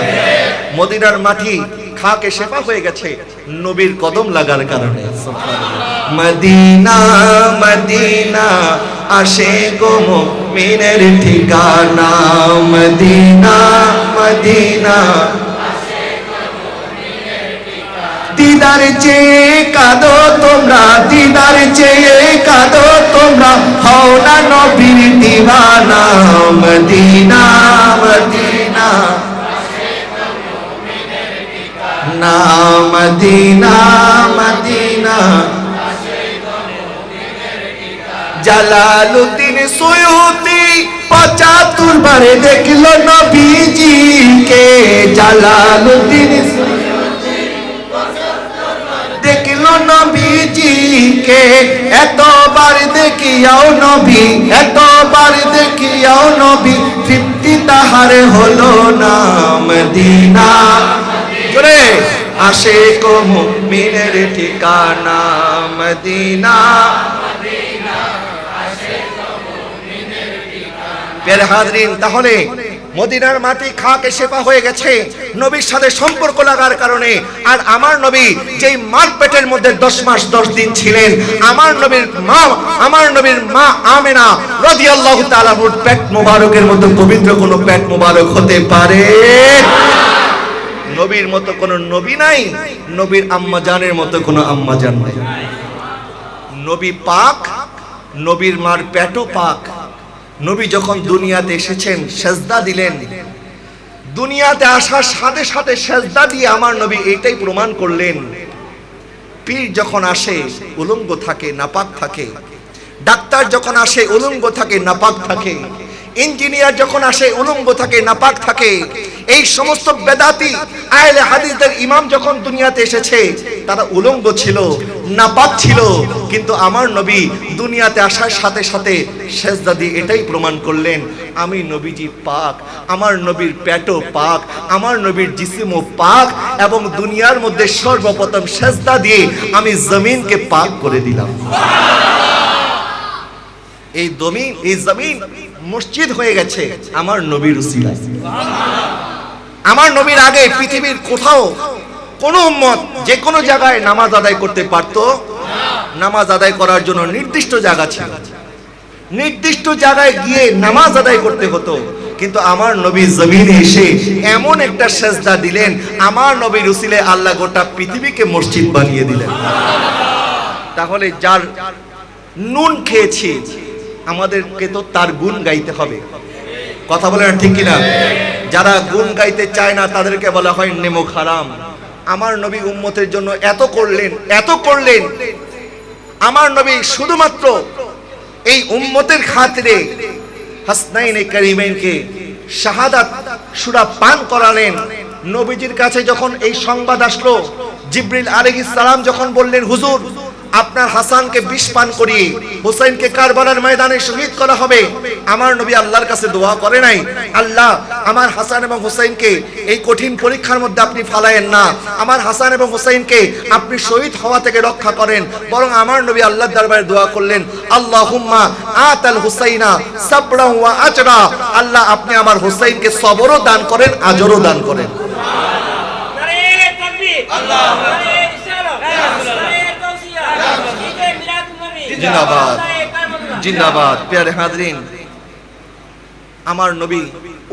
B: মদিনার মাটি খাকে শেফা হয়ে গেছে নবীর কদম লাগার কারণে। মদিনা মদিনা আশিক মুমিনের ঠিকানা, মদিনা মদিনা দিদার চেয়ে কাঁদো তোমরা, দিদার চেয়ে কাঁদো তোমরা, হও না নবীর দিওয়ানা। মদিনা মদিনা না, মদিনা মদিনা। জালালউদ্দিন সুয়ুতি 75 বারে দেখলো নবীজিকে, জালালউদ্দিন দেখলো নবীজিকে, এতবার দেখিয়াও নবী, এতবার দেখিয়াও নবী, তৃপ্তি তাহার হলো না। মদিনা জোরে আশিক মুমিনের ঠিকানা, মদিনা প্রিয় হাজরিন, তাহলে মদিনার মাটি খাকে শেফা হয়ে গেছে নবীর সাথে সম্পর্ক লাগার কারণে। আর আমার নবী যেই মার পেটের মধ্যে 10 মাস 10 দিন ছিলেন, আমার নবীর মা আমেনা রাদিয়াল্লাহু তাআলা এর পেট মোবারকের মতো পবিত্র কোনো পেট মোবারক হতে পারে? নবীর মতো কোনো নবী নাই, নবীর আম্মা জানের মতো কোনো আম্মা জান নাই। নবী পাক, নবীর মার পেটও পাক। নবী যখন দুনিয়াতে এসেছেন, সেজদা দিলেন। দুনিয়াতে আসার সাথে সাথে সেজদা দিয়ে আমার নবী এটাই প্রমাণ করলেন, পীর যখন আসে উলঙ্গ থাকে, নাপাক থাকে। ডাক্তার যখন আসে উলঙ্গ থাকে, নাপাক থাকে। ইঞ্জিনিয়ার যখন আসে উলঙ্গ থাকে, নাপাক থাকে। এই সমস্ত বেদাতি আহলে হাদিসদের ইমাম যখন দুনিয়াতে এসেছে, তারা উলঙ্গ ছিল, নাপাক ছিল। কিন্তু আমার নবী দুনিয়াতে আসার সাথে সাথে সেজদা দিয়ে এটাই প্রমাণ করলেন, আমি নবীজি পাক, আমার নবীর পেটও পাক, আমার নবীর জিসিমও পাক, এবং দুনিয়ার মধ্যে সর্বপ্রথম সেজদা দিয়ে আমি জমিনকে পাক করে দিলাম। এই জমিন মসজিদ হয়ে গেছে আমার নবীর উসিলায়। আমার নবীর আগে পৃথিবীর কোথাও কোন উম্মত যে কোনো জায়গায় নামাজ আদায় করতে পারত? নামাজ আদায় করার জন্য নির্দিষ্ট জায়গা ছিল, নির্দিষ্ট জায়গায় গিয়ে নামাজ আদায় করতে হতো। কিন্তু আমার নবী জমিনে এসে এমন একটা সেজদা দিলেন, আমার নবীর উসিলায় আল্লাহ গোটা পৃথিবীকে মসজিদ বানিয়ে দিলেন। তাহলে যার নুন খেয়েছি, আমাদেরকে তো তার গুণ গাইতে হবে। কথা বলে না, ঠিক কিনা? যারা গুণ গাইতে চায় না, তাদেরকে বলা হয় নেমো হারাম। আমার নবী উম্মতের জন্য এত করলেন, এত করলেন। আমার নবী শুধুমাত্র এই উম্মতের খাতিরে হাসনাইনে কারিমাইনকে শাহাদাত সূরা পান করালেন। নবীজির কাছে যখন এই সংবাদ আসলো, জিবরিল আলাইহিস সালাম যখন বললেন, হুজুর আপনার হাসানকে বিষ পান করিয়ে হুসাইনকে কারবালার ময়দানে শহীদ করা হবে, আমার নবী আল্লাহর কাছে দোয়া করে নাই, আল্লাহ আমার হাসান এবং হুসাইনকে এই কঠিন পরীক্ষার মধ্যে আপনি ফালায়েন না, আমার হাসান এবং হুসাইনকে আপনি শহীদ হওয়া থেকে রক্ষা করেন। বরং আমার নবী আল্লাহর দরবারে দোয়া করলেন, আল্লাহুম্মা আতাল হুসাইনা সাবরা ওয়া আজরা, আল্লাহ আপনি আমার হুসাইনকে সবরও দান করেন, আজরও দান করেন। নারে তাকবীর, আল্লাহু আকবার। জিন্দাবাদ জিন্দাবাদ। প্রিয় হাজরিন, আমার নবী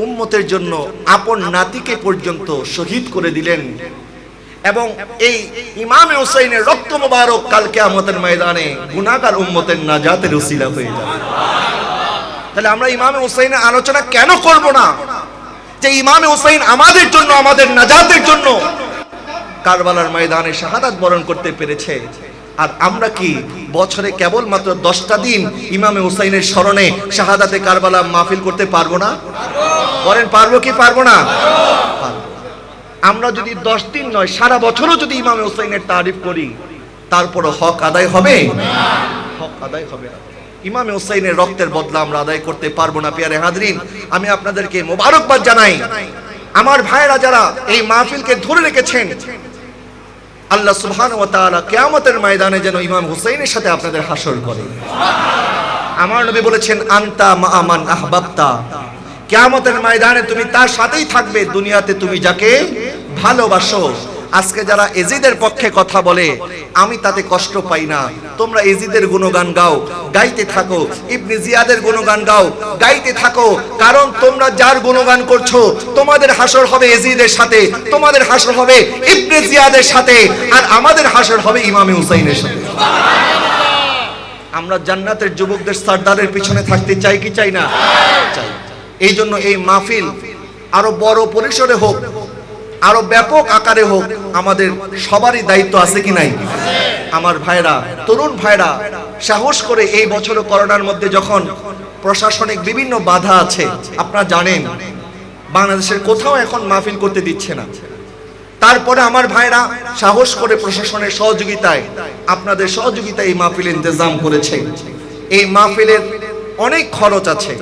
B: উম্মতের জন্য আপন নাতিকে পর্যন্ত শহীদ করে দিলেন এবং এই ইমামে হুসাইনের রক্ত মোবারক কাল কিয়ামতের ময়দানে গুনাহগার উম্মতের নাজাতের উসিলা হয়ে যাবে। তাহলে আমরা ইমামে হুসাইনের আলোচনা কেন করব না? যে ইমামে হুসাইন আমাদের জন্য, আমাদের নাজাতের জন্য কারবালার ময়দানে শাহাদাত বরণ করতে পেরেছে। আর আমরা কি বছরে কেবলমাত্র 10টা দিন ইমামে হুসাইনের স্মরণে শাহাদাতে কারবালা মাহফিল করতে পারবো না? বলেন পারবো কি পারবো না? আমরা যদি 10 দিন নয়, সারা বছরও যদি ইমামে হুসাইনের তারিফ করি, তারপরও হক আদায় হবে? হক আদায় হবে না। ইমামে হুসাইনের রক্তের বদলা আমরা আদায় করতে পারবো না। প্রিয় হাজরিন, আমি আপনাদেরকে মোবারকবাদ জানাই। আমার ভাইরা যারা এই মাহফিলকে ধরে রেখেছেন, আল্লাহ সুবহানাহু ওয়া তাআলা কিয়ামতের ময়দানে যেন ইমাম হুসাইনের সাথে আপনাদের হাসর করে। আমার নবী বলেছেন, আনতা মা মান আহবাবতা, কিয়ামতের ময়দানে তুমি তার সাথেই থাকবে দুনিয়াতে তুমি যাকে ভালোবাসো। আজকে যারা এজিদের পক্ষে কথা বলে, আমি তাতে কষ্ট পাই না। তোমরা এজিদের গুণগান গাও, গাইতে থাকো, ইবনে জিয়াদের গুণগান গাও, গাইতে থাকো, কারণ তোমরা যার গুণগান করছো তোমাদের হাসর হবে এজিদের সাথে, তোমাদের হাসর হবে ইবনে জিয়াদের সাথে, আর আমাদের হাসর হবে ইমামে হুসাইনের সাথে। আমরা জান্নাতের যুবকদের সরদারের পিছনে থাকতে চাই কি চাই না? চাই। এই জন্য এই মাহফিল আরো বড় পরিসরে হোক, আরো ব্যাপক আকারে হোক, আমাদের সবারই দায়িত্ব আছে কি নাই? আমার ভাইরা, তরুণ ভাইরা সাহস করে এই বছর করোনার মধ্যে যখন প্রশাসনিক বিভিন্ন বাধা আছে, আপনারা জানেন বাংলাদেশের কোথাও এখন মাহফিল করতে দিচ্ছে না, তারপরে আমার ভাইরা সাহস করে প্রশাসনের সহযোগিতায়, আপনাদের সহযোগিতায় এই মাহফিল ইন্তজাম করেছে। এই মাহফিলের অনেক খরচ আছে,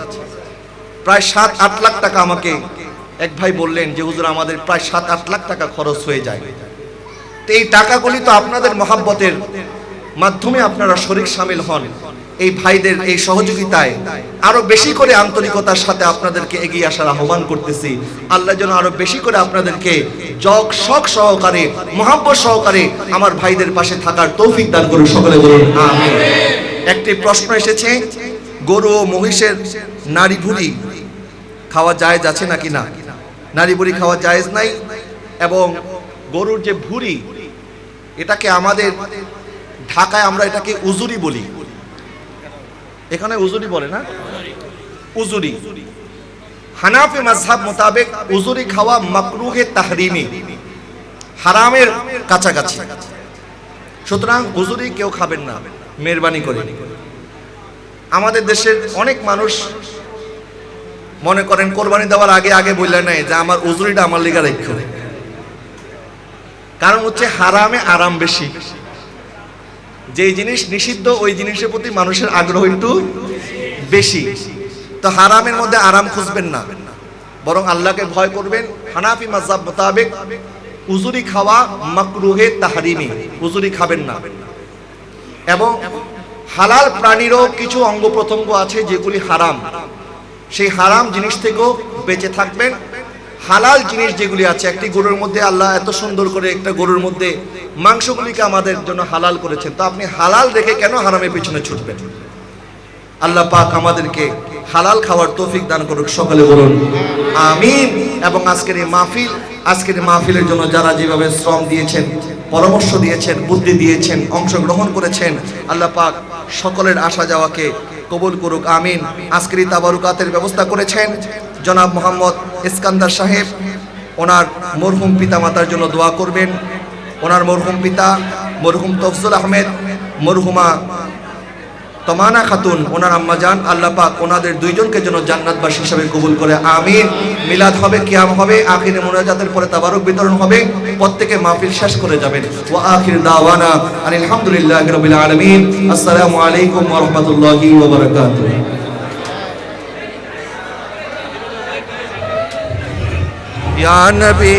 B: প্রায় 7-8 লাখ টাকা। আমাকে এক ভাই বললেন যে হুজুর আমাদের প্রায় 7-8 লাখ টাকা খরচ হয়ে যায়। তো এই টাকাগুলি তো আপনাদের মহাব্বতের মাধ্যমে আপনারা শরীক শামিল হন। এই ভাইদের এই সহযোগিতায় আরো বেশি করে আন্তরিকতার সাথে আপনাদেরকে এগিয়ে আসার আহ্বান করতেছি। আল্লাহ যেন আরো বেশি করে আপনাদেরকে শখ সহকারে, মহাব্বত সহকারে আমার ভাইদের পাশে থাকার তৌফিক দান করুন। সকলে বলুন আমিন। একটি প্রশ্ন এসেছে, গরু ও মহিষের নাড়ি ভুঁড়ি খাওয়া জায়েজ আছে নাকি না? নাড়ি ভুঁড়ি খাওয়া জায়েজ নাই। এবং গরুর যে ভুঁড়ি, এটাকে আমাদের ঢাকায় আমরা এটাকে উজুরি বলি, এখানে উজুরি বলে না, উজুরি। হানাফি মাযহাব মোতাবেক উজুরি খাওয়া মাকরুহে তাহরিমি, হারামের কাছাকাছি। সুতরাং উজুরি কেউ খাবেন না, মেহরবানি করে। আমাদের দেশের অনেক মানুষ মনে করেন কোরবানি দেওয়ার আগে আগে বললেন নাই যে আমার উজুরিটা আমার লিগা রাখো, কারণ হচ্ছে হারামে আরাম বেশি। যেই জিনিস নিষিদ্ধ ওই জিনিসের প্রতি মানুষের আগ্রহ একটু বেশি। তো হারামের মধ্যে আরাম খুঁজবেন না, বরং আল্লাহকে ভয় করবেন। হানাফি মাযহাব মোতাবেক উজুরি খাওয়া মাকরুহে তাহরিমি, উজুরি খাবেন না। এবং হালাল প্রাণীরও কিছু অঙ্গ প্রত্যঙ্গ আছে যেগুলি হারাম, সেই হারাম জিনিস থেকেও বেঁচে থাকবেন। হালাল জিনিস যেগুলি আছে, একটি গরুর মধ্যে আল্লাহ এত সুন্দর করে একটা গরুর মধ্যে মাংসগুলিকে আমাদের জন্য হালাল করেছেন, তো আপনি হালাল রেখে কেন হারামের পিছনে ছুটবেন? আল্লাহ পাক আমাদেরকে হালাল খাওয়ার তৌফিক দান করুক। সকলে বলুন আমিন। এবং আজকের এই মাহফিলের জন্য যারা যেভাবে শ্রম দিয়েছেন, পরামর্শ দিয়েছেন, বুদ্ধি দিয়েছেন, অংশগ্রহণ করেছেন, আল্লাহ পাক সকলের আসা যাওয়াকে কবুল করুক। আমিন। আজকের এই তাবারুকাতের ব্যবস্থা করেছেন জনাব মোহাম্মদ ইস্কান্দার সাহেব। ওনার মরহুম পিতা মাতার জন্য দোয়া করবেন। ওনার মরহুম পিতা মরহুম তফজুল আহমেদ, মরহুমা তমানা খাতুন, ওনার আম্মা জান, আল্লাহ পাক ওনাদের দুইজনকে যেন জান্নাতবাসী হিসেবে কবুল করে। আমিন। মিলাদ হবে, কিয়াম হবে, আখিরে মুনাজাতের পরে তাবারুক বিতরণ হবে, প্রত্যেকে মাহফিল শেষ করে যাবেন। ওয়া আখির দাওয়ানা আলহামদুলিল্লাহি রাব্বিল আলামিন। আসসালামু আলাইকুম ওয়া রাহমাতুল্লাহি ওয়া বারাকাতুহু। ইয়া নবী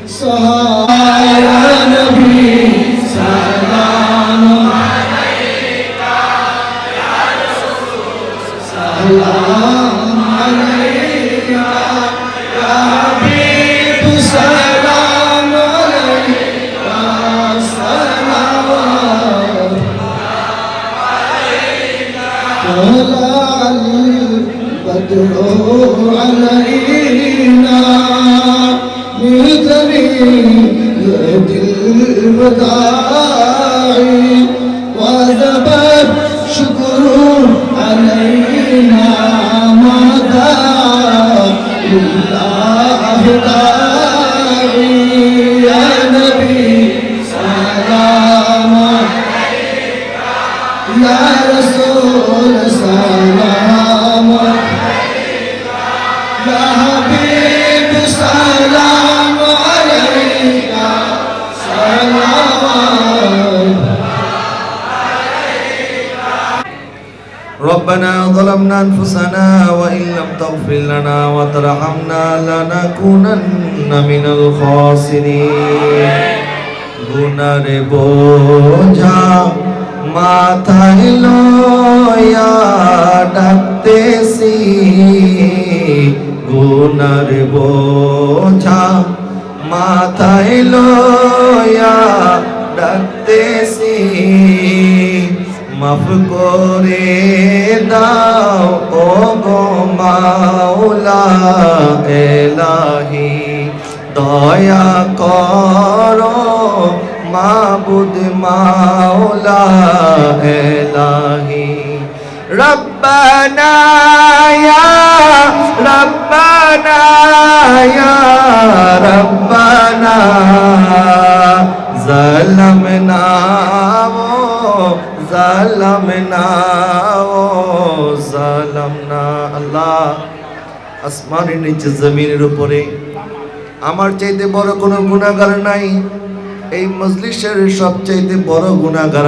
C: सहाया नबी सलाम अलैका या रसूल सलाम अलैका या हबीब सलाम अलैका सलाम अलैका البدر علينا من ثنية الوداع وجب الشكر علينا ما دعا لله داعي يا نبي سلام عليك يا رسول سلام عليك يا حبيب سلام عليك سلام
B: ربنا ظلمنا أنفسنا وإن لم تغفر لنا وترحمنا لنكونن من الخاسرين গুনার বোঝা মাথায় লয়া ডাকতেছি গুনার বোঝা মাথায় লয়া ডাকতেছি মাফ করে দাও ও গো মাওলা এলাহি দয়া করো মাবুদ মাওলা এলাহি রব্বানা ইয়া রব্বানা ইয়া রব্বানা জালামনা জালামনা জালামনা আল্লাহ আসমানের নিচে জমিনের উপরে আমার চাইতে বড় কোনো গুনাহগার নাই এই মজলিসের সবচাইতে বড় গুনাহগার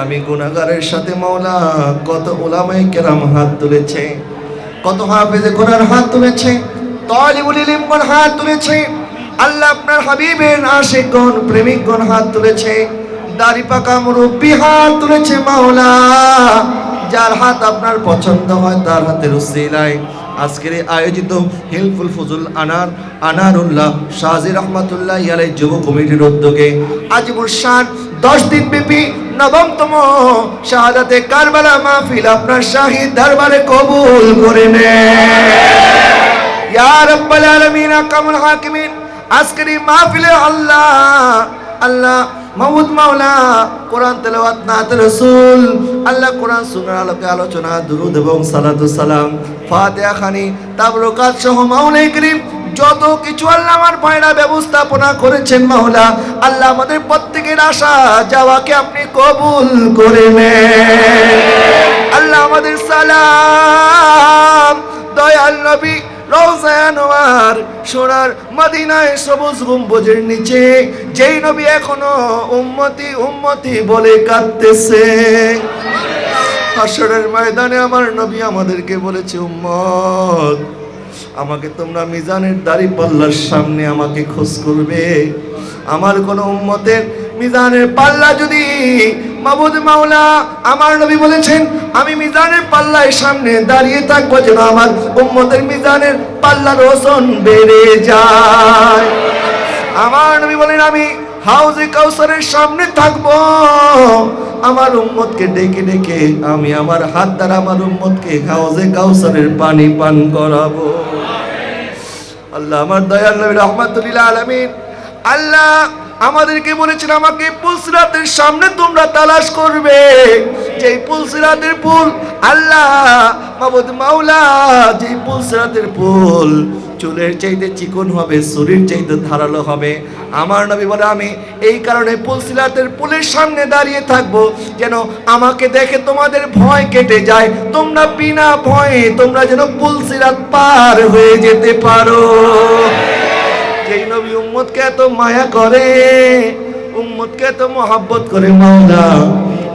B: আমি গুনাহগারের সাথে মাওলা কত উলামায়ে কেরাম হাত তুলেছে কত হাফেজে কোরআন হাত তুলেছে তালিবুল ইলমগণ হাত তুলেছে আল্লাহ আপনার হাবিবের আশিকগণ প্রেমিকগণ হাত তুলেছে দাড়ি পাকা মুরব্বি হাত তুলেছে মাওলা যার হাত আপনার পছন্দ হয় তার হাতের উসিলায় আজকের আয়োজিত হিলফুল ফুজুল আনারুল্লাহ শাহজি রহমাতুল্লাহ আলাই যুব কমিটির উদ্যোগে আজিমুর শান 10 দিন ব্যাপী নবমতম শাহাদাতে কারবালা মাহফিল আপনার শাহী দরবারে কবুল করে নেন ইয়া রাব্বাল আলামিন আকামুল হাকিমিন আজকের এই মাহফিলে আল্লাহ মাহমুদ মাওলা কোরআন তেলাওয়াত নাত রাসূল আল্লাহ কোরআন সুন্নাহর আলোকে আলোচনা দুরূদ এবং সালাতুস সালাম ফাতিহা খানি তাবরুকাত সহ মাওলাই করিম যত কিছু আল্লাহ আমার ভাইরা ব্যবস্থাপনা করেছেন মাওলা আল্লাহ আমাদের প্রত্যেকের আশা যাওয়াকে আপনি কবুল করে নেন আল্লাহ আমাদের সালাম দয়াল নবী রওজা আনোয়ার সোনার মদিনায় সবুজ গম্বুজের নিচে যেই নবী এখনো উম্মতি উম্মতি বলে কাঁদতেছে হাশরের ময়দানে আমার নবী আমাদেরকে বলেছে উম্মত আমাকে তোমরা মিজানের দাড়ি পাল্লার সামনে আমাকে খোঁজ করবে আমার কোন উম্মতের মিজানের পাল্লা যদি মাবুদ মাওলা আমার নবী বলেছেন আমি মিজানের পাল্লার সামনে দাঁড়িয়ে থাকবো যেন আমার উম্মতের মিজানের পাল্লার ওজন বেড়ে যায় আমার নবী বলেন আমি হাউজে কাউসারের সামনে থাকবো আমার উম্মতকে ডেকে ডেকে আমি আমার হাত দ্বারা আমার উম্মতকে হাউজে কাউসারের পানি পান করাবো আল্লাহ আমার দয়াল নবী রাহমাতুল লিল আলামিন আল্লাহ আমাদেরকে বলেছেন আমাকে পুলসিরাতের সামনে তোমরা তালাশ করবে যেই পুলসিরাতের পুল আল্লাহ মাবুদ মাওলা যেই পুলসিরাতের পুল চুলের চাইতে চিকন হবে শরীর চাইতে ধারালো হবে আমার নবী বলে আমি এই কারণে পুলসিরাতের পুলের সামনে দাঁড়িয়ে থাকবো যেন আমাকে দেখে তোমাদের ভয় কেটে যায় তোমরা বিনা ভয়ে তোমরা যেন পুলসিরাত পার হয়ে যেতে পারো যেই নবী উম্মতকে এত মায়া করে উম্মতকে এত মহব্বত করে মাওলা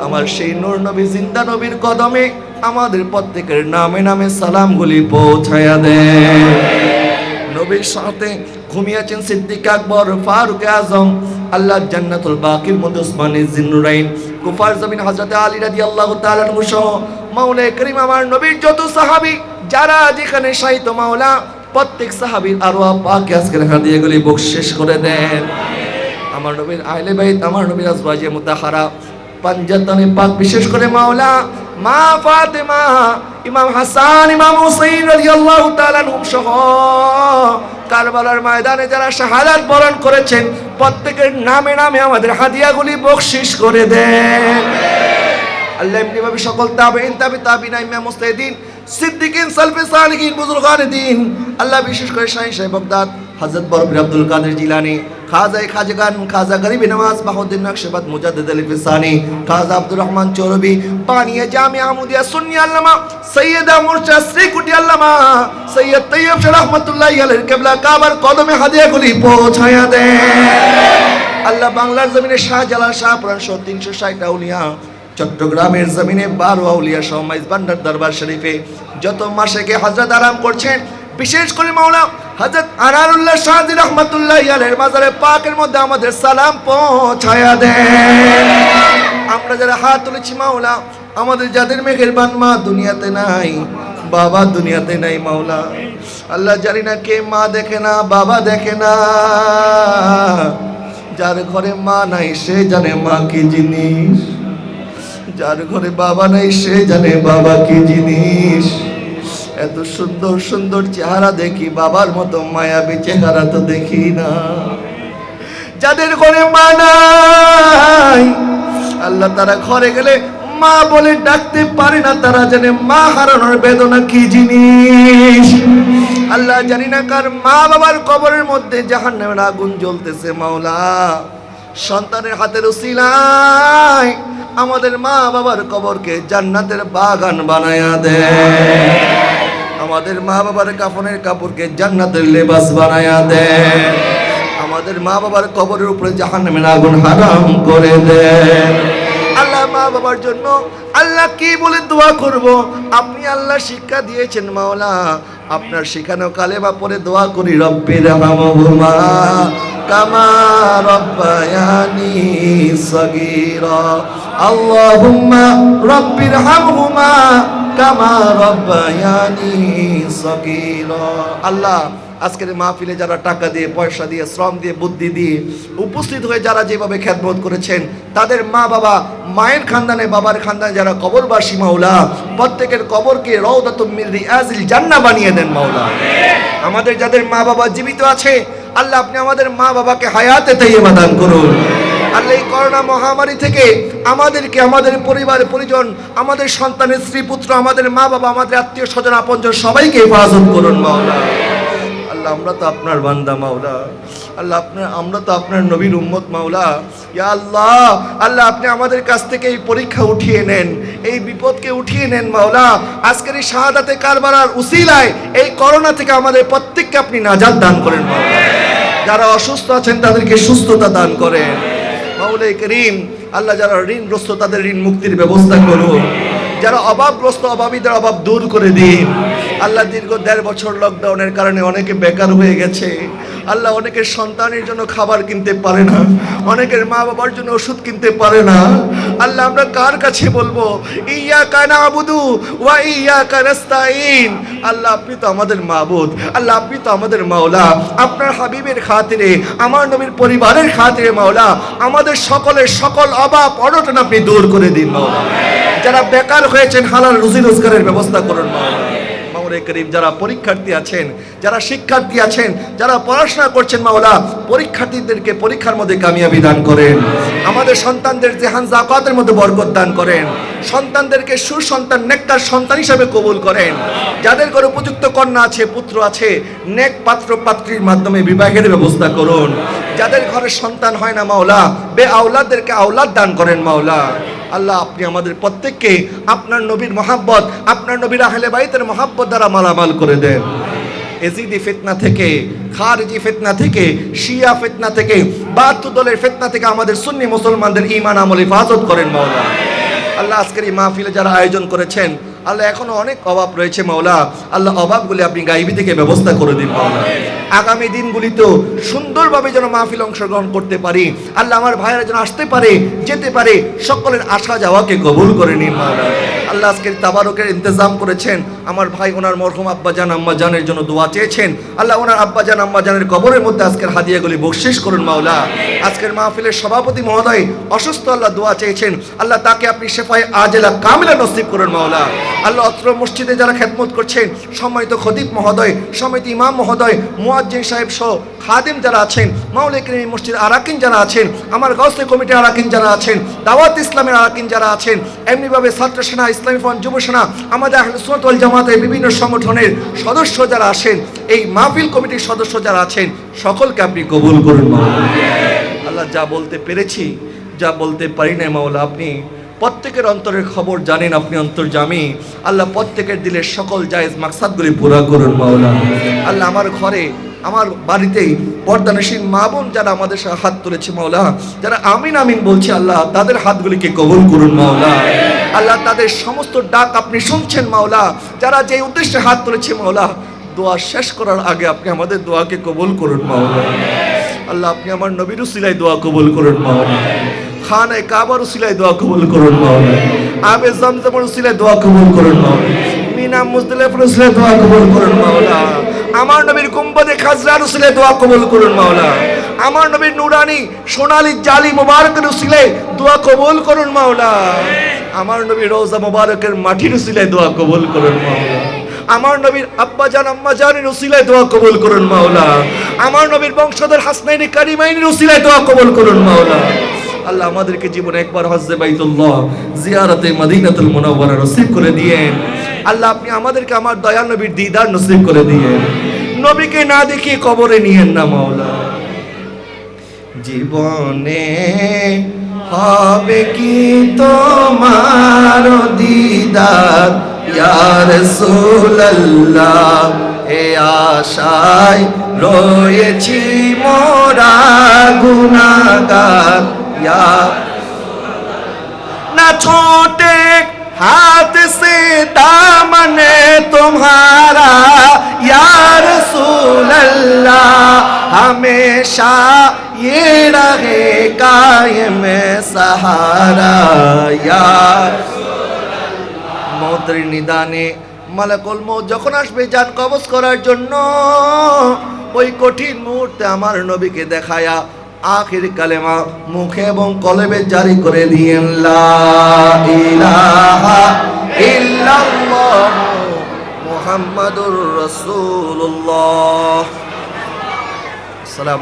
B: আমার সেই নূর নবী জিন্দা নবীর কদমে আমাদের প্রত্যেকের নামে নামে সালামগুলি পৌঁছায়া দেন নবীর সাথে ঘুমিয়েছেন সিদ্দিক আকবর, ফারুক আজম, আল্লাহ জান্নাতুল বাকির মধ্যে উসমানে জিন্নুরাইন, কুফার জমিন হযরত আলী রাদিয়াল্লাহু তাআলা আনহু সহ মাওলা করিম আমার নবীর যত সাহাবী যারা যেখানে শায়িত মাওলা প্রত্যেক সাহাবীর আরওয়াহ পাকে আজকের হাদিয়াগুলি বকশিশ করে দেন। আমার নবীর আহলে বাইত, আমার নবীর আজওয়াজে মুতাহহারা, পাঞ্জাতনে পাক বিশেষ করে মাওলা মা ফাতেমা, ইমাম হাসান, ইমাম হুসাইন রাদিয়াল্লাহু তাআলা আনহুম সহ কারবালার ময়দানে যারা শাহাদাত বরণ করেছেন প্রত্যেকের নামে নামে আমাদের হাদিয়াগুলি বকশিশ করে দেন। আল্লাহ এমনিভাবে সকল তাবেঈন, তাবিঈন, ইমাম মুজতাহিদিন, সিদ্দিকিন, সালফে সালিহিন, বুজুরগানে দ্বীন, আল্লাহ বিশেষ করে শাহী সাহেব বাগদাদ হযরত বরফির আব্দুল কাদের জিলানী, খাজা খাজগান, খাজা গরিব নওয়াজ বাহুদ্দিন নকশবন্দ মুজাদ্দিদ আল ফিসানি, খাজা আব্দুর রহমান চৌরবি, বানিয়ে জামিয়া আহমদিয়া সুন্নি আল্লামা সৈয়দা মুরশিদ শ্রীকুটি আল্লামা সৈয়দ তৈয়ব শাহ রাহমাতুল্লাহি আলাইহির কিবলা কাবার কদমে হাদিয়াগুলি পৌঁছায়া দেন। আল্লাহ বাংলার জমিনে শাহজালাল, শাহপুরান সহ 360 আউলিয়া, চট্টগ্রামের জমিনে 12 আউলিয়া সহ মাইজ ভান্ডার দরবার শরীফে যত মাসেকে হযরত আরাম করছেন, বিশেষ করে মাওলা হযরত আনারুল্লাহ শাহজি রাহমাতুল্লাহি আলাইহির মাজারে পাকের মধ্যে আমাদের সালাম পৌঁছায়া দেন। আমরা যারা হাত তুলেছি মাওলা, আমাদের যাদের মেহেরবান মা দুনিয়াতে নাই, বাবা দুনিয়াতে নাই মাওলা, আল্লাহ জানি না কে মা দেখে না, বাবা দেখে না, যার ঘরে মা নাই সে জানে মা কি জিনিস, যার ঘরে বাবা নাই সে জানে বাবা কি জিনিস। এত সুন্দর সুন্দর চেহারা দেখি, বাবার মতো মায়াবী চেহারা তো দেখি না। যাদের ঘরে মা নাই আল্লাহ, তারা ঘরে গেলে মা বলে ডাকতে পারে না, তারা জানে মা হারানোর বেদনা কি জিনিস। আল্লাহ জানি না কার মা বাবার কবরের মধ্যে জাহান্নামের আগুন জ্বলতেছে মাওলা, সন্তানের হাতের উসিলায় আমাদের মা বাবার কবরকে জান্নাতের বাগান বানায়া দে, আমাদের মা বাবার কাফনের কাপড়কে জান্নাতের লেবাস বানায়া দে, আমাদের মা বাবার কবরের উপরে জাহান্নামের আগুন হারাম করে দে। আল্লাহ মা বাবার জন্য আল্লাহ কি বলে দোয়া করব, আপনি আল্লাহ শিক্ষা দিয়েছেন মাওলা, আপনার শেখানো কালেমা পড়ে দোয়া করি, রব্বির হামহুমা কামা রব্বায়ানি সগীরা, আল্লাহুম্মা রব্বির হামহুমা কামা রব্বায়ানি সগীরা। আল্লাহ আজকের মাহফিলে যারা টাকা দিয়ে, পয়সা দিয়ে, শ্রম দিয়ে, বুদ্ধি দিয়ে উপস্থিত হয়ে যারা যেভাবে খেদমত করেছেন, তাদের মা বাবা, মায়ের খানদানে, বাবার খানদানে যারা কবরবাসী মাওলা, প্রত্যেকের কবরকে রাউদাতুম মিন রিয়াজিল জান্নাহ বানিয়ে দেন মাওলা। আমাদের যাদের মা বাবা জীবিত আছে আল্লাহ, আপনি আমাদের মা বাবাকে হায়াতে তাইয়্যিবা দান করুন। আল্লাহ এই করোনা মহামারী থেকে আমাদেরকে, আমাদের পরিবার পরিজন, আমাদের সন্তানের স্ত্রী পুত্র, আমাদের মা বাবা, আমাদের আত্মীয় স্বজন আপনজন সবাইকে হেফাজত করুন মাওলা। আল্লাহ আমরা তো আপনার বান্দা মাওলা, আল্লাহ আমরা তো আপনার নবীর উম্মত মাওলা। ইয়া আল্লাহ, আল্লাহ আপনি আমাদের কাছ থেকে এই পরীক্ষা উঠিয়ে নেন, এই বিপদকে উঠিয়ে নেন মাওলা। আজকের এই শাহাদাতে কারবালার উসিলায় এই করোনা থেকে আমাদের প্রত্যেককে আপনি নাজাত দান করেন মাওলা। যারা অসুস্থ আছেন তাদেরকে সুস্থতা দান করেন মাওলা করিম। আল্লাহ যারা ঋণগ্রস্ত তাদের ঋণ মুক্তির ব্যবস্থা করুন, যারা অভাবগ্রস্ত অভাবীদের অভাব দূর করে দিন। আল্লাহ দীর্ঘ 1.5 বছর লকডাউনের কারণে অনেকে বেকার হয়ে গেছে আল্লাহ, অনেকের সন্তানের জন্য খাবার কিনতে পারে না, অনেকের মা বাবার জন্য ওষুধ কিনতে পারে না। আল্লাহ আমরা কার কাছে বলবো? ইয়্যাকা না'বুদু ওয়া ইয়্যাকা নাস্তাঈন। আল্লাহ আপনি তো আমাদের মাবুদ, আল্লাহ আপনি তো আমাদের মাওলা। আপনার হাবিবের খাতিরে, আমার নবীর পরিবারের খাতিরে মাওলা, আমাদের সকলের সকল অভাব অনটন আপনি দূর করে দিন মাওলা। যারা বেকার হয়েছেন হালাল রুজি রোজগারের ব্যবস্থা করুন মাওলা। করিম যারা পরীক্ষার্থী আছেন, যারা শিক্ষার্থী আছেন, যারা পড়াশোনা করছেন মাওলা, পরীক্ষার্থীদেরকে পরীক্ষার মধ্যে কামিয়াবি দান করেন। আমাদের সন্তানদের জেহান যাকাতের মধ্যে বরকত দান করেন। সন্তানদেরকে সুসন্তান, নেককার সন্তান হিসেবে কবুল করেন। যাদের ঘরে উপযুক্ত কন্যা আছে, পুত্র আছে, নেক পাত্র পাত্রীর মাধ্যমে বিবাহের ব্যবস্থা করুন। যাদের ঘরে সন্তান হয় না মাওলা, বে আওলাদদেরকে আওলাদ দান করেন মাওলা। আল্লাহ আপনি আমাদের প্রত্যেককে আপনার নবীর মহাব্বত, আপনার নবীর আহলে বাইতের মহাব্বত দ্বারা মালামাল করে দেন। এজিদি ফিতনা থেকে, খারিজি ফিতনা থেকে, শিয়া ফিতনা থেকে, বাহাত্তর দলের ফিতনা থেকে আমাদের সুন্নি মুসলমানদের ঈমান আমল হেফাজত করেন মাওলা। আল্লাহ আজকের এই মাহফিলে যারা আয়োজন করেছেন আল্লাহ এখনো অনেক অভাব রয়েছে মাওলা, আল্লাহ অভাবগুলি আপনি গাইবি থেকে ব্যবস্থা করে দিন মাওলা। আগামী দিনগুলিতেও সুন্দরভাবে যেন মাহফিল অংশগ্রহণ করতে পারি, আল্লাহ আমার ভাইয়েরা যেন আসতে পারে যেতে পারে, সকলের আসা যাওয়াকে কবুল করে নিন মাওলা। আল্লাহ আজকের তাবারকের ইন্তজাম করেছেন, আমার ভাই ওনার মরহুম আব্বাজান আম্মাজানের জন্য দোয়া চেয়েছেন, আল্লাহ ওনার আব্বাজান আম্মাজানের কবরের মধ্যে আজকের হাদিয়াগুলি বকশিশ করুন মাওলা। আজকের মাহফিলের সভাপতি মহোদয় অসুস্থ, আল্লাহ দোয়া চেয়েছেন, আল্লাহ তাকে আপনি শেফায়ে আজেলা কামিলা নসিব করুন মাওলা। আল্লাহ অত্র মসজিদে যারা খেদমত করছেন, সম্মানিত খতিব মহোদয়, সম্মানিত ইমাম মহোদয়, মুয়াজ্জিন সাহেব সহ খাদিম যারা আছেন, মাওলানা কেরাম মসজিদ আরাকিন যারা আছেন, আমার গাউসে কমিটি আরাকিন যারা আছেন, দাওয়াত ইসলামের আরাকিন যারা আছেন, এমনিভাবে ছাত্র সেনা, ইসলামী ফ্রন্ট, যুব সেনা, আমাদের আহলে সুন্নাত ওয়াল জামাতের বিভিন্ন সংগঠনের সদস্য যারা আছেন, এই মাহফিল কমিটির সদস্য যারা আছেন, সকলকে আপনি কবুল করুন মাওলা। আল্লাহ যা বলতে পেরেছি, যা বলতে পারি না মাওলা, আপনি প্রত্যেকের অন্তরের খবর জানেন, আপনি অন্তর্যামী। আল্লাহ প্রত্যেকের দিলের সকল জায়েজ মাকসাদগুলি পুরা করুন মাওলা। আল্লাহ আমার ঘরে, আমার বাড়িতেই পর্দানসীন মা বোন যারা আমাদের সাথে হাত তুলেছে মাওলা, যারা আমিন আমিন বলছে, আল্লাহ তাদের হাতগুলিকে কবুল করুন মাওলা। আল্লাহ তাদের সমস্ত ডাক আপনি শুনছেন মাওলা। যারা যে উদ্দেশ্যে হাত তুলেছে মাওলা, দোয়া শেষ করার আগে আপনি আমাদের দোয়াকে কবুল করুন মাওলা। আল্লাহ আপনি আমার নবীর উসিলায় দোয়া কবুল করুন মাওলা। খানায়ে কাবার উসিলায় দোয়া কবুল করুন মাওলা। আবে জমজমের উসিলায় দোয়া কবুল করুন মাওলা। মিনা মুজদালিফার উসিলায় দোয়া কবুল করুন মাওলা। আমার নবীর গুম্বদে খাজরার উসিলায় দোয়া কবুল করুন মাওলা। আমার নবীর নুরানি সোনালী জালি মুবারকের উসিলায় দোয়া কবুল করুন মাওলা। আমার নবীর রওজা মুবারকের মাটির উসিলায় দোয়া কবুল করুন মাওলা। আমার নবীর আব্বাজান আম্মাজানের উসিলায় দোয়া কবুল করুন মাওলা। আমার নবীর বংশধর হাসনাইনি কারিমাইনের উসিলায় দোয়া কবুল করুন মাওলা। আল্লাহ আমাদেরকে জীবনে একবার হজ্জে বাইতুল্লাহ, জিয়ারতে মদিনাতুল মুনাওয়ারা নসিব করে দিয়েন। আল্লাহ আপনি আমাদেরকে আমার দয়াল নবীর দিদার নসিব করে দিয়েন। নবীকে না দেখিয়ে কবরে নিয়েন না মাওলা। জীবনে হবে কি তোমার দিদার ইয়া রাসূলুল্লাহ, এ আশায় রয়েছি মোরা গুনাহগার ইয়া না छोटे हाथ से दामने तुम्हारा या रसूल अल्लाह, हमेशा ये रहे कायम सहारा या মৌতের নিদানে মালাকুল মৌত যখন আসবে জান কবজ করার জন্য, ওই কঠিন মুহূর্তে আমার নবীকে দেখায়া আখির কালেমা মুখে এবং কলবে জারি করে দিয়েন, লা ইলাহা ইল্লাল্লাহ মুহাম্মাদুর রাসূলুল্লাহ।